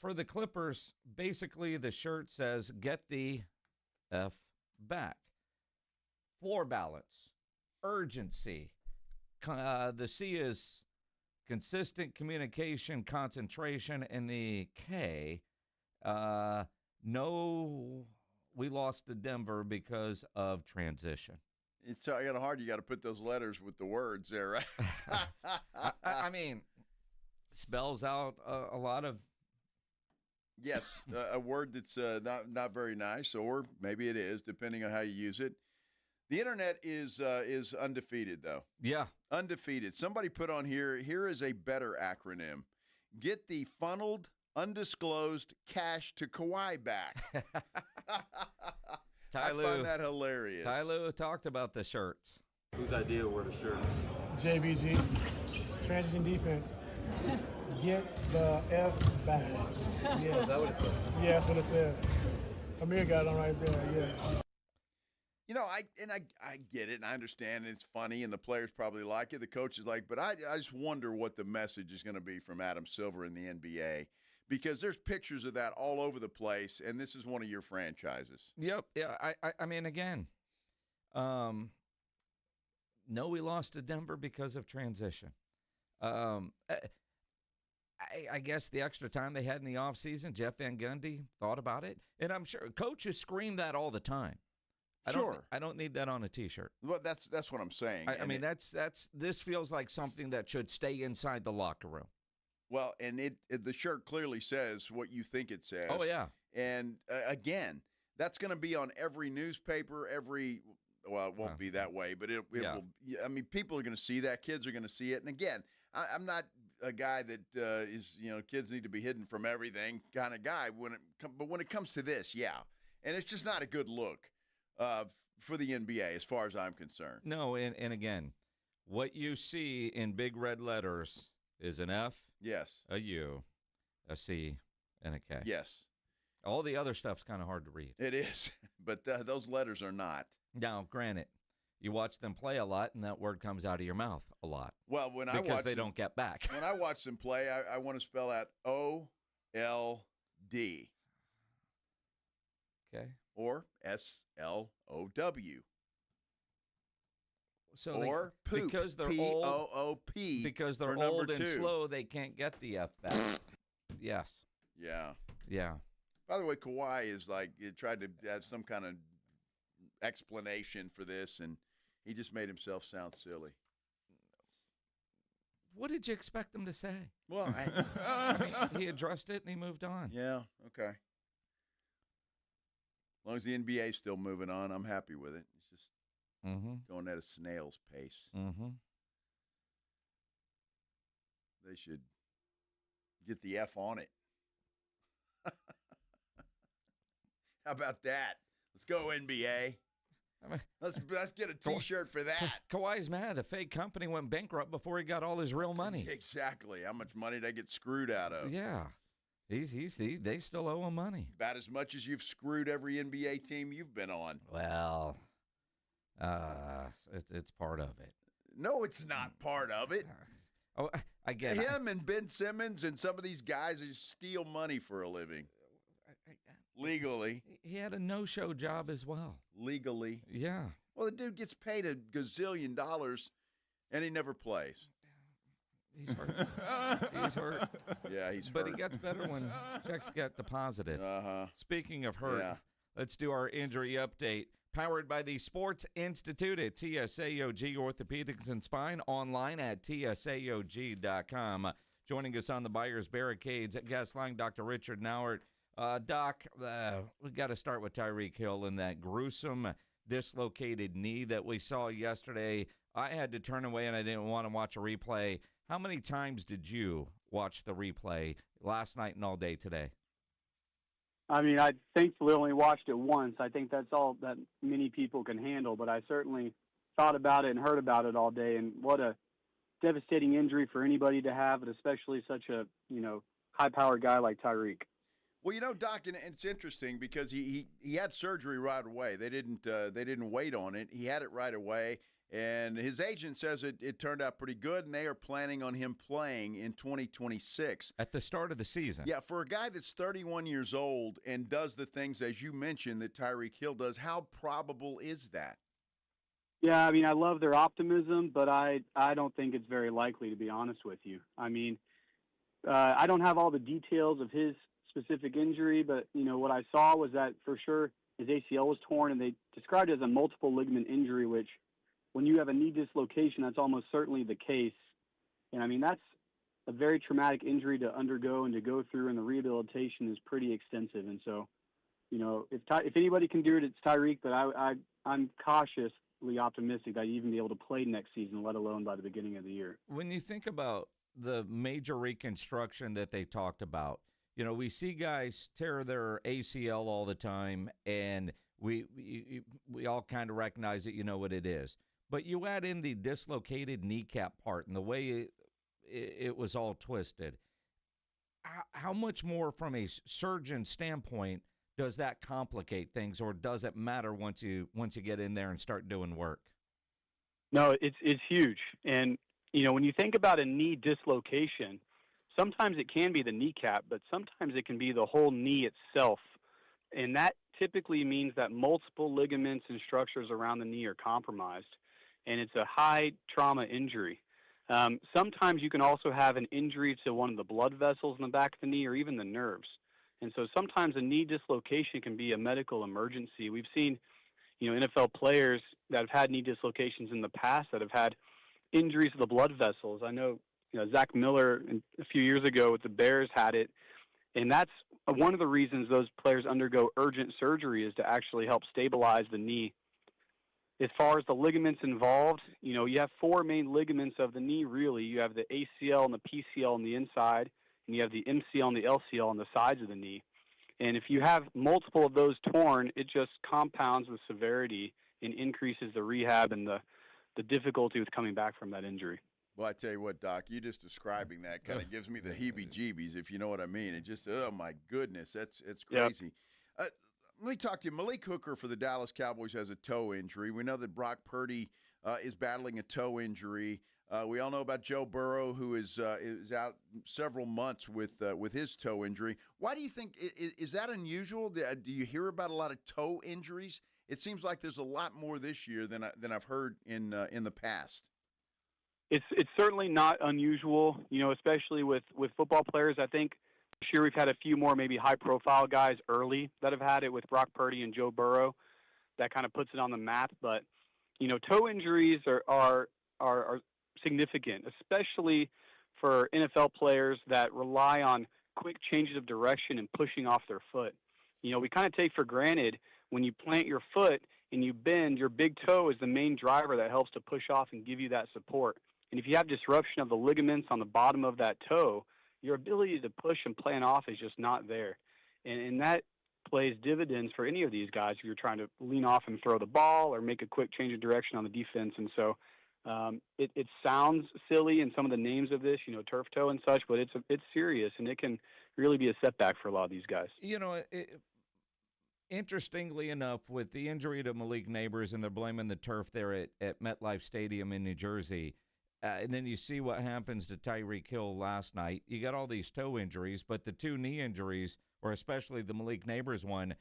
the Clippers, basically the shirt says, get the F back. Floor balance, urgency. The C is consistent communication, concentration, and the K, no, we lost to Denver because of transition. It's kind of hard. You got to put those letters with the words there, right? I mean, spells out a lot of. Yes, a word that's not very nice, or maybe it is, depending on how you use it. The internet is undefeated, though. Yeah. Undefeated. Somebody put on here is a better acronym. Get the funneled, undisclosed cash to Kawhi back. I find that hilarious. Tyler talked about the shirts. Whose idea were the shirts? JBG, transition defense. Get the F back. Yeah. Is that what it said? Yeah, that's what it says. Amir got it on right there, yeah. You know, I get it, and I understand, and it's funny, and the players probably like it. The coaches like, but I just wonder what the message is going to be from Adam Silver in the NBA, because there's pictures of that all over the place, and this is one of your franchises. Yep. Yeah. I mean, again, no, we lost to Denver because of transition. I guess the extra time they had in the offseason, Jeff Van Gundy thought about it, and I'm sure coaches scream that all the time. I don't need that on a T-shirt. Well, that's what I'm saying. I mean, this feels like something that should stay inside the locker room. Well, and the shirt clearly says what you think it says. Oh, yeah. And again, that's going to be on every newspaper, well, it won't be that way, but it will. I mean, people are going to see that. Kids are going to see it. And again, I'm not a guy that is, kids need to be hidden from everything kind of guy. But when it comes to this, yeah. And it's just not a good look. For the NBA, as far as I'm concerned. No, and again, what you see in big red letters is an F, yes, a U, a C, and a K. Yes. All the other stuff's kind of hard to read. It is, but those letters are not. Now, granted, you watch them play a lot, and that word comes out of your mouth a lot. Well, because they don't get back. When I watch them play, I want to spell out O-L-D. Okay. Or S-L-O-W. So or poop, because they're P-O-O-P. Because they're old and slow, they can't get the F back. Yes. Yeah. Yeah. By the way, Kawhi is tried to have some kind of explanation for this, and he just made himself sound silly. What did you expect him to say? Well, he addressed it and he moved on. Yeah. Okay. As long as the NBA is still moving on, I'm happy with it. It's just going at a snail's pace. Mm-hmm. They should get the F on it. How about that? Let's go, NBA. I mean, let's get a T-shirt for that. Kawhi's mad. The fake company went bankrupt before he got all his real money. Exactly. How much money did they get screwed out of? Yeah. They still owe him money. About as much as you've screwed every NBA team you've been on. Well, it's part of it. No, it's not part of it. Oh, I get him and Ben Simmons and some of these guys who steal money for a living. Legally. He had a no-show job as well. Legally. Yeah. Well, the dude gets paid $1 gazillion, and he never plays. He's hurt. He's hurt. Yeah, he's but hurt. he gets better when checks get deposited. Uh-huh. Speaking of hurt, let's do our injury update. Powered by the Sports Institute at TSAOG Orthopedics and Spine, online at TSAOG.com. Joining us on the Buyers Barricades at guest line, Dr. Richard Nauert. Doc, we got to start with Tyreke Hill and that gruesome dislocated knee that we saw yesterday. I had to turn away and I didn't want to watch a replay. How many times did you watch the replay last night and all day today? I mean, I thankfully only watched it once. I think that's all that many people can handle, but I certainly thought about it and heard about it all day, and what a devastating injury for anybody to have, but especially such a, high-powered guy like Tyreke. Well, Doc, and it's interesting because he had surgery right away. They didn't wait on it. He had it right away, and his agent says it turned out pretty good, and they are planning on him playing in 2026. At the start of the season. Yeah, for a guy that's 31 years old and does the things, as you mentioned, that Tyreke Hill does, how probable is that? Yeah, I mean, I love their optimism, but I don't think it's very likely, to be honest with you. I mean, I don't have all the details of his specific injury, but, what I saw was that for sure his ACL was torn, and they described it as a multiple ligament injury, which when you have a knee dislocation, that's almost certainly the case. And, I mean, that's a very traumatic injury to undergo and to go through, and the rehabilitation is pretty extensive. And so, if anybody can do it, it's Tyreke, but I'm cautiously optimistic that he'd even be able to play next season, let alone by the beginning of the year. When you think about the major reconstruction that they talked about, we see guys tear their ACL all the time, and we all kind of recognize that you know what it is. But you add in the dislocated kneecap part and the way it was all twisted. How much more from a surgeon standpoint does that complicate things, or does it matter once you get in there and start doing work? No, it's huge. And, when you think about a knee dislocation, sometimes it can be the kneecap, but sometimes it can be the whole knee itself. And that typically means that multiple ligaments and structures around the knee are compromised, and it's a high trauma injury. Sometimes you can also have an injury to one of the blood vessels in the back of the knee or even the nerves. And so sometimes a knee dislocation can be a medical emergency. We've seen, NFL players that have had knee dislocations in the past that have had injuries to the blood vessels. I know, Zach Miller a few years ago with the Bears had it, and that's one of the reasons those players undergo urgent surgery is to actually help stabilize the knee. As far as the ligaments involved, you have four main ligaments of the knee, really. You have the ACL and the PCL on the inside, and you have the MCL and the LCL on the sides of the knee. And if you have multiple of those torn, it just compounds the severity and increases the rehab and the difficulty with coming back from that injury. Well, I tell you what, Doc, you just describing that kind of gives me the heebie-jeebies, if you know what I mean. It just, oh, my goodness, it's crazy. Yep. Let me talk to you. Malik Hooker for the Dallas Cowboys has a toe injury. We know that Brock Purdy is battling a toe injury. We all know about Joe Burrow, who is out several months with his toe injury. Why do you think is that unusual? Do you hear about a lot of toe injuries? It seems like there's a lot more this year than I've heard in the past. It's certainly not unusual, especially with football players. I think this year we've had a few more maybe high-profile guys early that have had it with Brock Purdy and Joe Burrow. That kind of puts it on the map. But, toe injuries are significant, especially for NFL players that rely on quick changes of direction and pushing off their foot. We kind of take for granted when you plant your foot and you bend, your big toe is the main driver that helps to push off and give you that support. And if you have disruption of the ligaments on the bottom of that toe, your ability to push and plant off is just not there. And that plays dividends for any of these guys if you're trying to lean off and throw the ball or make a quick change of direction on the defense. And so it sounds silly in some of the names of this, turf toe and such, but it's serious, and it can really be a setback for a lot of these guys. Interestingly enough, with the injury to Malik Neighbors, and they're blaming the turf there at MetLife Stadium in New Jersey, and then you see what happens to Tyreke Hill last night. You got all these toe injuries, but the two knee injuries, or especially the Malik Neighbors one,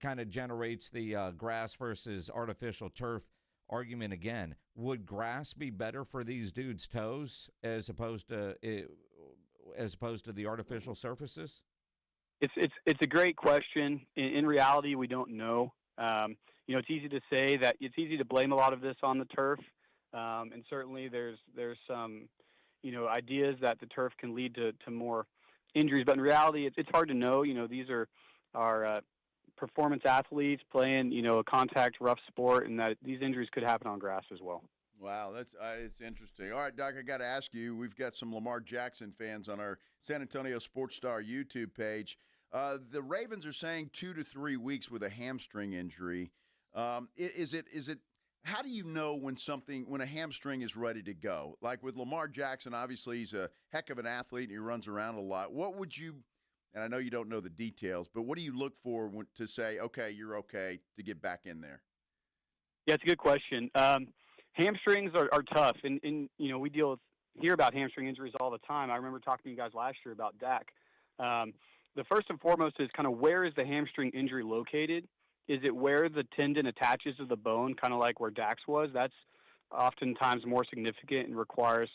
kind of generates the grass versus artificial turf argument again. Would grass be better for these dudes' toes as opposed to the artificial surfaces? It's a great question. In reality, we don't know. It's easy to say that it's easy to blame a lot of this on the turf, and certainly there's some ideas that the turf can lead to more injuries. But in reality, it's hard to know. These are performance athletes playing a contact rough sport, and that these injuries could happen on grass as well. Wow, that's it's interesting. All right, Doc, I got to ask you, we've got some Lamar Jackson fans on our San Antonio Sports Star YouTube page. The Ravens are saying 2 to 3 weeks with a hamstring injury. Is it? How do you know when a hamstring is ready to go? Like with Lamar Jackson, obviously he's a heck of an athlete and he runs around a lot. What would you? And I know you don't know the details, but what do you look for to say, okay, you're okay to get back in there? Yeah, it's a good question. Hamstrings are tough, and we hear about hamstring injuries all the time. I remember talking to you guys last year about Dak. The first and foremost is kind of where is the hamstring injury located? Is it where the tendon attaches to the bone, kind of like where Dak's was? That's oftentimes more significant and requires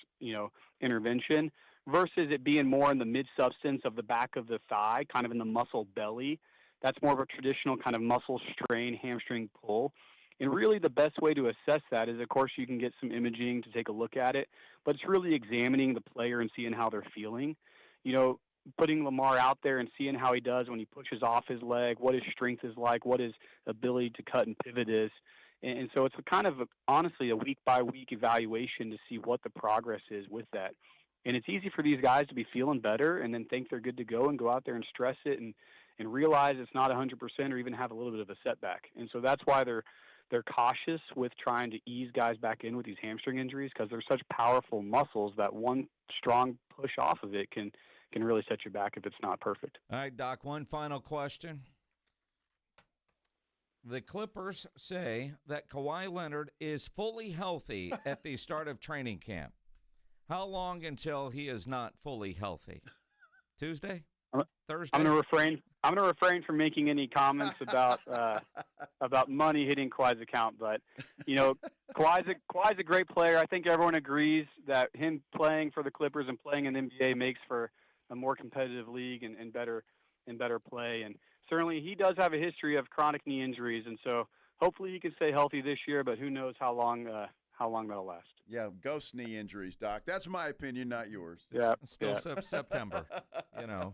intervention, versus it being more in the mid-substance of the back of the thigh, kind of in the muscle belly. That's more of a traditional kind of muscle strain, hamstring pull. And really the best way to assess that is, of course, you can get some imaging to take a look at it, but it's really examining the player and seeing how they're feeling. Putting Lamar out there and seeing how he does when he pushes off his leg, what his strength is like, what his ability to cut and pivot is. And so it's honestly a week-by-week evaluation to see what the progress is with that. And it's easy for these guys to be feeling better and then think they're good to go and go out there and stress it and realize it's not 100% or even have a little bit of a setback. And so that's why they're cautious with trying to ease guys back in with these hamstring injuries, because they're such powerful muscles that one strong push off of it can really set you back if it's not perfect. All right, Doc, one final question. The Clippers say that Kawhi Leonard is fully healthy at the start of training camp. How long until he is not fully healthy? Tuesday? Thursday? I'm going to refrain from making any comments about money hitting Kawhi's account. But Kawhi's a great player. I think everyone agrees that him playing for the Clippers and playing in the NBA makes for a more competitive league and better play. And certainly he does have a history of chronic knee injuries, and so hopefully he can stay healthy this year. But who knows how long that'll last. Yeah, ghost knee injuries, Doc. That's my opinion, not yours. It's still September.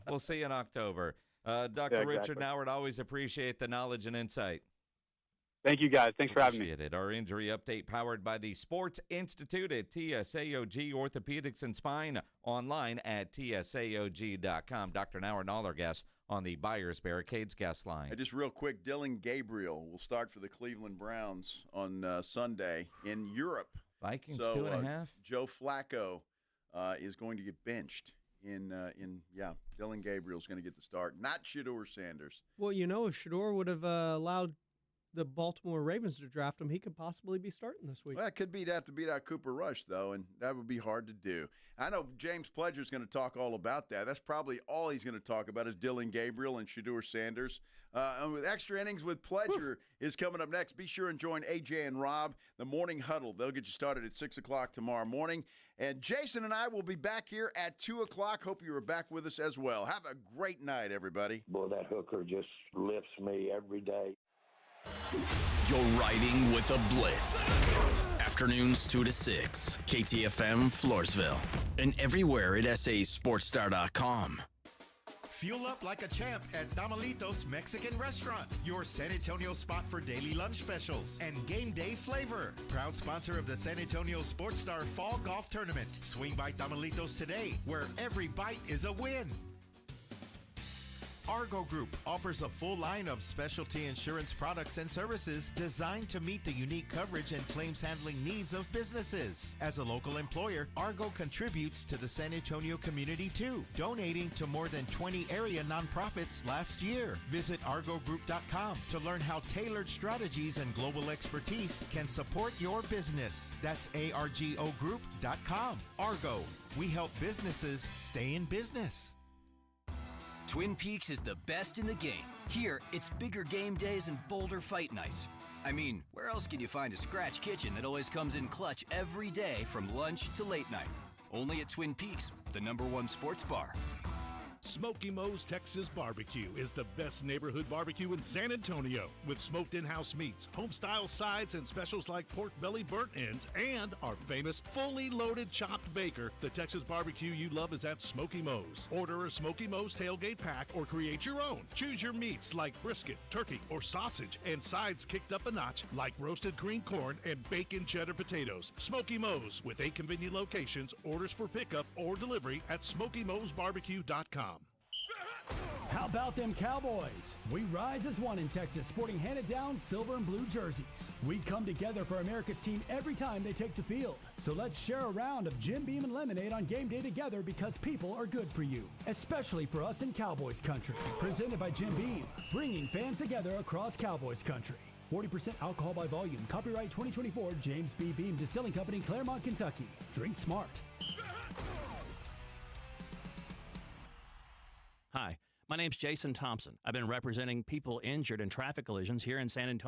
We'll see you in October. Dr. Richard Nauert, always appreciate the knowledge and insight. Thank you, guys. Thanks for having me. Our injury update powered by the Sports Institute at TSAOG Orthopedics and Spine, online at TSAOG.com. Dr. Nauert and all our guests on the Buyers Barricades guest line. Just real quick, Dylan Gabriel will start for the Cleveland Browns on Sunday in Europe. Vikings 2.5. Joe Flacco is going to get benched. Dylan Gabriel's going to get the start, not Shedeur Sanders. Well, if Shedeur would have allowed the Baltimore Ravens to draft him, he could possibly be starting this week. Well, it could have to beat out Cooper Rush, though, and that would be hard to do. I know James Pledger's going to talk all about that. That's probably all he's going to talk about is Dylan Gabriel and Shedeur Sanders. And with Extra Innings with Pledger is coming up next. Be sure and join AJ and Rob, the Morning Huddle. They'll get you started at 6 o'clock tomorrow morning. And Jason and I will be back here at 2 o'clock. Hope you are back with us as well. Have a great night, everybody. Boy, that hooker just lifts me every day. You're riding with the Blitz. Afternoons 2 to 6. KTFM Floresville. And everywhere at sasportstar.com. Fuel up like a champ at Tamalitos Mexican Restaurant, your San Antonio spot for daily lunch specials and game day flavor. Proud sponsor of the San Antonio Sports Star Fall Golf Tournament. Swing by Tamalitos today, where every bite is a win. Argo Group offers a full line of specialty insurance products and services designed to meet the unique coverage and claims handling needs of businesses. As a local employer, Argo contributes to the San Antonio community too, donating to more than 20 area nonprofits last year. Visit argogroup.com to learn how tailored strategies and global expertise can support your business. That's argogroup.com. Argo, we help businesses stay in business. Twin Peaks is the best in the game. Here, it's bigger game days and bolder fight nights. I mean, where else can you find a scratch kitchen that always comes in clutch every day from lunch to late night? Only at Twin Peaks, the #1 sports bar. Smoky Mo's Texas Barbecue is the best neighborhood barbecue in San Antonio, with smoked in-house meats, home-style sides, and specials like pork belly burnt ends, and our famous fully loaded chopped baker. The Texas barbecue you love is at Smoky Mo's. Order a Smoky Mo's tailgate pack or create your own. Choose your meats like brisket, turkey, or sausage, and sides kicked up a notch like roasted green corn and bacon cheddar potatoes. Smoky Mo's, with 8 convenient locations. Orders for pickup or delivery at SmokyMo'sBarbecue.com. How about them Cowboys? We rise as one in Texas, sporting handed-down silver and blue jerseys. We come together for America's team every time they take the field. So let's share a round of Jim Beam and lemonade on game day together, because people are good for you, especially for us in Cowboys country. Presented by Jim Beam, bringing fans together across Cowboys country. 40% alcohol by volume. Copyright 2024, James B. Beam Distilling Company, Claremont, Kentucky. Drink smart. Hi, my name's Jason Thompson. I've been representing people injured in traffic collisions here in San Antonio